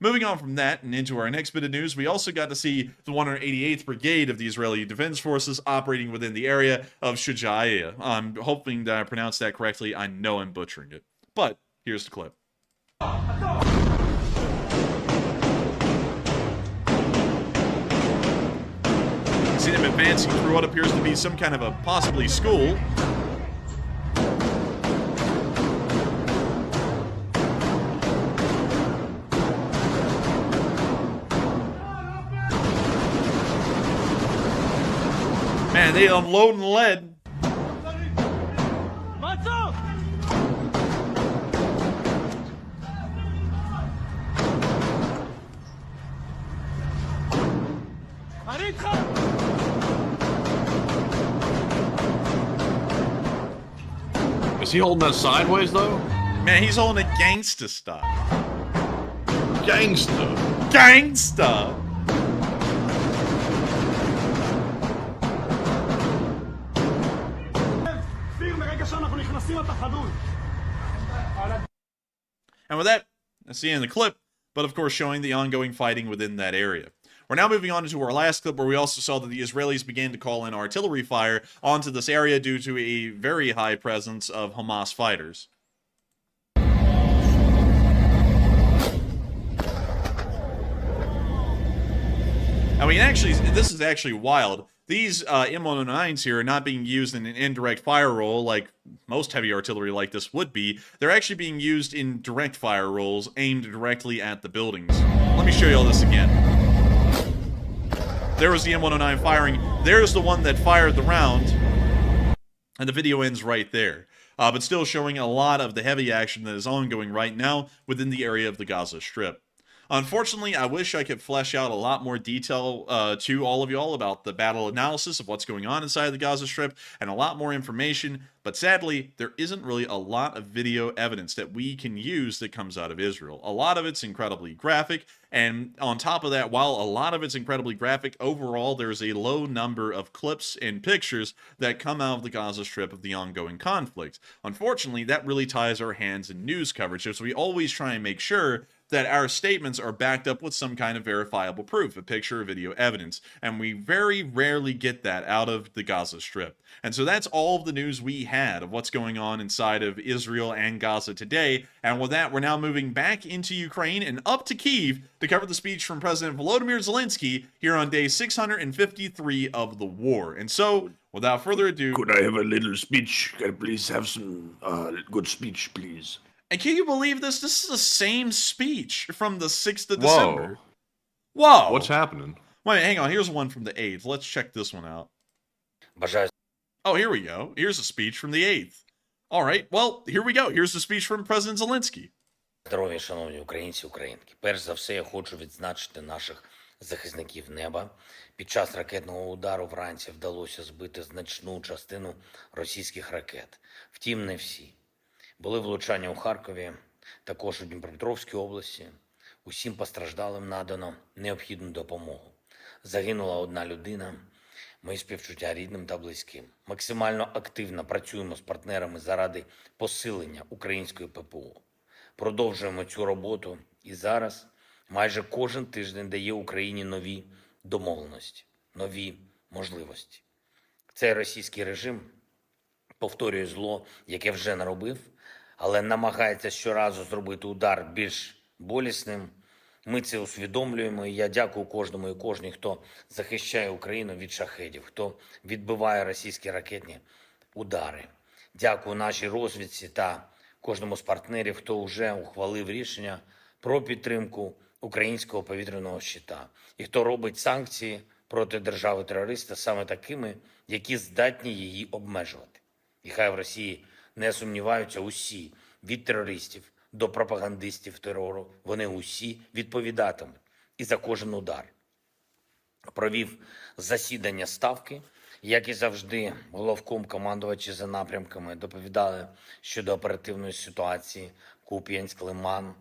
Moving on from that and into our next bit of news, we also got to see the 188th Brigade of the Israeli Defense Forces operating within the area of Shujaiya. I'm hoping that I pronounced that correctly. I know I'm butchering it. But here's the clip. See them advancing through what appears to be some kind of a possibly school. Man, they unloading lead. Is he holding that sideways though? Man, he's holding a gangsta style. Gangsta. Gangsta. And with that, that's the end of the clip, but of course showing the ongoing fighting within that area. We're now moving on to our last clip, where we also saw that the Israelis began to call in artillery fire onto this area due to a very high presence of Hamas fighters. I mean, actually, this is actually wild. These M109s here are not being used in an indirect fire role like most heavy artillery like this would be. They're actually being used in direct fire roles aimed directly at the buildings. Let me show you all this again. There was the M109 firing. There's the one that fired the round. And the video ends right there. But still showing a lot of the heavy action that is ongoing right now within the area of the Gaza Strip. Unfortunately, I wish I could flesh out a lot more detail to all of y'all about the battle analysis of what's going on inside the Gaza Strip and a lot more information, but sadly, there isn't really a lot of video evidence that we can use that comes out of Israel. A lot of it's incredibly graphic, and on top of that, while a lot of it's incredibly graphic, overall there's a low number of clips and pictures that come out of the Gaza Strip of the ongoing conflict. Unfortunately, that really ties our hands in news coverage, so we always try and make sure that our statements are backed up with some kind of verifiable proof, a picture or video evidence. And we very rarely get that out of the Gaza Strip. And so that's all of the news we had of what's going on inside of Israel and Gaza today. And with that, we're now moving back into Ukraine and up to Kyiv to cover the speech from President Volodymyr Zelenskyy here on day 653 of the war. And so, without further ado, Could I have a little speech? Can I please have some good speech, please? and can you believe this? This is the same speech from the 6th of Whoa. December. Whoa. What's happening? Wait, hang on. Here's one from the 8th. Let's check this one out. Бажаю Oh, here we go. Here's a speech from the 8th. All right. Well, here we go. Here's the speech from President Zelenskyy. здоров'я, шановні українці, українки. Перш за все, я хочу відзначити наших захисників неба. Під час ракетного удару вранці вдалося збити значну частину російських ракет. Втім, не всі. Були влучання у Харкові, також у Дніпропетровській області. Усім постраждалим надано необхідну допомогу. Загинула одна людина. Мої співчуття рідним та близьким. Максимально активно працюємо з партнерами заради посилення української ППО. Продовжуємо цю роботу і зараз майже кожен тиждень дає Україні нові домовленості, нові можливості. Цей російський режим повторює зло, яке вже наробив, але намагається щоразу зробити удар більш болісним. Ми це усвідомлюємо, і я дякую кожному і кожній, хто захищає Україну від шахедів, хто відбиває російські ракетні удари. Дякую нашій розвідці та кожному з партнерів, хто вже ухвалив рішення про підтримку українського повітряного щита і хто робить санкції проти держави-терориста саме такими, які здатні її обмежувати. І хай в Росії не сумніваються усі, від терористів до пропагандистів терору, вони усі відповідатимуть і за кожен удар. Провів засідання Ставки, як і завжди, головком командувачі за напрямками доповідали щодо оперативної ситуації Куп'янськ, Лиман,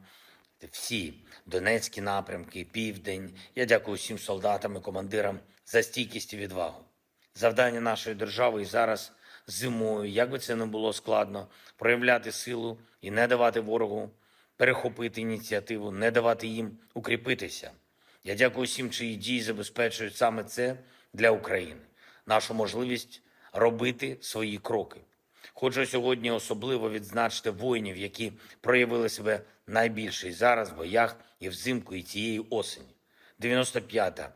всі Донецькі напрямки, Південь. Я дякую всім солдатам і командирам за стійкість і відвагу. Завдання нашої держави і зараз зимою, як би це не було складно, проявляти силу і не давати ворогу перехопити ініціативу, не давати їм укріпитися. Я дякую всім, чиї дії забезпечують саме це для України. Нашу можливість робити свої кроки. Хочу сьогодні особливо відзначити воїнів, які проявили себе найбільше і зараз в боях, і взимку, і цієї осені. 95-та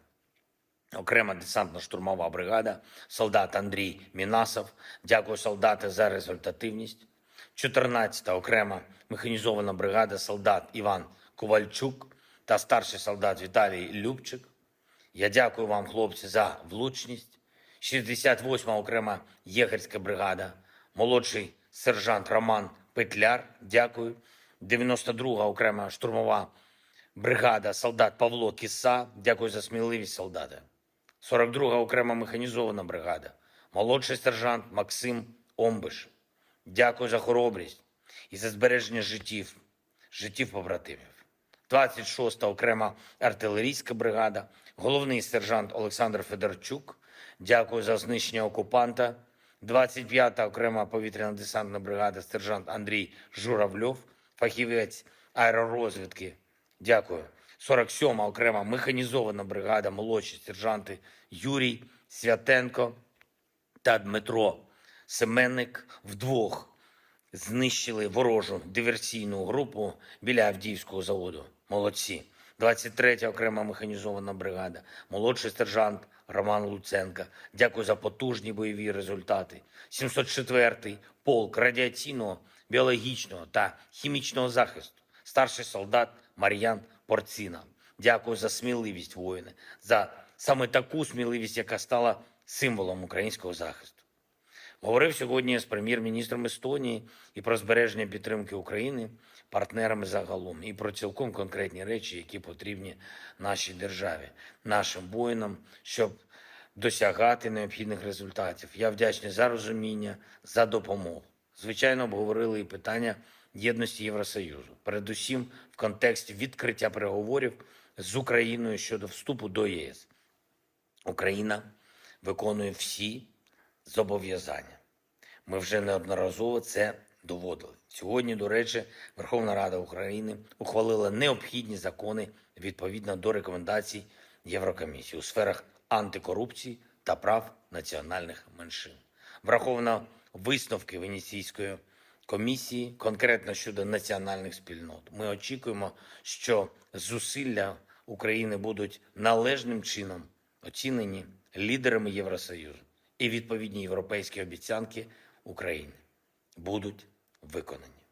окрема десантно-штурмова бригада, солдат Андрій Мінасов. Дякую, солдати, за результативність. 14-та окрема механізована бригада, солдат Іван Ковальчук та старший солдат Віталій Любчик. Я дякую вам, хлопці, за влучність. 68-ма окрема єгерська бригада, молодший сержант Роман Петляр. Дякую. 92-га окрема штурмова бригада, солдат Павло Кіса. Дякую за сміливість, солдати. 42-га окрема механізована бригада, молодший сержант Максим Омбиш. Дякую за хоробрість і за збереження життів побратимів. 26-та окрема артилерійська бригада, головний сержант Олександр Федорчук. Дякую за знищення окупанта. 25-та окрема повітряно-десантна бригада, сержант Андрій Журавльов, фахівець аеророзвідки. Дякую. 47-ма окрема механізована бригада, молодші сержанти Юрій Святенко та Дмитро Семенник вдвох знищили ворожу диверсійну групу біля Авдіївського заводу. Молодці. 23-я окрема механізована бригада, молодший сержант Роман Луценко. Дякую за потужні бойові результати. 704-й полк радіаційного, біологічного та хімічного захисту. Старший солдат Мар'ян Порціна. Дякую за сміливість, воїни, за саме таку сміливість, яка стала символом українського захисту. Говорив сьогодні з прем'єр-міністром Естонії і про збереження підтримки України партнерами загалом, і про цілком конкретні речі, які потрібні нашій державі, нашим воїнам, щоб досягати необхідних результатів. Я вдячний за розуміння, за допомогу. Звичайно, обговорили і питання єдності Євросоюзу, передусім в контексті відкриття переговорів з Україною щодо вступу до ЄС. Україна виконує всі зобов'язання. Ми вже неодноразово це доводили. Сьогодні, до речі, Верховна Рада України ухвалила необхідні закони відповідно до рекомендацій Єврокомісії у сферах антикорупції та прав національних меншин. Враховано висновки Венеційської комісії конкретно щодо національних спільнот. Ми очікуємо, що зусилля України будуть належним чином оцінені лідерами Євросоюзу і відповідні європейські обіцянки України будуть виконані.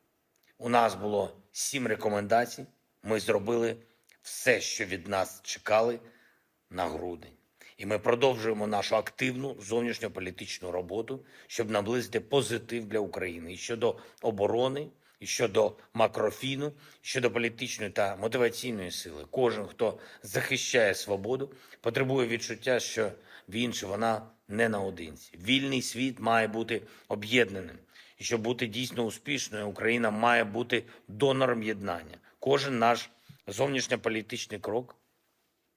У нас було 7 рекомендацій. Ми зробили все, що від нас чекали на грудень. І ми продовжуємо нашу активну зовнішньополітичну роботу, щоб наблизити позитив для України і щодо оборони, і щодо макрофіну, і щодо політичної та мотиваційної сили. Кожен, хто захищає свободу, потребує відчуття, що він чи вона не наодинці. Вільний світ має бути об'єднаним. І щоб бути дійсно успішною, Україна має бути донором єднання. Кожен наш зовнішньополітичний крок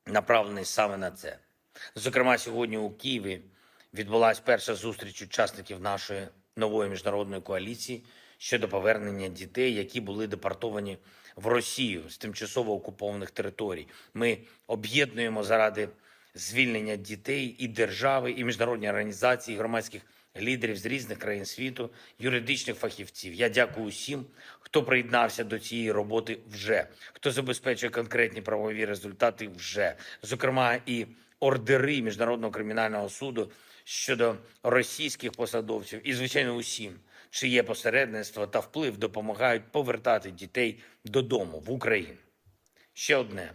направлений саме на це. Зокрема, сьогодні у Києві відбулася перша зустріч учасників нашої нової міжнародної коаліції щодо повернення дітей, які були депортовані в Росію з тимчасово окупованих територій. Ми об'єднуємо заради звільнення дітей і держави, і міжнародні організації, і громадських лідерів з різних країн світу, юридичних фахівців. Я дякую усім, хто приєднався до цієї роботи вже, хто забезпечує конкретні правові результати вже. Зокрема, і ордери Міжнародного кримінального суду щодо російських посадовців і, звичайно, усім, чиє посередництво та вплив допомагають повертати дітей додому, в Україну. Ще одне.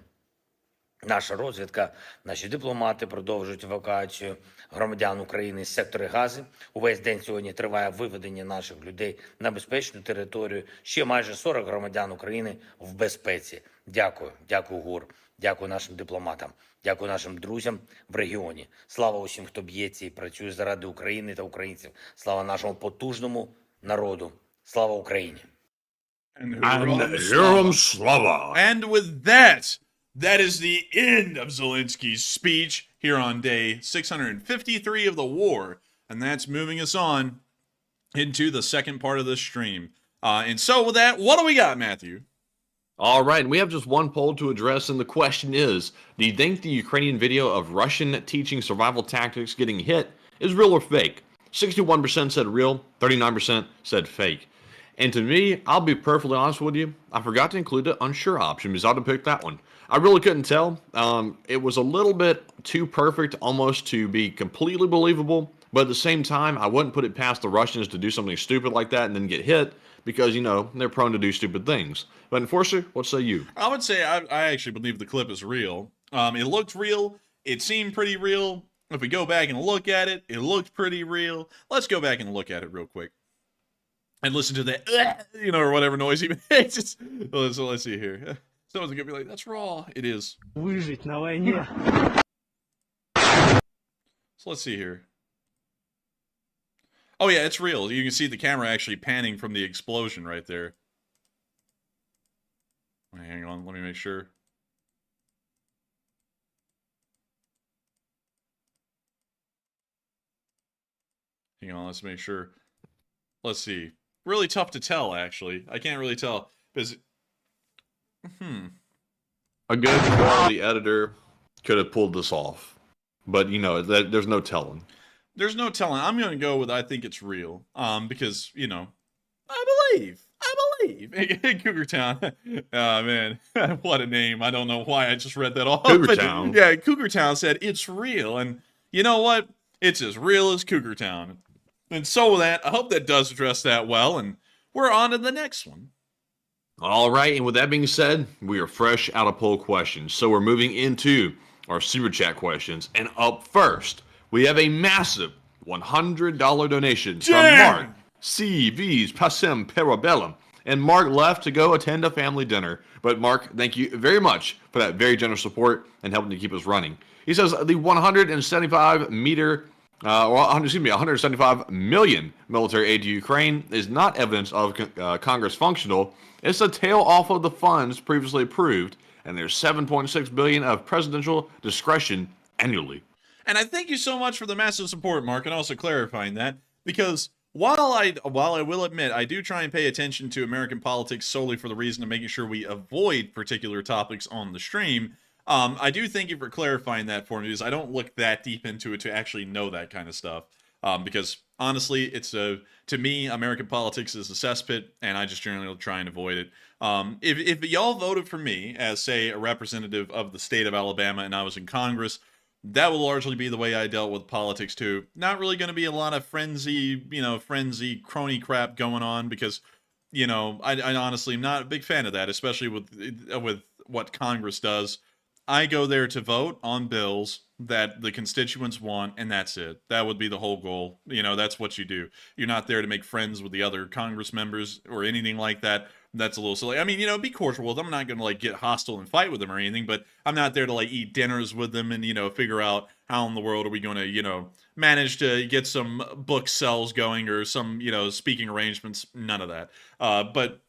Наша розвідка, наші дипломати продовжують евакуацію громадян України з сектора Гази. Увесь день сьогодні триває виведення наших людей на безпечну територію. Ще майже 40 громадян України в безпеці. Дякую. Дякую, ГУР. Дякую нашим дипломатам. Дякую нашим друзям в регіоні. Слава усім, хто б'ється і працює заради України та українців. Слава нашому потужному народу. Слава Україні! Героям слава! And with that, that is the end of Zelensky's speech here on day 653 of the war. And that's moving us on into the second part of the stream. And so with that, what do we got, Matthew? All right, and we have just one poll to address, and the question is, do you think the Ukrainian video of Russian teaching survival tactics getting hit is real or fake? 61% said real, 39% said fake. And to me, I'll be perfectly honest with you, I forgot to include the unsure option because I would have picked that one. I really couldn't tell. It was a little bit too perfect almost to be completely believable, but at the same time, I wouldn't put it past the Russians to do something stupid like that and then get hit because, you know, they're prone to do stupid things. But Enforcer, what say you? I would say I actually believe the clip is real. It looked real. It seemed pretty real. If we go back and look at it, it looked pretty real. Let's go back and look at it real quick. And listen to that, you know, or whatever noise he makes. So let's see here. Someone's going to be like, that's raw. It is. Выжить на войне. So let's see here. Oh, yeah, it's real. You can see the camera actually panning from the explosion right there. Wait, hang on. Let me make sure. Hang on. Let's make sure. Let's see. Really tough to tell, actually. I can't really tell. Because... A good quality editor could have pulled this off. But, you know, there's no telling. There's no telling. I'm going to go with I think it's real. Because, you know, I believe. Cougar Town. Oh, man. What a name. I don't know why I just read that off. Cougar Town. Yeah, Cougar Town said it's real. And you know what? It's as real as Cougar Town. And so with that, I hope that does address that well. And we're on to the next one. All right, and with that being said, we are fresh out of poll questions. So we're moving into our super chat questions. And up first, we have a massive $100 donation from Mark CV's Passem Parabellum. And Mark left to go attend a family dinner. But Mark, thank you very much for that very generous support and helping to keep us running. He says the 175 million military aid to Ukraine is not evidence of Congress functional. It's a tail off of the funds previously approved, and there's $7.6 billion of presidential discretion annually. And I thank you so much for the massive support, Mark, and also clarifying that, because While I will admit I do try and pay attention to American politics solely for the reason of making sure we avoid particular topics on the stream, I do thank you for clarifying that for me, because I don't look that deep into it to actually know that kind of stuff. Because honestly, to me, American politics is a cesspit, and I just generally try and avoid it. If y'all voted for me as, say, a representative of the state of Alabama, and I was in Congress, that will largely be the way I dealt with politics too. Not really going to be a lot of frenzy crony crap going on, because, I honestly am not a big fan of that, especially with what Congress does. I go there to vote on bills that the constituents want, and that's it. That would be the whole goal. That's what you do. You're not there to make friends with the other Congress members or anything like that. That's a little silly. I mean, be cordial with them. I'm not going to, get hostile and fight with them or anything, but I'm not there to, eat dinners with them and, figure out how in the world are we going to, manage to get some book sales going or some, speaking arrangements. None of that. But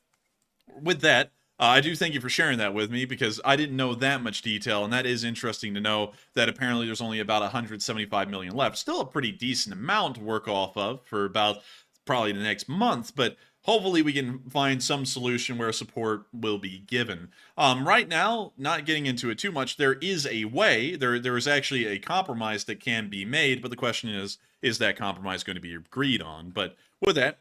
with that, I do thank you for sharing that with me, because I didn't know that much detail, and that is interesting to know that apparently there's only about 175 million left. Still a pretty decent amount to work off of for about probably the next month, but hopefully we can find some solution where support will be given. Right now, not getting into it too much, there is a way. There is actually a compromise that can be made, but the question is that compromise going to be agreed on? But with that,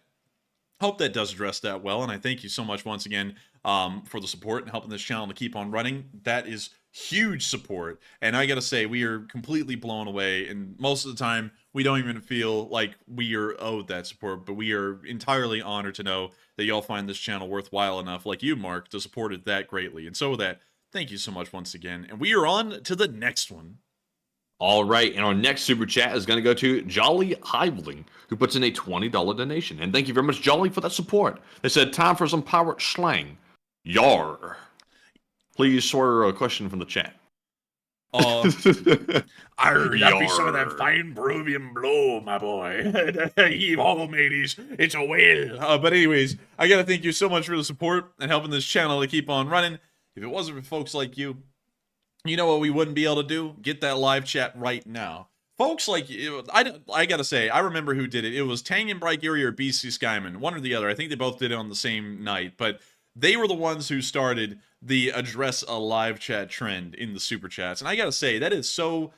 hope that does address that well, and I thank you so much once again for the support and helping this channel to keep on running. That is huge support, and I gotta say, we are completely blown away, and most of the time, we don't even feel like we are owed that support, but we are entirely honored to know that y'all find this channel worthwhile enough, like you, Mark, to support it that greatly. And so with that, thank you so much once again, and we are on to the next one. All right, and our next super chat is going to go to Jolly Heibling, who puts in a $20 donation. And thank you very much, Jolly, for that support. They said, time for some pirate slang. Yar. Please swear a question from the chat. That'd be some of that fine Peruvian blow, my boy. Heave ho, mateys. It's a whale. But anyways, I gotta thank you so much for the support and helping this channel to keep on running. If it wasn't for folks like you, you know what we wouldn't be able to do? Get that live chat right now. Folks like you, I gotta say, I remember who did it. It was Tang and Bright Geary or BC Skyman, one or the other. I think they both did it on the same night, but they were the ones who started the address a live chat trend in the super chats. And I gotta say, that is so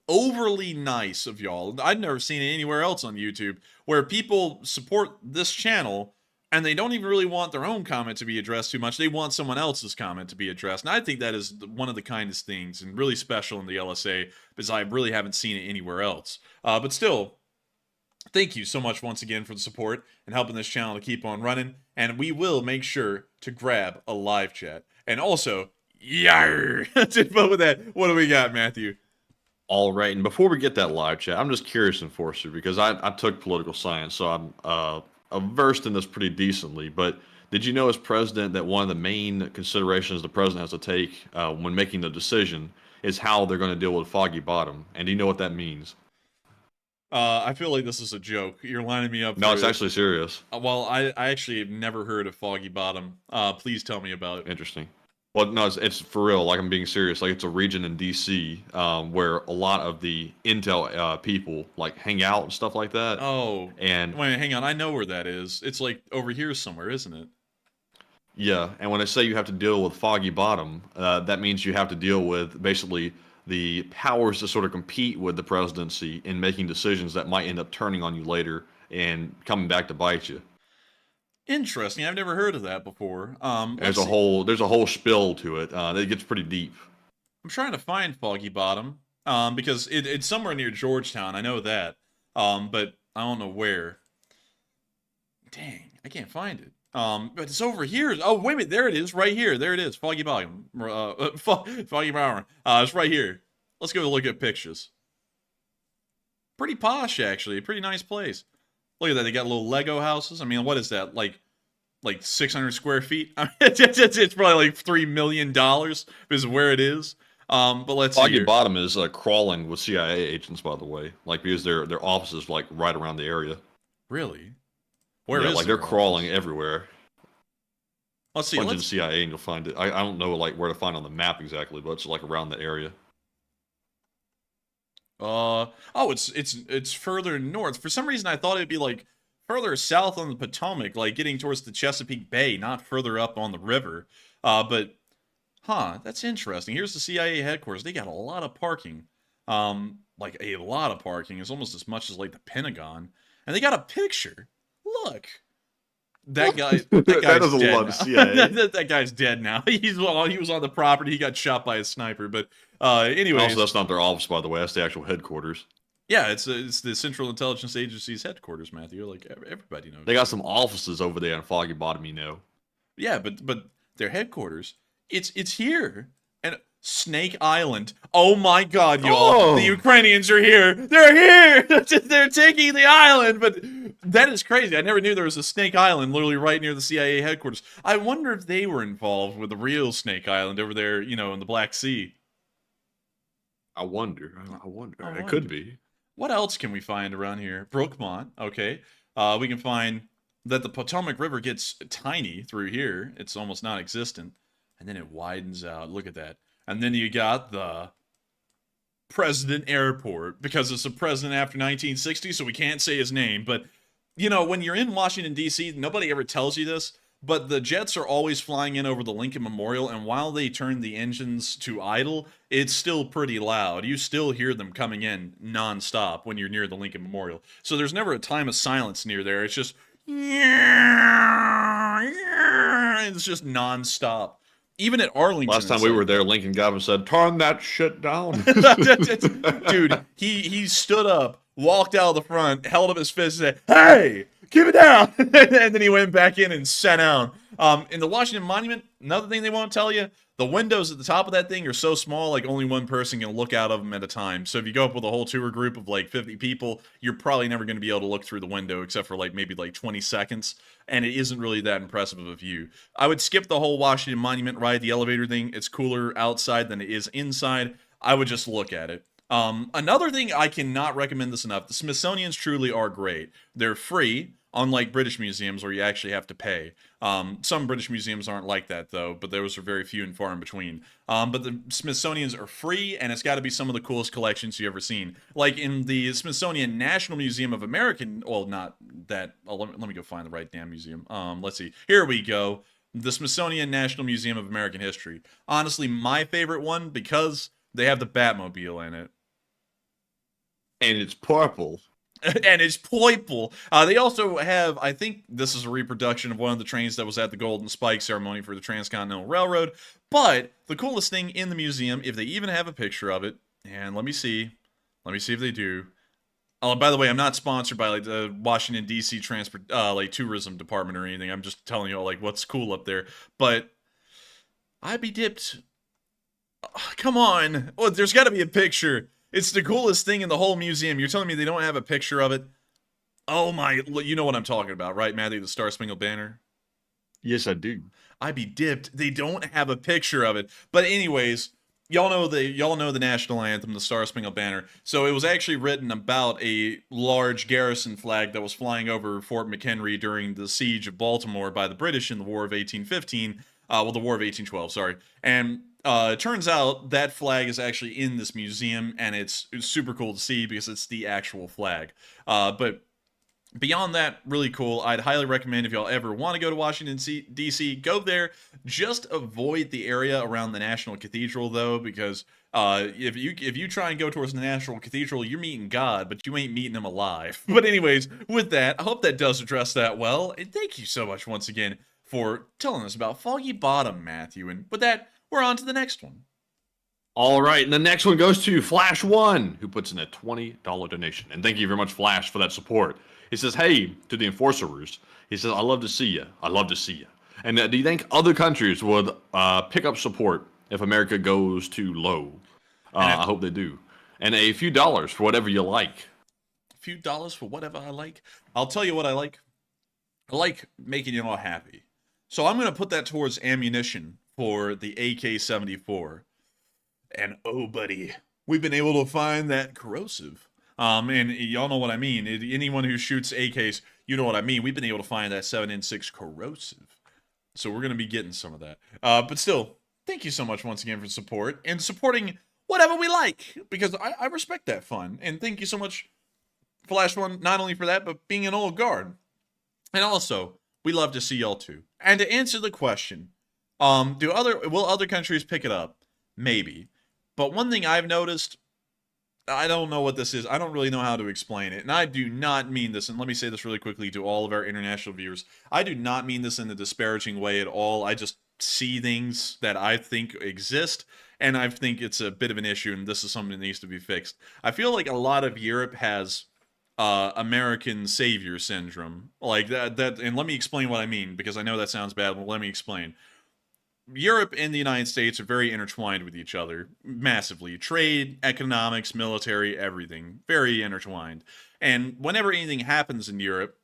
overly nice of y'all. I've never seen it anywhere else on YouTube, where people support this channel and they don't even really want their own comment to be addressed too much. They want someone else's comment to be addressed. And I think that is one of the kindest things and really special in the LSA, because I really haven't seen it anywhere else. But still, thank you so much once again for the support and helping this channel to keep on running. And we will make sure to grab a live chat. And also, yar! But with that, what do we got, Matthew? All right, and before we get that live chat, I'm just curious, Enforcer, because I took political science, so I'm versed in this pretty decently. But did you know, as president, that one of the main considerations the president has to take when making the decision is how they're going to deal with foggy bottom? And do you know what that means? I feel like this is a joke. You're lining me up. No, it's actually serious. Well, I actually have never heard of foggy bottom. Please tell me about it. Interesting. Well, no, it's for real. Like, I'm being serious. Like, it's a region in D.C. Where a lot of the intel people hang out and stuff like that. Oh, and wait, hang on. I know where that is. It's like over here somewhere, isn't it? Yeah, and when I say you have to deal with foggy bottom, that means you have to deal with basically the powers to sort of compete with the presidency in making decisions that might end up turning on you later and coming back to bite you. Interesting. I've never heard of that before. There's a whole spill to it. It gets pretty deep. I'm trying to find Foggy Bottom because it's somewhere near Georgetown. I know that, but I don't know where. Dang, I can't find it. But it's over here. Oh, wait a minute. There it is. Right here. There it is. Foggy Bottom. Foggy Bottom. It's right here. Let's go look at pictures. Pretty posh, actually. Pretty nice place. Look at that. They got little Lego houses. I mean, what is that? Like 600 square feet? I mean, it's probably like $3 million is where it is. But let's see. Foggy Bottom is crawling with CIA agents, by the way. Because their offices right around the area. Really? Where is they're crawling everywhere. Let's see. Punch in CIA and you'll find it. I don't know where to find on the map exactly, but it's around the area. Oh, it's further north. For some reason, I thought it'd be further south on the Potomac, like getting towards the Chesapeake Bay, not further up on the river. But, that's interesting. Here's the CIA headquarters. They got a lot of parking. Like a lot of parking. It's almost as much as like the Pentagon. And they got a picture. Look. That guy, that guy's doesn't dead love now. CIA. that guy's dead now. He was on the property. He got shot by a sniper. But anyways, Also, that's not their office, by the way. That's the actual headquarters. yeah, it's the Central Intelligence Agency's headquarters, Matthew. Like everybody knows. They got some offices over there in Foggy Bottom, you know. Yeah, but their headquarters, it's here. And Snake Island. Oh my God, y'all! Oh. The Ukrainians are here. They're here. They're taking the island. But that is crazy. I never knew there was a Snake Island literally right near the CIA headquarters. I wonder if they were involved with the real Snake Island over there, in the Black Sea. I wonder. I It could be. What else can we find around here? Brookmont. Okay. We can find that the Potomac River gets tiny through here. It's almost non-existent. And then it widens out. Look at that. And then you got the President Airport, because it's a president after 1960, so we can't say his name. But, when you're in Washington, D.C., nobody ever tells you this, but the jets are always flying in over the Lincoln Memorial, and while they turn the engines to idle, it's still pretty loud. You still hear them coming in nonstop when you're near the Lincoln Memorial. So there's never a time of silence near there. It's just... It's just nonstop. Even at Arlington. Last time we were there, Lincoln got up and said, "Turn that shit down." Dude, he stood up, walked out of the front, held up his fist, and said, "Hey, keep it down!" And then he went back in and sat down. In the Washington Monument, another thing they won't tell you, the windows at the top of that thing are so small, like only one person can look out of them at a time. So if you go up with a whole tour group of like 50 people, you're probably never going to be able to look through the window except for maybe 20 seconds. And it isn't really that impressive of a view. I would skip the whole Washington Monument ride, the elevator thing. It's cooler outside than it is inside. I would just look at it. Another thing, I cannot recommend this enough. The Smithsonian's truly are great. They're free, unlike British museums where you actually have to pay. Some British museums aren't like that, though, but those are very few and far in between. But the Smithsonian's are free, and it's got to be some of the coolest collections you've ever seen. Like in the Smithsonian National Museum of American... Well, not that... Oh, let me go find the right damn museum. Let's see. Here we go. The Smithsonian National Museum of American History. Honestly, my favorite one, because they have the Batmobile in it. And it's purple. And it's purple. They also have, I think this is a reproduction of one of the trains that was at the Golden Spike ceremony for the Transcontinental Railroad. But the coolest thing in the museum, if they even have a picture of it, and let me see if they do. Oh, by the way, I'm not sponsored by the Washington D.C. tourism department or anything. I'm just telling you all what's cool up there. But I'd be dipped. Oh, come on. Oh, there's got to be a picture. It's the coolest thing in the whole museum. You're telling me they don't have a picture of it? Oh my, you know what I'm talking about, right, Matthew? The Star Spangled Banner? Yes, I do. I'd be dipped. They don't have a picture of it. But anyways, y'all know the national anthem, the Star Spangled Banner. So it was actually written about a large garrison flag that was flying over Fort McHenry during the siege of Baltimore by the British in the War of 1815. The War of 1812, sorry. And it turns out that flag is actually in this museum, and it's super cool to see because it's the actual flag. But beyond that, really cool. I'd highly recommend if y'all ever want to go to Washington, D.C., go there. Just avoid the area around the National Cathedral, though, because if you try and go towards the National Cathedral, you're meeting God, but you ain't meeting him alive. But anyways, with that, I hope that does address that well. And thank you so much once again for telling us about Foggy Bottom, Matthew. And with that, we're on to the next one. All right, and the next one goes to Flash1, who puts in a $20 donation. And thank you very much, Flash, for that support. He says, "Hey, to the enforcers," he says, "I love to see you. I love to see you." And do you think other countries would pick up support if America goes too low? I hope they do. And a few dollars for whatever you like. A few dollars for whatever I like? I'll tell you what I like. I like making you all happy. So I'm going to put that towards ammunition for the AK-74. And oh, buddy, we've been able to find that corrosive. And y'all know what I mean. Anyone who shoots AKs, you know what I mean. We've been able to find that 7.6 corrosive. So we're going to be getting some of that. But still, thank you so much once again for support and supporting whatever we like, because I respect that fun. And thank you so much, Flash One, not only for that, but being an old guard. And also, we love to see y'all too. And to answer the question, will other countries pick it up? Maybe. But one thing I've noticed, I don't know what this is. I don't really know how to explain it. And I do not mean this, and let me say this really quickly to all of our international viewers. I do not mean this in a disparaging way at all. I just see things that I think exist, and I think it's a bit of an issue, and this is something that needs to be fixed. I feel like a lot of Europe has American savior syndrome. Like that, and let me explain what I mean, because I know that sounds bad, but let me explain. Europe and the United States are very intertwined with each other, massively. Trade, economics, military, everything. Very intertwined. And whenever anything happens in Europe,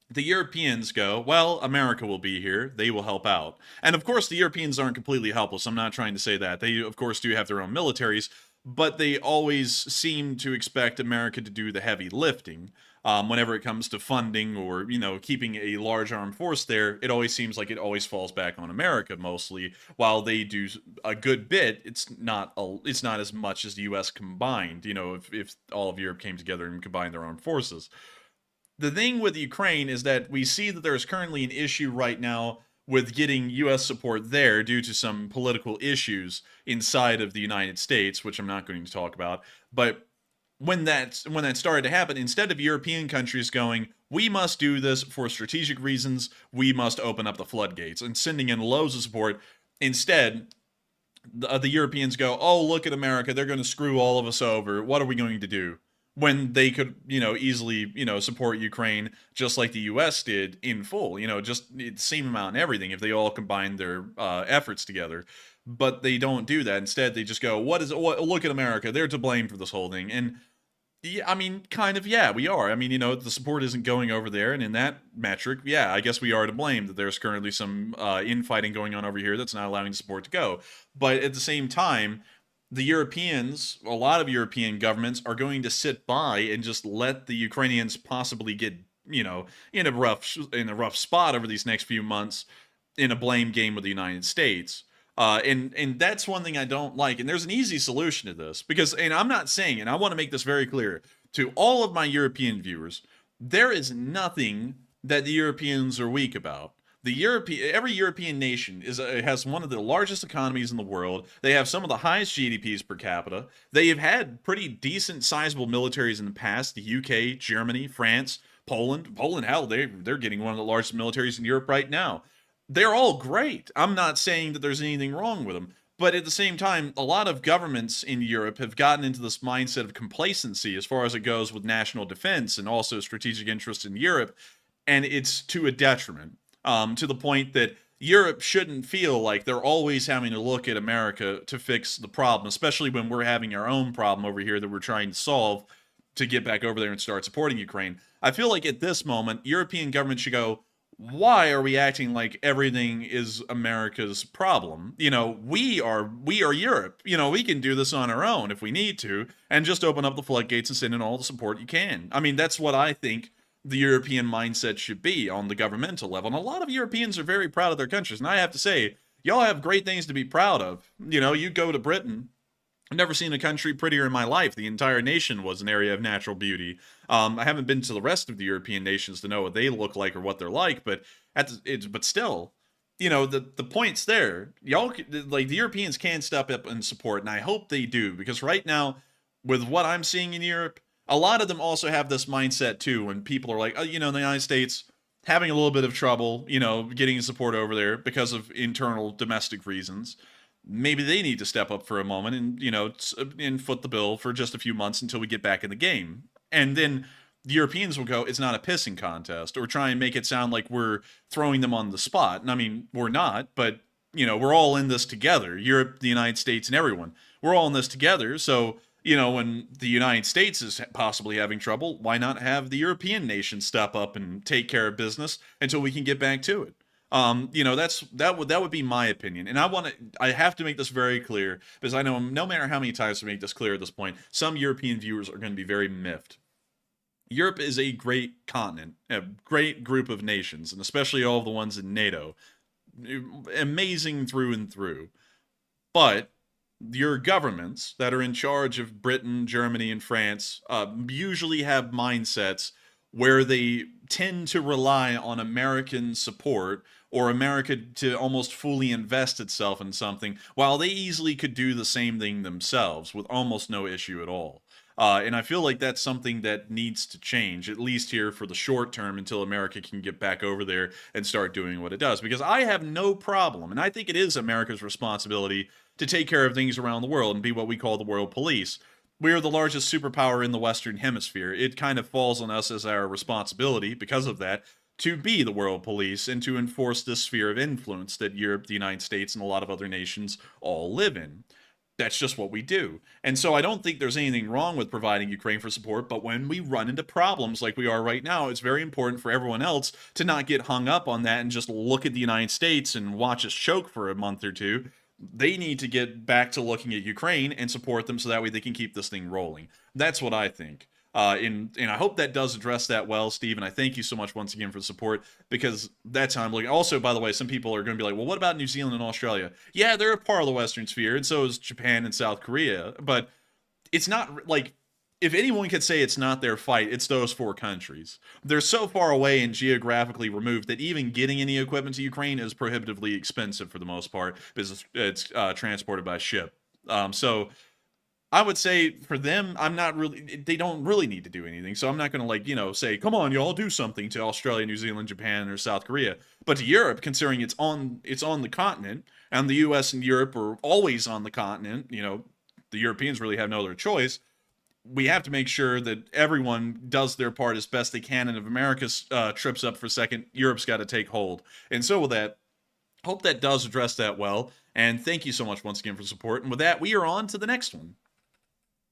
the Europeans go, well, America will be here. They will help out. And of course, the Europeans aren't completely helpless. I'm not trying to say that. They, of course, do have their own militaries, but they always seem to expect America to do the heavy lifting. Whenever it comes to funding or, keeping a large armed force there, it always seems like it always falls back on America mostly. While they do a good bit, it's not as much as the U.S. combined. If all of Europe came together and combined their armed forces. The thing with Ukraine is that we see that there's currently an issue right now with getting U.S. support there due to some political issues inside of the United States, which I'm not going to talk about. But when that started to happen, instead of European countries going, we must do this for strategic reasons, we must open up the floodgates, and sending in loads of support, instead, the Europeans go, oh, look at America, they're going to screw all of us over, what are we going to do? When they could, easily, support Ukraine just like the U.S. did in full, just the same amount and everything if they all combined their efforts together. But they don't do that. Instead, they just go, look at America, they're to blame for this whole thing. And yeah, I mean, kind of, yeah, we are. I mean, the support isn't going over there, and in that metric, yeah, I guess we are to blame that there's currently some infighting going on over here that's not allowing the support to go. But at the same time, the Europeans, a lot of European governments, are going to sit by and just let the Ukrainians possibly get, in a rough spot over these next few months in a blame game with the United States. And that's one thing I don't like. And there's an easy solution to this because, and I'm not saying, and I want to make this very clear to all of my European viewers, there is nothing that the Europeans are weak about. Every European nation has one of the largest economies in the world. They have some of the highest GDPs per capita. They have had pretty decent, sizable militaries in the past. The UK, Germany, France, Poland. Poland, hell, they're getting one of the largest militaries in Europe right now. They're all great. I'm not saying that there's anything wrong with them. But at the same time, a lot of governments in Europe have gotten into this mindset of complacency as far as it goes with national defense and also strategic interests in Europe. And it's to a detriment. To the point that Europe shouldn't feel like they're always having to look at America to fix the problem, especially when we're having our own problem over here that we're trying to solve to get back over there and start supporting Ukraine. I feel like at this moment, European governments should go, why are we acting like everything is America's problem? We are Europe. We can do this on our own if we need to, and just open up the floodgates and send in all the support you can. I mean, that's what I think the European mindset should be on the governmental level. And a lot of Europeans are very proud of their countries. And I have to say, y'all have great things to be proud of. You go to Britain. I've never seen a country prettier in my life. The entire nation was an area of natural beauty. I haven't been to the rest of the European nations to know what they look like or what they're like, but still, the point's there. Y'all, like, the Europeans can step up and support, and I hope they do, because right now, with what I'm seeing in Europe, a lot of them also have this mindset too, when people are like, the United States having a little bit of trouble, getting support over there because of internal domestic reasons. Maybe they need to step up for a moment and foot the bill for just a few months until we get back in the game. And then the Europeans will go, it's not a pissing contest, or try and make it sound like we're throwing them on the spot. And I mean, we're not, but, we're all in this together. Europe, the United States, and everyone. We're all in this together, so when the United States is possibly having trouble, why not have the European nations step up and take care of business until we can get back to it? That would be my opinion. And I have to make this very clear, because I know no matter how many times I make this clear at this point, some European viewers are going to be very miffed. Europe is a great continent, a great group of nations, and especially all of the ones in NATO. Amazing through and through. But your governments that are in charge of Britain, Germany, and France usually have mindsets where they tend to rely on American support or America to almost fully invest itself in something, while they easily could do the same thing themselves with almost no issue at all. And I feel like that's something that needs to change, at least here for the short term, until America can get back over there and start doing what it does. Because I have no problem, and I think it is America's responsibility to take care of things around the world and be what we call the world police. We are the largest superpower in the Western Hemisphere. It kind of falls on us as our responsibility, because of that, to be the world police and to enforce this sphere of influence that Europe, the United States, and a lot of other nations all live in. That's just what we do. And so I don't think there's anything wrong with providing Ukraine for support, but when we run into problems like we are right now, it's very important for everyone else to not get hung up on that and just look at the United States and watch us choke for a month or two. They need to get back to looking at Ukraine and support them so that way they can keep this thing rolling. That's what I think. And I hope that does address that well, Steve, and I thank you so much once again for the support, because that's how I'm looking. Also, by the way, some people are going to be like, well, what about New Zealand and Australia? Yeah, they're a part of the Western sphere, and so is Japan and South Korea, but it's not, like, if anyone could say it's not their fight, it's those 4 countries. They're so far away and geographically removed that even getting any equipment to Ukraine is prohibitively expensive for the most part, because it's transported by ship. So I would say for them, they don't really need to do anything. So I'm not going to say, come on, y'all do something to Australia, New Zealand, Japan, or South Korea. But to Europe, considering it's on the continent, and the US and Europe are always on the continent, the Europeans really have no other choice. We have to make sure that everyone does their part as best they can. And if America trips up for a second, Europe's got to take hold. And so with that, hope that does address that well. And thank you so much once again for support. And with that, we are on to the next one.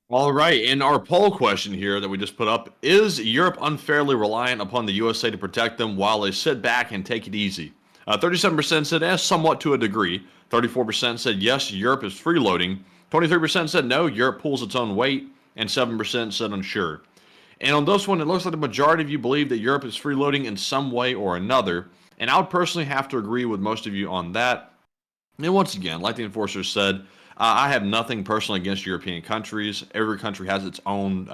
All right, and our poll question here that we just put up, is Europe unfairly reliant upon the USA to protect them while they sit back and take it easy? 37% said yes, somewhat to a degree. 34% said yes, Europe is freeloading. 23% said no, Europe pulls its own weight. And 7% said unsure. And on this one, it looks like the majority of you believe that Europe is freeloading in some way or another. And I would personally have to agree with most of you on that. And once again, like the enforcer said, I have nothing personally against European countries. Every country has its own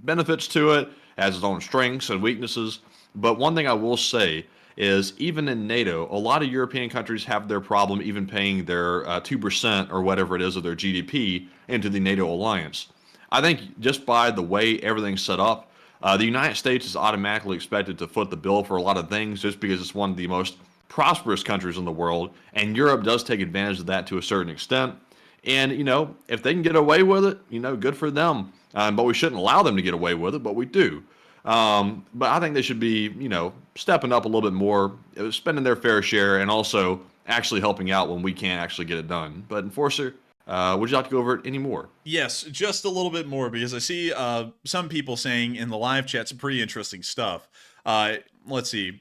benefits to it, has its own strengths and weaknesses. But one thing I will say is, even in NATO, a lot of European countries have their problem even paying their 2% or whatever it is of their GDP into the NATO alliance. I think just by the way everything's set up, the United States is automatically expected to foot the bill for a lot of things just because it's one of the most prosperous countries in the world, and Europe does take advantage of that to a certain extent. And, if they can get away with it, good for them. But we shouldn't allow them to get away with it, but we do. But I think they should be, stepping up a little bit more, spending their fair share, and also actually helping out when we can't actually get it done. But Enforcer, would you like to go over it any more? Yes, just a little bit more, because I see some people saying in the live chat some pretty interesting stuff. Let's see.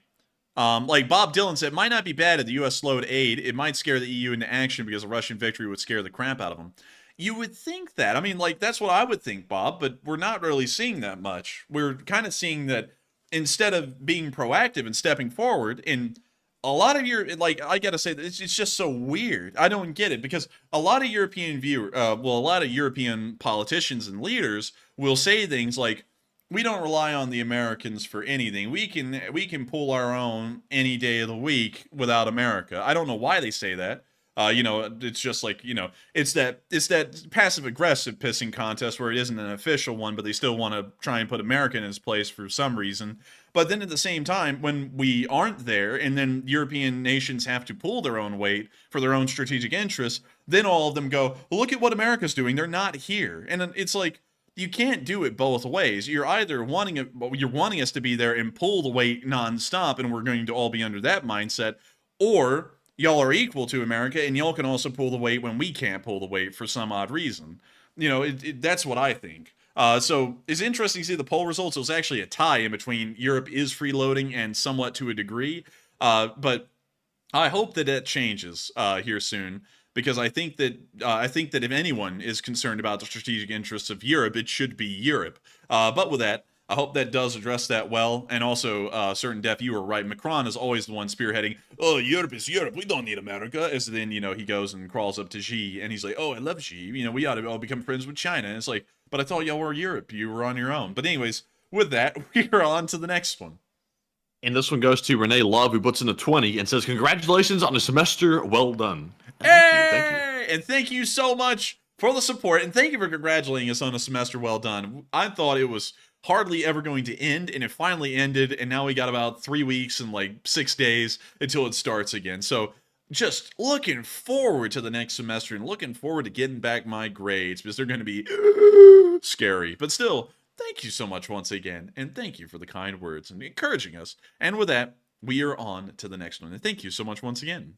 Like Bob Dylan said, it might not be bad if the U.S. slowed aid. It might scare the EU into action because a Russian victory would scare the crap out of them. You would think that. I mean, that's what I would think, Bob, but we're not really seeing that much. We're kind of seeing that instead of being proactive and stepping forward, in a lot of I gotta say, it's just so weird. I don't get it, because a lot of European a lot of European politicians and leaders will say things like, we don't rely on the Americans for anything. We can pull our own any day of the week without America. I don't know why they say that. It's just like, it's that passive aggressive pissing contest where it isn't an official one, but they still want to try and put America in its place for some reason. But then at the same time, when we aren't there, and then European nations have to pull their own weight for their own strategic interests, then all of them go, well, look at what America's doing. They're not here. And it's like, you can't do it both ways. You're either wanting us to be there and pull the weight nonstop, and we're going to all be under that mindset, or y'all are equal to America, and y'all can also pull the weight when we can't pull the weight for some odd reason. That's what I think. So it's interesting to see the poll results. It was actually a tie in between Europe is freeloading and somewhat to a degree. But I hope that changes here soon, because I think that if anyone is concerned about the strategic interests of Europe, it should be Europe. But with that, I hope that does address that well. And also, Certain Def, you were right. Macron is always the one spearheading, oh, Europe is Europe. We don't need America. As then, he goes and crawls up to Xi, and he's like, oh, I love Xi. We ought to all become friends with China. And it's like, but I thought y'all were Europe. You were on your own. But anyways, with that, we are on to the next one. And this one goes to Renee Love, who puts in a 20 and says, "Congratulations on a semester well done." Hey! Thank you. And thank you so much for the support, and thank you for congratulating us on a semester well done. I thought it was hardly ever going to end, and it finally ended, and now we got about 3 weeks and like 6 days until it starts again. So just looking forward to the next semester and looking forward to getting back my grades, because they're going to be scary. But still, thank you so much once again, and thank you for the kind words and encouraging us. And with that, we are on to the next one. And thank you so much once again.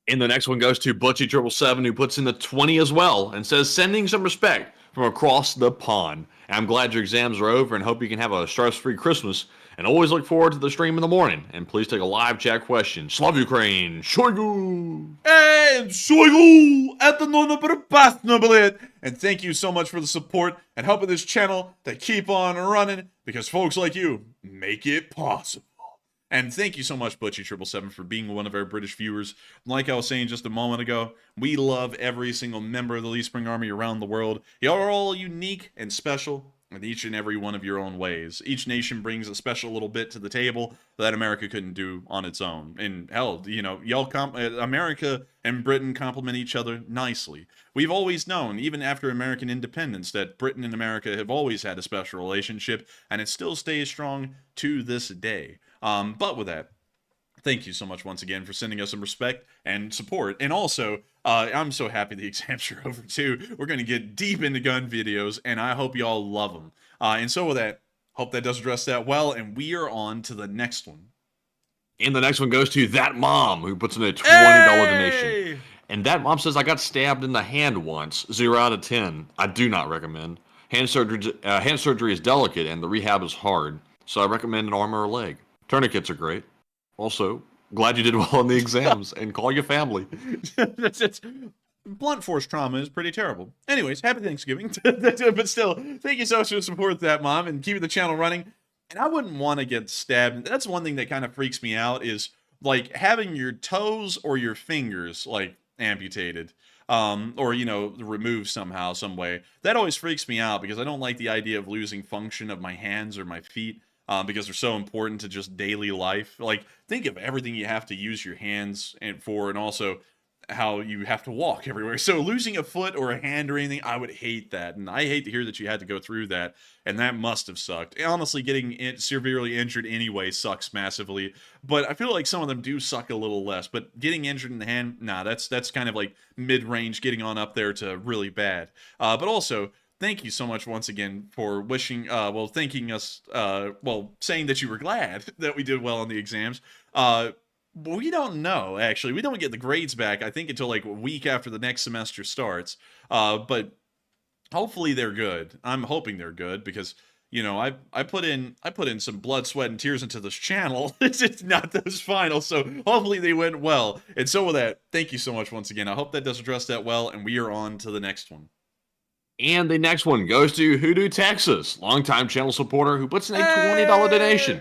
And the next one goes to Butchie777, who puts in the 20 as well and says, "Sending some respect from across the pond. I'm glad your exams are over and hope you can have a stress-free Christmas. And always look forward to the stream in the morning. And please take a live chat question. Slav Ukraine! Shoigu!" And Shoigu at the Nonobrbasnoblet. And thank you so much for the support and helping this channel to keep on running, because folks like you make it possible. And thank you so much, Butchie777, for being one of our British viewers. Like I was saying just a moment ago, we love every single member of the Lee Spring Army around the world. Y'all are all unique and special in each and every one of your own ways. Each nation brings a special little bit to the table that America couldn't do on its own. And hell, you know, America and Britain complement each other nicely. We've always known, even after American independence, that Britain and America have always had a special relationship, and it still stays strong to this day. But with that, thank you so much once again for sending us some respect and support. And also, I'm so happy the exams are over too. We're going to get deep into gun videos, and I hope y'all love them. And so with that, hope that does address that well, and we are on to the next one. And the next one goes to That Mom, who puts in a $20 donation. And That Mom says, "I got stabbed in the hand once. 0 out of 10. I do not recommend. Hand surgery is delicate, and the rehab is hard. So I recommend an arm or a leg. Tourniquets are great. Also, glad you did well on the exams, and call your family." Blunt force trauma is pretty terrible. Anyways, happy Thanksgiving. But still, thank you so much for the support, That Mom, and keeping the channel running. And I wouldn't want to get stabbed. That's one thing that kind of freaks me out, is like having your toes or your fingers like amputated. Or, you know, removed somehow, some way. That always freaks me out, because I don't like the idea of losing function of my hands or my feet. Because they're so important to just daily life. Like, think of everything you have to use your hands and also how you have to walk everywhere. So losing a foot or a hand or anything, I would hate that. And I hate to hear that you had to go through that. And that must have sucked. Honestly, getting severely injured anyway sucks massively. But I feel like some of them do suck a little less. But getting injured in the hand, nah, that's kind of like mid-range, getting on up there to really bad. But also, thank you so much once again for wishing, thanking us, saying that you were glad that we did well on the exams. We don't know, actually. We don't get the grades back, I think, until like a week after the next semester starts. But hopefully they're good. I'm hoping they're good, because, you know, I put in some blood, sweat, and tears into this channel. It's not those finals, so hopefully they went well. And so with that, thank you so much once again. I hope that does address that well, and we are on to the next one. And the next one goes to Hoodoo Texas, longtime channel supporter, who puts in a $20 donation.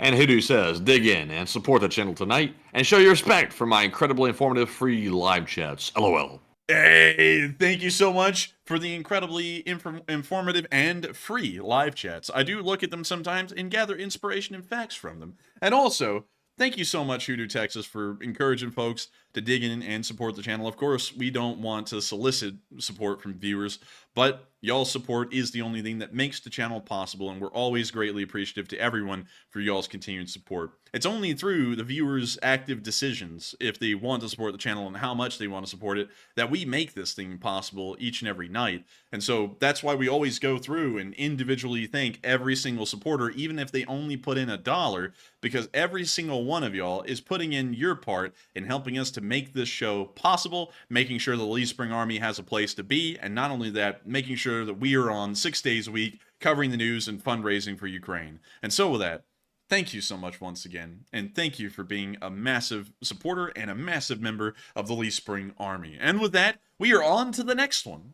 And Hoodoo says, "Dig in and support the channel tonight, and show your respect for my incredibly informative free live chats. LOL." Hey, thank you so much for the incredibly informative and free live chats. I do look at them sometimes and gather inspiration and facts from them. And also, thank you so much, Hoodoo Texas, for encouraging folks to dig in and support the channel. Of course, we don't want to solicit support from viewers, but y'all's support is the only thing that makes the channel possible, and we're always greatly appreciative to everyone for y'all's continued support. It's only through the viewers' active decisions, if they want to support the channel and how much they want to support it, that we make this thing possible each and every night. And so that's why we always go through and individually thank every single supporter, even if they only put in $1, because every single one of y'all is putting in your part in helping us to make this show possible, making sure the Lee Spring Army has a place to be, and not only that, making sure that we are on 6 days a week covering the news and fundraising for Ukraine. And so with that, thank you so much once again, and thank you for being a massive supporter and a massive member of the Lee Spring Army. And with that, we are on to the next one.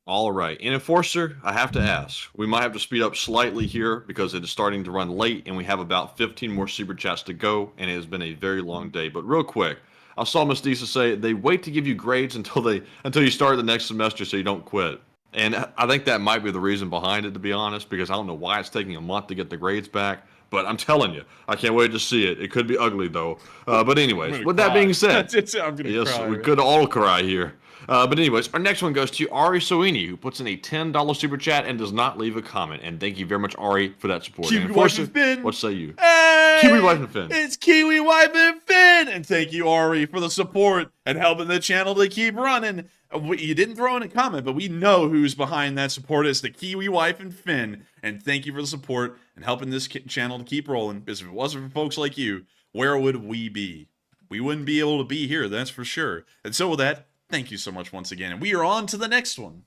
All right, and Enforcer, I have to ask, we might have to speed up slightly here because it is starting to run late, and we have about 15 more super chats to go, and it has been a very long day. But real quick, I saw Miss Disa say they wait to give you grades until you start the next semester so you don't quit. And I think that might be the reason behind it, to be honest, because I don't know why it's taking a month to get the grades back. But I'm telling you, I can't wait to see it. It could be ugly though. But anyways, with that being said, I'm gonna yes, cry, we man. could all cry here. But anyways, our next one goes to Ari Soini, who puts in a $10 super chat and does not leave a comment. And thank you very much, Ari, for that support. Kiwi And Wife and Finn. what say you? Hey! Kiwi Wife and Finn. It's Kiwi Wife and Finn! And thank you, Ari, for the support and helping the channel to keep running. You didn't throw in a comment, but we know who's behind that support. It's the Kiwi Wife and Finn. And thank you for the support and helping this channel to keep rolling. Because if it wasn't for folks like you, where would we be? We wouldn't be able to be here, that's for sure. And so with that, thank you so much once again. And we are on to the next one.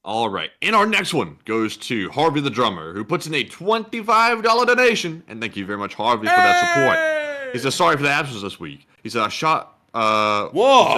All right. And our next one goes to Harvey the Drummer, who puts in a $25 donation. And thank you very much, Harvey, for that support. He says, sorry for the absence this week. He said, I shot my... Whoa!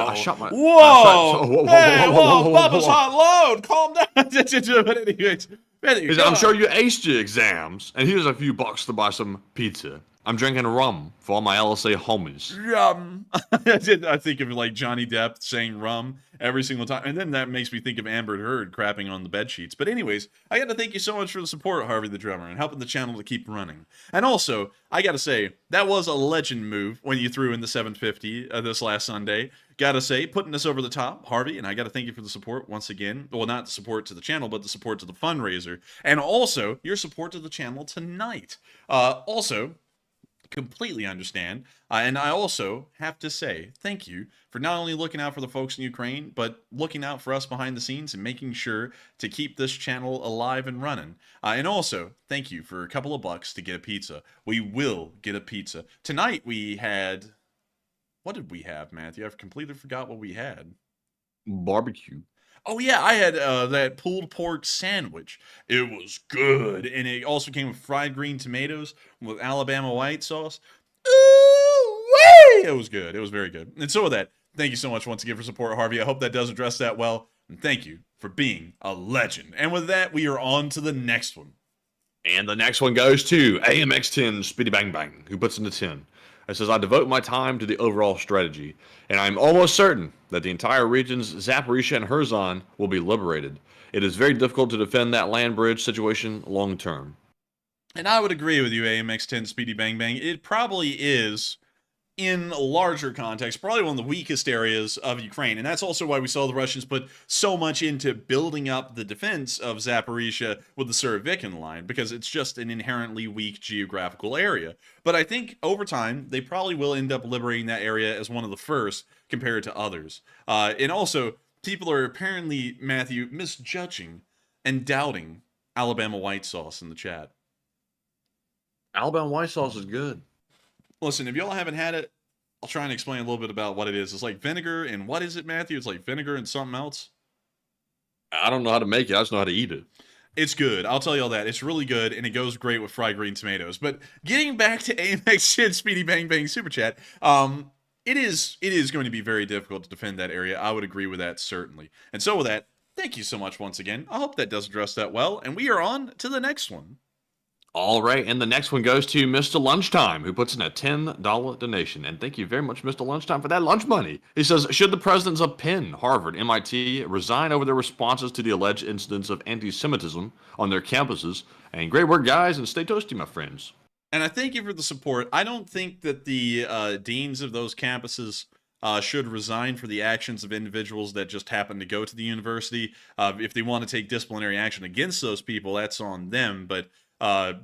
Bubba's hot load! Calm down! But anyways, he said, I'm sure you aced your exams, and here's a few bucks to buy some pizza. I'm drinking rum for all my LSA homies. Rum. I think of like Johnny Depp saying rum every single time. And then that makes me think of Amber Heard crapping on the bed sheets. But anyways, I got to thank you so much for the support, Harvey the Drummer, and helping the channel to keep running. And also, I got to say, that was a legend move when you threw in the 750 this last Sunday. Got to say, putting us over the top, Harvey, and I got to thank you for the support once again. Well, not the support to the channel, but the support to the fundraiser. And also, your support to the channel tonight. Also, completely understand. And I also have to say thank you for not only looking out for the folks in Ukraine, but looking out for us behind the scenes and making sure to keep this channel alive and running. And also, thank you for a couple of bucks to get a pizza. We will get a pizza. Tonight we had... What did we have, Matthew? I've completely forgot what we had. Barbecue. Oh yeah, I had that pulled pork sandwich. It was good, and it also came with fried green tomatoes with Alabama white sauce. Ooh-wee! It was good. It was very good. And so with that, thank you so much once again for support, Harvey. I hope that does address that well, and thank you for being a legend. And with that, we are on to the next one. And the next one goes to AMX10 Speedy Bang Bang, who puts in the 10. It says, I devote my time to the overall strategy, and I'm almost certain that the entire regions, Zaporizhia and Kherson, will be liberated. It is very difficult to defend that land bridge situation long term. And I would agree with you, AMX10 Speedy Bang Bang. It probably is, in a larger context, probably one of the weakest areas of Ukraine. And that's also why we saw the Russians put so much into building up the defense of Zaporizhia with the Surovikin line, because it's just an inherently weak geographical area. But I think over time, they probably will end up liberating that area as one of the first compared to others. And also, people are apparently, Matthew, misjudging and doubting Alabama white sauce in the chat. Alabama white sauce is good. Listen, if y'all haven't had it, I'll try and explain a little bit about what it is. It's like vinegar and what is it, Matthew? It's like vinegar and something else. I don't know how to make it. I just know how to eat it. It's good. I'll tell you all that. It's really good, and it goes great with fried green tomatoes. But getting back to AMX Shit Speedy Bang Bang Super Chat, it is going to be very difficult to defend that area. I would agree with that, certainly. And so with that, thank you so much once again. I hope that does address that well, and we are on to the next one. All right, and the next one goes to Mr. Lunchtime, who puts in a $10 donation. And thank you very much, Mr. Lunchtime, for that lunch money. He says, should the presidents of Penn, Harvard, MIT resign over their responses to the alleged incidents of anti-Semitism on their campuses? And great work, guys, and stay toasty, my friends. And I thank you for the support. I don't think that the deans of those campuses should resign for the actions of individuals that just happen to go to the university. If they want to take disciplinary action against those people, that's on them. But I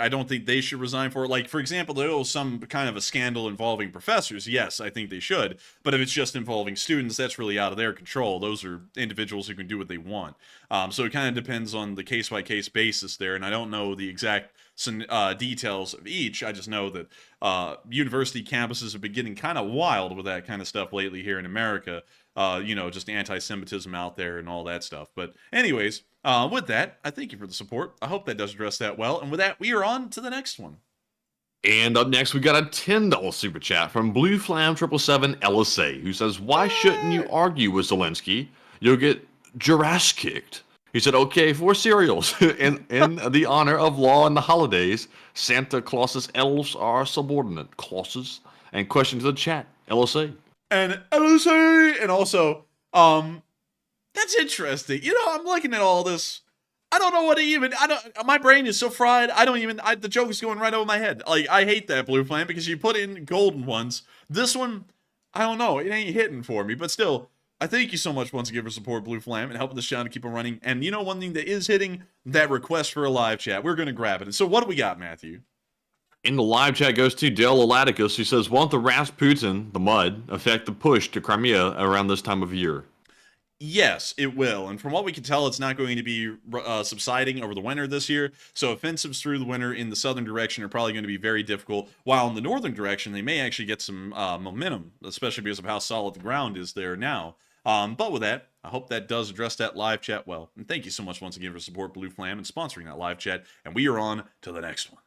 don't think they should resign for it. Like, for example, there was some kind of a scandal involving professors. Yes, I think they should. But if it's just involving students, that's really out of their control. Those are individuals who can do what they want. So it kind of depends on the case-by-case basis there. And I don't know the exact details of each. I just know that university campuses have been getting kind of wild with that kind of stuff lately here in America. Just anti-Semitism out there and all that stuff. But anyways, with that, I thank you for the support. I hope that does address that well. And with that, we are on to the next one. And up next, we got a $10 super chat from Blue Flam 777 LSA, who says, why shouldn't you argue with Zelenskyy? You'll get Jurassic kicked. He said, okay, for cereals. in the honor of law and the holidays, Santa Claus's elves are subordinate clauses. And question to the chat, LSA. And LSA! And also, that's interesting. I'm looking at all this. I don't know what to even. My brain is so fried. The joke is going right over my head. Like, I hate that blue flame because you put in golden ones. This one, I don't know. It ain't hitting for me. But still, I thank you so much once again for support, Blue Flame, and helping the channel to keep on running. And you know, one thing that is hitting, that request for a live chat. We're going to grab it. And so what do we got, Matthew? In the live chat goes to Dale Elaticus, who says, won't the Rasputin, the mud, affect the push to Crimea around this time of year? Yes, it will. And from what we can tell, it's not going to be subsiding over the winter this year. So offensives through the winter in the southern direction are probably going to be very difficult. While in the northern direction, they may actually get some momentum, especially because of how solid the ground is there now. But with that, I hope that does address that live chat well. And thank you so much once again for support Blue Flame and sponsoring that live chat. And we are on to the next one.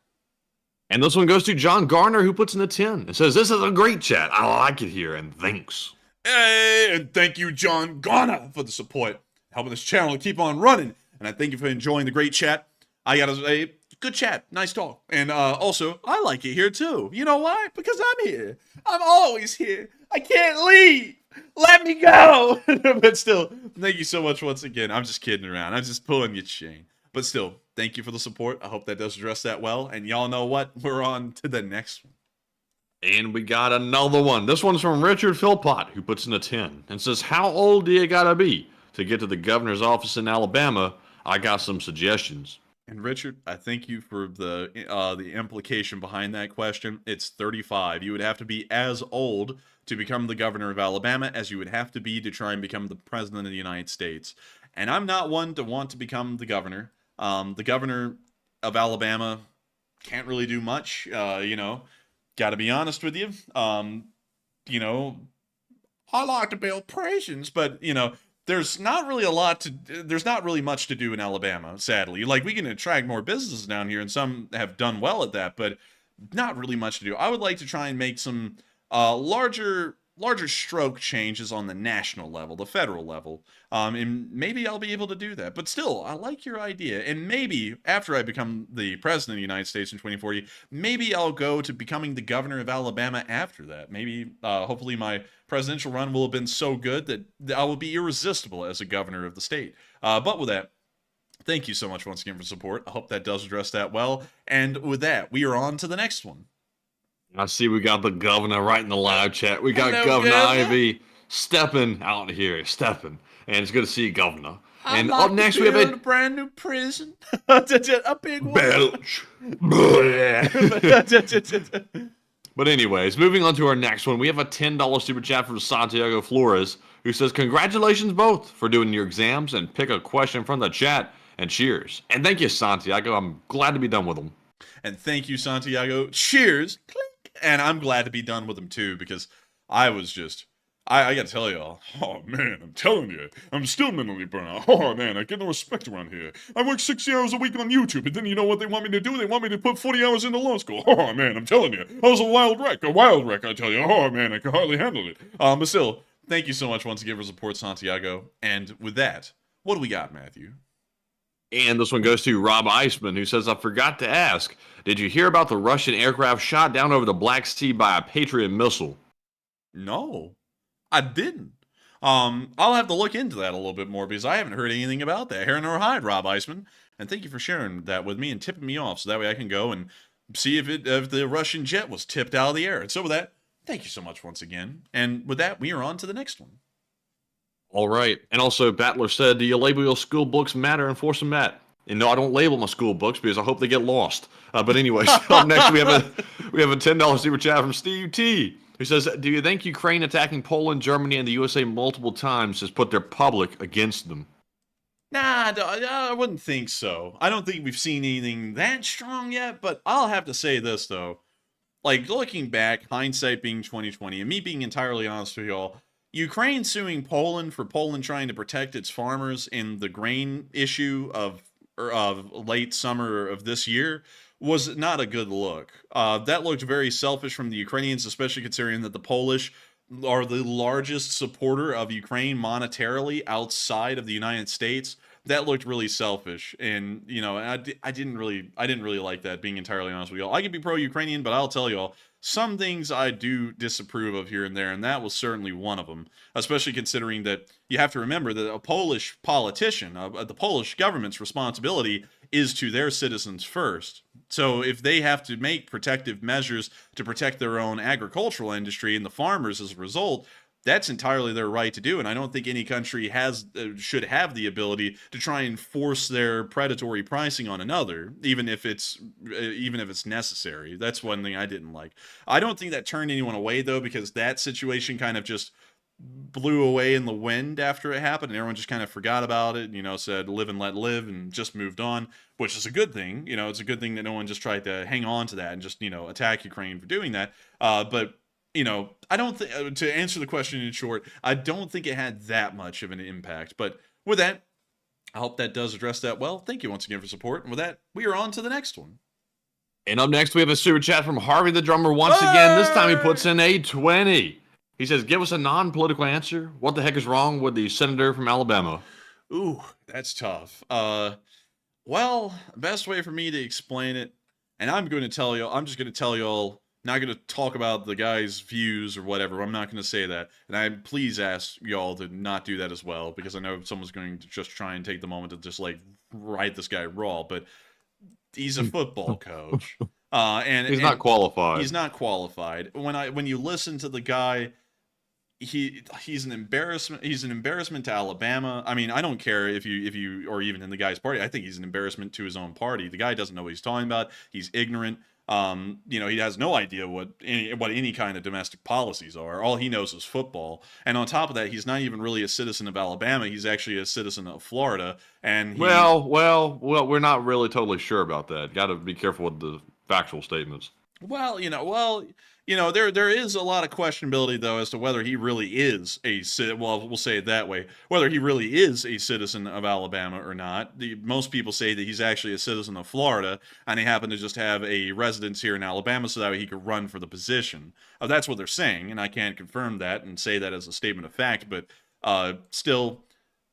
And this one goes to John Garner, who puts in the 10 and says, this is a great chat. I like it here, and thanks. Hey, and thank you, John Garner, for the support, helping this channel to keep on running. And I thank you for enjoying the great chat. I gotta say, good chat, nice talk. And also, I like it here too. You know why? Because I'm here. I'm always here. I can't leave. Let me go. But still, thank you so much once again. I'm just kidding around. I'm just pulling your chain. But still, thank you for the support. I hope that does address that well. And y'all know what? We're on to the next one. And we got another one. This one's from Richard Philpott, who puts in a 10 and says, how old do you gotta be to get to the governor's office in Alabama? I got some suggestions. And Richard, I thank you for the implication behind that question. It's 35. You would have to be as old to become the governor of Alabama as you would have to be to try and become the president of the United States. And I'm not one to want to become the governor. The governor of Alabama can't really do much, you know. Got to be honest with you. You know, I like to build prisons, but you know, there's not really much to do in Alabama, sadly. Like, we can attract more businesses down here, and some have done well at that, but not really much to do. I would like to try and make some larger stroke changes on the national level, the federal level. And maybe I'll be able to do that. But still, I like your idea. And maybe after I become the president of the United States in 2040, maybe I'll go to becoming the governor of Alabama after that. Maybe, hopefully my presidential run will have been so good that I will be irresistible as a governor of the state. But with that, thank you so much once again for support. I hope that does address that well. And with that, we are on to the next one. I see we got the governor right in the live chat. We got Hello, Governor Governor. Ivy stepping out here, stepping. And it's good to see you, Governor. And I'd like up next to we have build a a brand new prison. A big one. belch. But anyways, moving on to our next one, we have a $10 super chat from Santiago Flores, who says, congratulations both for doing your exams and pick a question from the chat, and cheers. And thank you, Santiago. I'm glad to be done with them. And thank you, Santiago. Cheers. Clink. And I'm glad to be done with them too, because I was just, I gotta tell y'all. Oh man, I'm telling you, I'm still mentally burnt out. Oh man, I get no respect around here. I work 60 hours a week on YouTube, and then you know what they want me to do? They want me to put 40 hours into law school. Oh man, I'm telling you, I was a wild wreck, I tell you. Oh man, I can hardly handle it. But still, thank you so much once again for support, Santiago. And with that, what do we got, Matthew? And this one goes to Rob Eisman, who says, I forgot to ask, did you hear about the Russian aircraft shot down over the Black Sea by a Patriot missile? No, I didn't. I'll have to look into that a little bit more because I haven't heard anything about that. Hair nor hide, Rob Eisman. And thank you for sharing that with me and tipping me off so that way I can go and see if the Russian jet was tipped out of the air. And so with that, thank you so much once again. And with that, we are on to the next one. All right. And also, Battler said, do you label your school books matter and force them at? And no, I don't label my school books because I hope they get lost. But anyways, up next we have a $10 super chat from Steve T, who says, do you think Ukraine attacking Poland, Germany, and the USA multiple times has put their public against them? Nah, I wouldn't think so. I don't think we've seen anything that strong yet, but I'll have to say this, though. Like, looking back, hindsight being 2020, and me being entirely honest with y'all, Ukraine suing Poland for Poland trying to protect its farmers in the grain issue of late summer of this year was not a good look. That looked very selfish from the Ukrainians, especially considering that the Polish are the largest supporter of Ukraine monetarily outside of the United States. that looked really selfish. And, you know, I didn't really like that, being entirely honest with y'all. I could be pro-Ukrainian, but I'll tell y'all, some things I do disapprove of here and there, and that was certainly one of them, especially considering that you have to remember that a Polish politician, the Polish government's responsibility is to their citizens first. So if they have to make protective measures to protect their own agricultural industry and the farmers as a result, that's entirely their right to do, and I don't think any country should have the ability to try and force their predatory pricing on another, even if it's necessary. That's one thing I didn't like. I don't think that turned anyone away though, because that situation kind of just blew away in the wind after it happened, and everyone just kind of forgot about it. You know, said live and let live, and just moved on, which is a good thing. You know, it's a good thing that no one just tried to hang on to that and just attack Ukraine for doing that. But I don't think, to answer the question in short, I don't think it had that much of an impact. But with that, I hope that does address that well. Thank you once again for support. And with that, we are on to the next one. And up next, we have a super chat from Harvey the Drummer once again. This time he puts in a 20. He says, give us a non-political answer. What the heck is wrong with the senator from Alabama? Ooh, that's tough. Well, best way for me to explain it, and I'm just going to tell y'all, not going to talk about the guy's views or whatever. I'm not going to say that. And I please ask y'all to not do that as well, because I know someone's going to just try and take the moment to just like write this guy raw. But he's a football coach, and he's not qualified. He's not qualified. When you listen to the guy, he's an embarrassment. He's an embarrassment to Alabama. I mean, I don't care if you or even in the guy's party. I think he's an embarrassment to his own party. The guy doesn't know what he's talking about. He's ignorant. He has no idea what any kind of domestic policies are. All he knows is football. And on top of that, he's not even really a citizen of Alabama. He's actually a citizen of Florida. And well, we're not really totally sure about that. Got to be careful with the factual statements. There is a lot of questionability though as to whether he really is we'll say it that way, whether he really is a citizen of Alabama or not. Most people say that he's actually a citizen of Florida, and he happened to just have a residence here in Alabama so that way he could run for the position. That's what they're saying, and I can't confirm that and say that as a statement of fact, but still,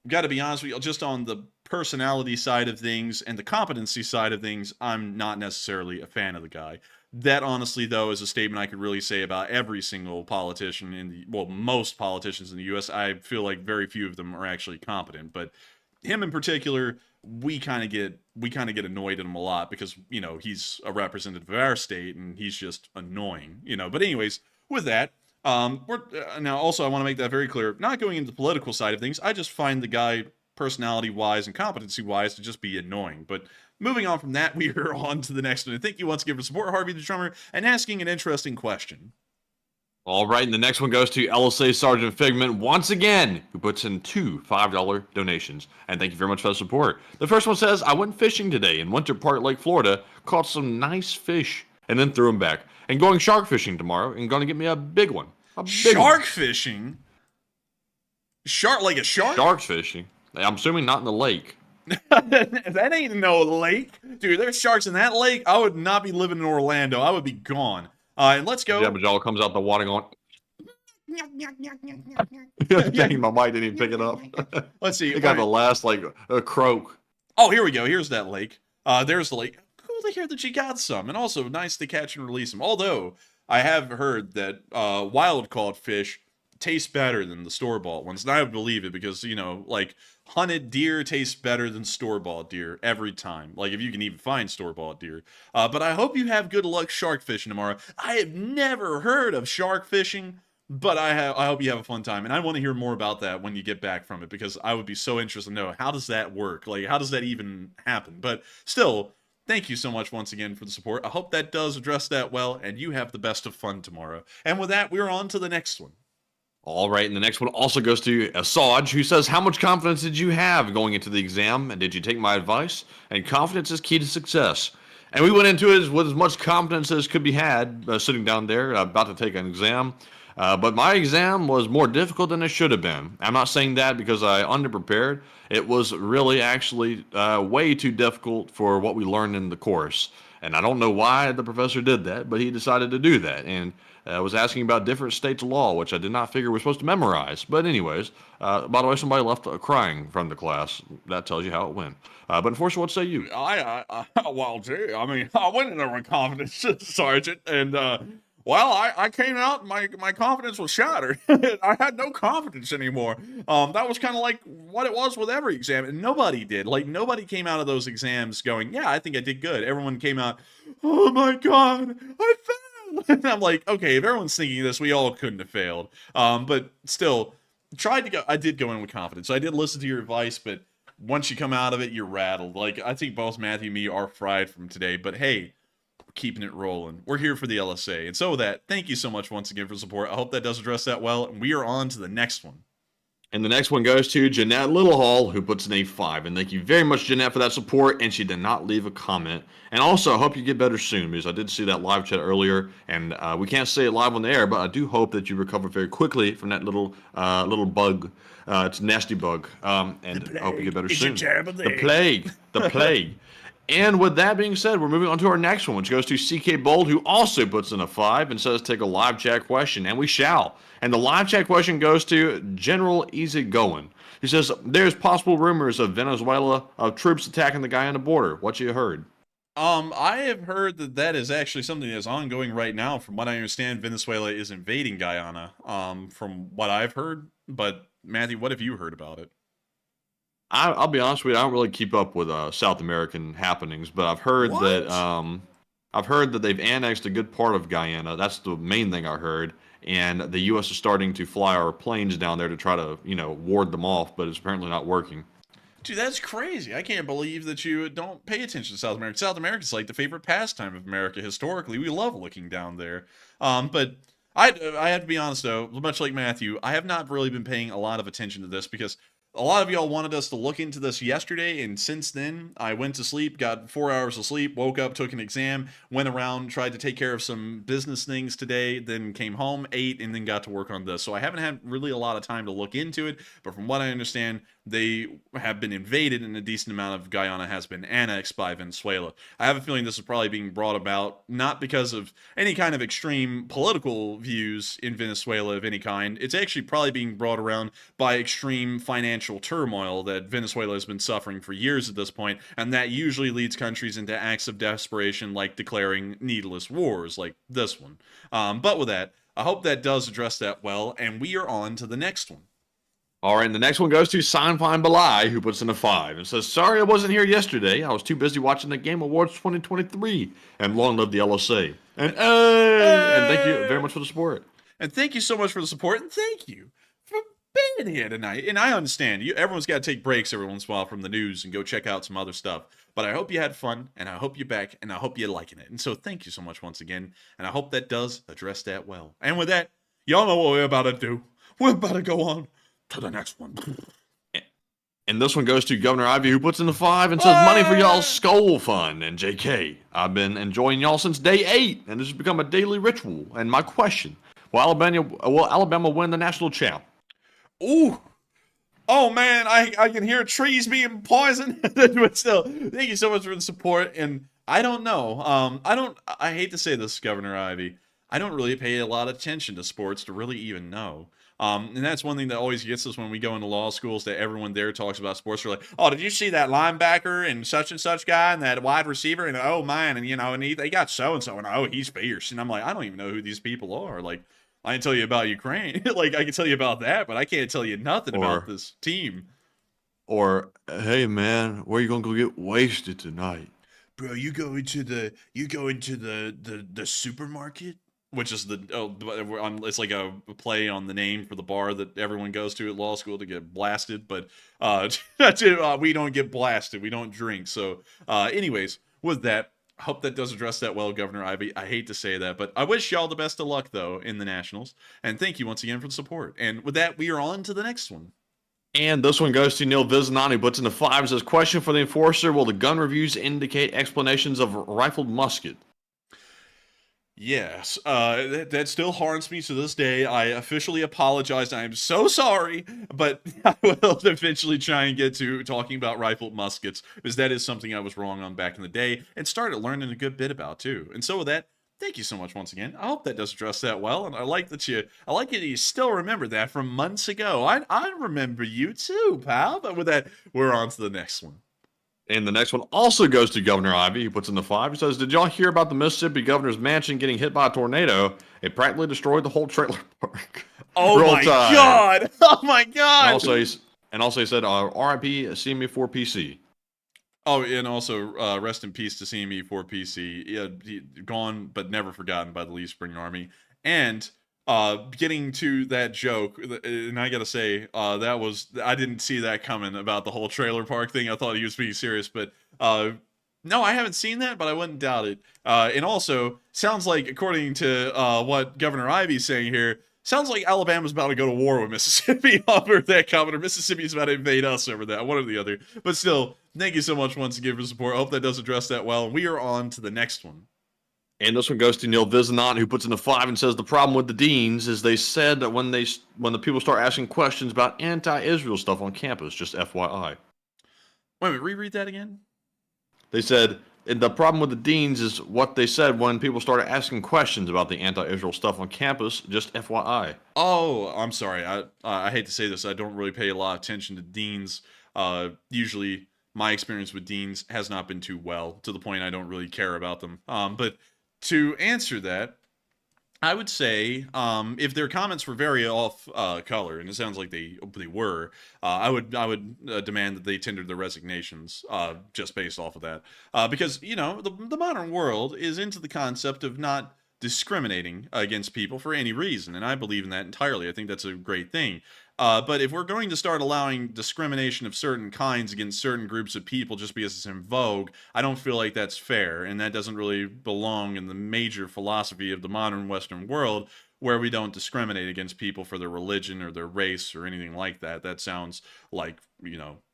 got to be honest with you, just on the personality side of things and the competency side of things, I'm not necessarily a fan of the guy. That, honestly, though, is a statement I could really say about every single politician most politicians in the U.S. I feel like very few of them are actually competent, but him in particular, we kind of get annoyed at him a lot because he's a representative of our state and he's just annoying, But anyways, with that, now also I want to make that very clear. Not going into the political side of things, I just find the guy personality-wise and competency-wise to just be annoying, but. Moving on from that, we are on to the next one. And thank you once again for support, Harvey the Drummer, and asking an interesting question. All right, and the next one goes to LSA Sergeant Figment once again, who puts in 2 $5 donations. And thank you very much for the support. The first one says, I went fishing today in Winter Park Lake, Florida, caught some nice fish, and then threw them back. And going shark fishing tomorrow, and going to get me a big one. Shark fishing? Like a shark? Shark fishing. I'm assuming not in the lake. That ain't no lake. Dude, there's sharks in that lake. I would not be living in Orlando. I would be gone. And let's go. Jabba comes out the water going. Dang, my mic didn't even pick it up. Let's see. It got the last, a croak. Oh, here we go. Here's that lake. There's the lake. Cool to hear that you got some. And also, nice to catch and release them. Although, I have heard that wild-caught fish taste better than the store-bought ones. And I would believe it because, hunted deer tastes better than store-bought deer every time. Like, if you can even find store-bought deer. But I hope you have good luck shark fishing tomorrow. I have never heard of shark fishing, but I hope you have a fun time. And I want to hear more about that when you get back from it, because I would be so interested to know, how does that work? Like, how does that even happen? But still, thank you so much once again for the support. I hope that does address that well, and you have the best of fun tomorrow. And with that, we're on to the next one. All right, and the next one also goes to Asaj, who says, how much confidence did you have going into the exam, and did you take my advice? And confidence is key to success. And we went into it with as much confidence as could be had, sitting down there, about to take an exam. But my exam was more difficult than it should have been. I'm not saying that because I underprepared. It was really actually way too difficult for what we learned in the course. And I don't know why the professor did that, but he decided to do that. And was asking about different states' law, which I did not figure we're supposed to memorize. But anyways, by the way, somebody left crying from the class. That tells you how it went. But unfortunately, what say you? Well, gee, I mean, I went in there with confidence, Sergeant, and I came out and my confidence was shattered. I had no confidence anymore. That was kind of like what it was with every exam, and nobody did. Like, nobody came out of those exams going, yeah, I think I did good. Everyone came out, oh my God, I failed. And I'm like, okay, if everyone's thinking this, we all couldn't have failed. But still, I did go in with confidence. I did listen to your advice, but once you come out of it, you're rattled. Like, I think both Matthew and me are fried from today, but hey, we're keeping it rolling. We're here for the LSA. And so with that, thank you so much once again for support. I hope that does address that well, and we are on to the next one. And the next one goes to Jeanette Littlehall, who puts in a 5. And thank you very much, Jeanette, for that support. And she did not leave a comment. And also, I hope you get better soon, because I did see that live chat earlier. And we can't say it live on the air, but I do hope that you recover very quickly from that little bug. It's a nasty bug. And I hope you get better soon. The plague. The plague. And with that being said, we're moving on to our next one, which goes to CK Bold, who also puts in a 5 and says take a live chat question, and we shall. And the live chat question goes to General Easygoing. He says, there's possible rumors of Venezuela, of troops attacking the Guyana border. What you heard? I have heard that is actually something that is ongoing right now. From what I understand, Venezuela is invading Guyana, from what I've heard. But Matthew, what have you heard about it? I'll be honest with you, I don't really keep up with South American happenings, but I've heard that they've annexed a good part of Guyana. That's the main thing I heard. And the U.S. is starting to fly our planes down there to try to, ward them off, but it's apparently not working. Dude, that's crazy. I can't believe that you don't pay attention to South America. South America is like the favorite pastime of America historically. We love looking down there. But I have to be honest, though, much like Matthew, I have not really been paying a lot of attention to this because a lot of y'all wanted us to look into this yesterday, and since then, I went to sleep, got 4 hours of sleep, woke up, took an exam, went around, tried to take care of some business things today, then came home, ate, and then got to work on this. So I haven't had really a lot of time to look into it, but from what I understand, they have been invaded and a decent amount of Guyana has been annexed by Venezuela. I have a feeling this is probably being brought about not because of any kind of extreme political views in Venezuela of any kind. It's actually probably being brought around by extreme financial turmoil that Venezuela has been suffering for years at this point, and that usually leads countries into acts of desperation like declaring needless wars like this one. But with that, I hope that does address that well, and we are on to the next one. All right, and the next one goes to Sanfine Balai, who puts in a 5 and says, sorry I wasn't here yesterday. I was too busy watching the Game Awards 2023, and long live the LSA. And thank you very much for the support. And thank you so much for the support, and thank you for being here tonight. And I understand, everyone's got to take breaks every once in a while from the news and go check out some other stuff. But I hope you had fun, and I hope you're back, and I hope you're liking it. And so thank you so much once again, and I hope that does address that well. And with that, y'all know what we're about to do. We're about to go on to the next one. And this one goes to Governor Ivy, who puts in the 5 and says, money for y'all's skull fund. And JK, I've been enjoying y'all since day 8, and this has become a daily ritual. And my question, will Alabama win the national champ? Ooh. Oh man, I can hear trees being poisoned. But still, thank you so much for the support. And I don't know. I hate to say this, Governor Ivy. I don't really pay a lot of attention to sports to really even know. And that's one thing that always gets us when we go into law schools, that everyone there talks about sports. They're like, oh, did you see that linebacker and such guy and that wide receiver? And oh, man, and and they got so-and-so, and oh, he's fierce. And I'm like, I don't even know who these people are. Like, I can tell you about Ukraine. Like, I can tell you about that, but I can't tell you nothing about this team. Or, hey, man, where you going to go get wasted tonight? Bro, you go into the supermarket? Which is it's like a play on the name for the bar that everyone goes to at law school to get blasted. But that's it. We don't get blasted. We don't drink. So anyways, with that, I hope that does address that well, Governor Ivy. I hate to say that, but I wish y'all the best of luck, though, in the Nationals. And thank you once again for the support. And with that, we are on to the next one. And this one goes to Neil Viznan, who puts in the 5 and says, question for the enforcer, will the gun reviews indicate explanations of rifled musket? Yes, that still haunts me to this day. I officially apologized. I am so sorry, but I will eventually try and get to talking about rifled muskets, because that is something I was wrong on back in the day and started learning a good bit about too. And so with that, thank you so much once again. I hope that does address that well, and I like that you still remember that from months ago. I remember you too, pal. But with that, we're on to the next one. And the next one also goes to Governor Ivey. He puts in the 5. He says, did y'all hear about the Mississippi governor's mansion getting hit by a tornado? It practically destroyed the whole trailer park. Oh Roll my Tide. god! Oh my god! And also he said, RIP CME4PC. Oh, and also rest in peace to CME4PC. Yeah, gone but never forgotten by the Lee Spring Army. And getting to that joke, and I gotta say, I didn't see that coming about the whole trailer park thing. I thought he was being serious, but no, I haven't seen that, but I wouldn't doubt it. And also, sounds like, according to what Governor Ivey's saying here, sounds like Alabama's about to go to war with Mississippi over that comment, or Mississippi's about to invade us over that, one or the other. But still, thank you so much once again for support. I hope that does address that well. And we are on to the next one. And this one goes to Neil Vizanant, who puts in the 5 and says the problem with the deans is they said that when the people start asking questions about anti-Israel stuff on campus, just FYI. Wait a minute, reread that again? They said, and the problem with the deans is what they said when people started asking questions about the anti-Israel stuff on campus, just FYI. Oh, I'm sorry. I hate to say this. I don't really pay a lot of attention to deans. Usually, my experience with deans has not been too well, to the point I don't really care about them. But to answer that, I would say if their comments were very off color, and it sounds like they were, I would demand that they tendered their resignations just based off of that, because the modern world is into the concept of not discriminating against people for any reason, and I believe in that entirely. I think that's a great thing. But if we're going to start allowing discrimination of certain kinds against certain groups of people just because it's in vogue, I don't feel like that's fair, and that doesn't really belong in the major philosophy of the modern Western world, where we don't discriminate against people for their religion or their race or anything like that. That sounds like,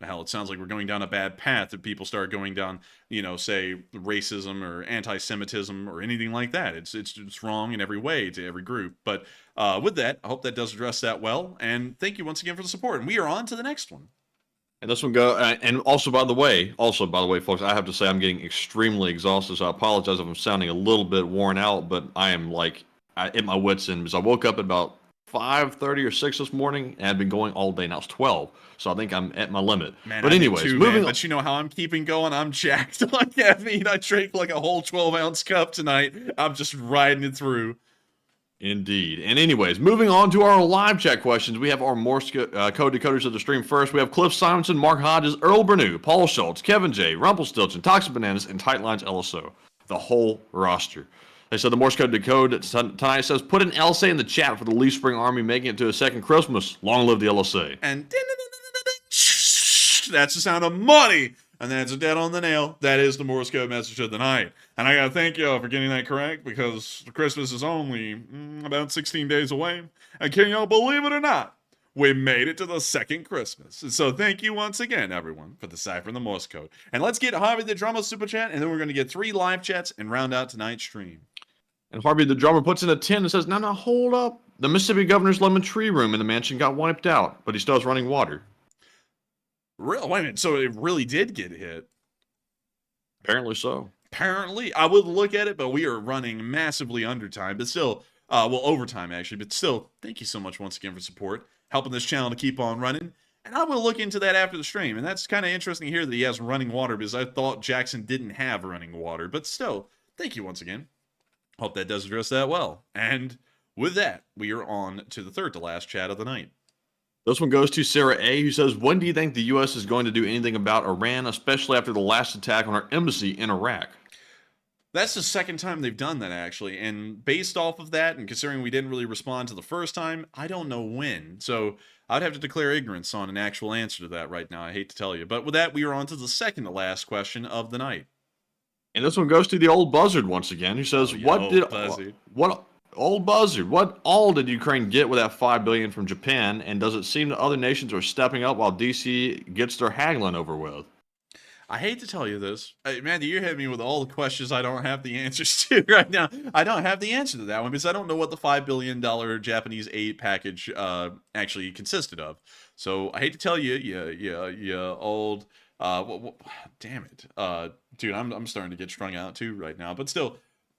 hell, it sounds like we're going down a bad path if people start going down, say, racism or anti-Semitism or anything like that. It's wrong in every way to every group. But with that, I hope that does address that well. And thank you once again for the support. And we are on to the next one. And this one go, and also by the way, folks, I have to say I'm getting extremely exhausted, so I apologize if I'm sounding a little bit worn out, but I am at my wits' end, because I woke up at about 5:30 or 6 this morning, and I've been going all day. Now it's 12, so I think I'm at my limit. Man, but anyways, moving on. But you know how I'm keeping going? I'm jacked on caffeine. I drank like a whole 12-ounce cup tonight. I'm just riding it through. Indeed. And anyways, moving on to our live chat questions. We have our Morse code decoders of the stream first. We have Cliff Simonson, Mark Hodges, Earl Bernew, Paul Schultz, Kevin J, Rumpelstiltskin, Toxic Bananas, and Tightlines LSO. The whole roster. They said the Morse code decode tonight says, put an LSA in the chat for the Lee Spring Army making it to a second Christmas. Long live the LSA. And that's the sound of money. And that's a dead on the nail. That is the Morse code message of the night. And I gotta thank y'all for getting that correct, because Christmas is only about 16 days away. And can y'all believe it or not, we made it to the second Christmas. And so thank you once again, everyone, for deciphering the Morse code. And let's get Harvey the Drummer super chat, and then we're going to get 3 live chats and round out tonight's stream. And Harvey the Drummer puts in a 10 and says, now, hold up. The Mississippi governor's lemon tree room in the mansion got wiped out, but he still has running water. Wait a minute, so it really did get hit? Apparently so. Apparently. I would look at it, but we are running massively under time. But still, overtime, actually. But still, thank you so much once again for support, helping this channel to keep on running. And I will look into that after the stream. And that's kind of interesting here that he has running water, because I thought Jackson didn't have running water. But still, thank you once again. Hope that does address that well. And with that, we are on to the third to last chat of the night. This one goes to Sarah A., who says, when do you think the U.S. is going to do anything about Iran, especially after the last attack on our embassy in Iraq? That's the second time they've done that, actually. And based off of that, and considering we didn't really respond to the first time, I don't know when. So I'd have to declare ignorance on an actual answer to that right now. I hate to tell you. But with that, we are on to the second to last question of the night. And this one goes to the old buzzard once again, who says, Old Buzzard, what all did Ukraine get with that $5 billion from Japan, and does it seem that other nations are stepping up while DC gets their haggling over with? I hate to tell you this. Mandy, you're hitting me with all the questions I don't have the answers to right now. I don't have the answer to that one because I don't know what the $5 billion Japanese aid package actually consisted of. So I hate to tell you, you old... damn it. Dude, I'm starting to get strung out too right now. But still,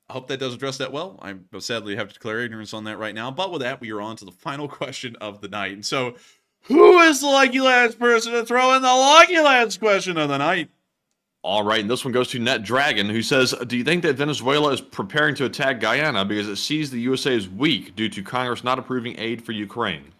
I hope that does address that well. I sadly have to declare ignorance on that right now. But with that, we are on to the final question of the night. And so, who is the lucky last person to throw in the lucky last question of the night? All right, and this one goes to Net Dragon, who says, do you think that Venezuela is preparing to attack Guyana because it sees the USA as weak due to Congress not approving aid for Ukraine?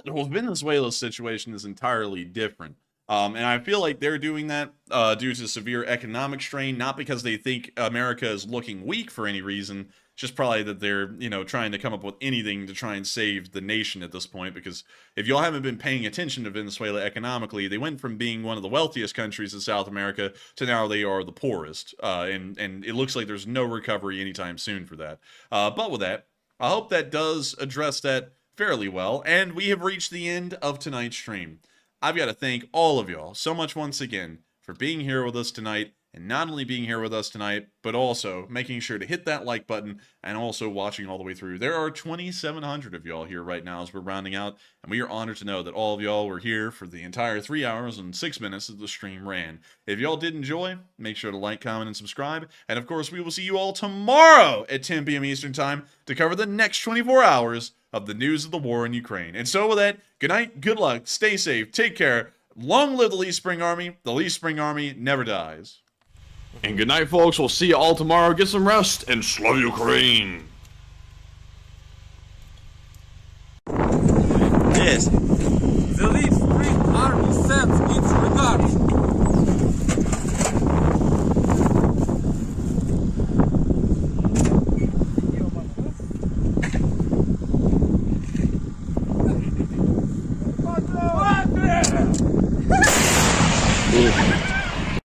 Well, Venezuela's situation is entirely different. And I feel like they're doing that due to severe economic strain, not because they think America is looking weak for any reason. It's just probably that they're, trying to come up with anything to try and save the nation at this point. Because if y'all haven't been paying attention to Venezuela economically, they went from being one of the wealthiest countries in South America to now they are the poorest. And it looks like there's no recovery anytime soon for that. But with that, I hope that does address that fairly well. And we have reached the end of tonight's stream. I've got to thank all of y'all so much once again for being here with us tonight, and not only being here with us tonight, but also making sure to hit that like button and also watching all the way through. There are 2,700 of y'all here right now as we're rounding out, and we are honored to know that all of y'all were here for the entire 3 hours and 6 minutes that the stream ran. If y'all did enjoy, make sure to like, comment, and subscribe, and of course we will see you all tomorrow at 10 p.m. Eastern Time to cover the next 24 hours of the news of the war in Ukraine. And so with that, good night, good luck, stay safe, take care, long live the Lee Spring Army. The Lee Spring Army never dies. And good night, folks. We'll see you all tomorrow. Get some rest, and Slava Ukraine! Yes. The Lee Spring Army sends its regards.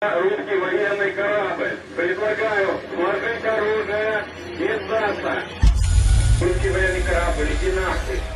Русский военный корабль. Предлагаю сложить оружие и сдаться. Русский военный корабль, иди нахуй.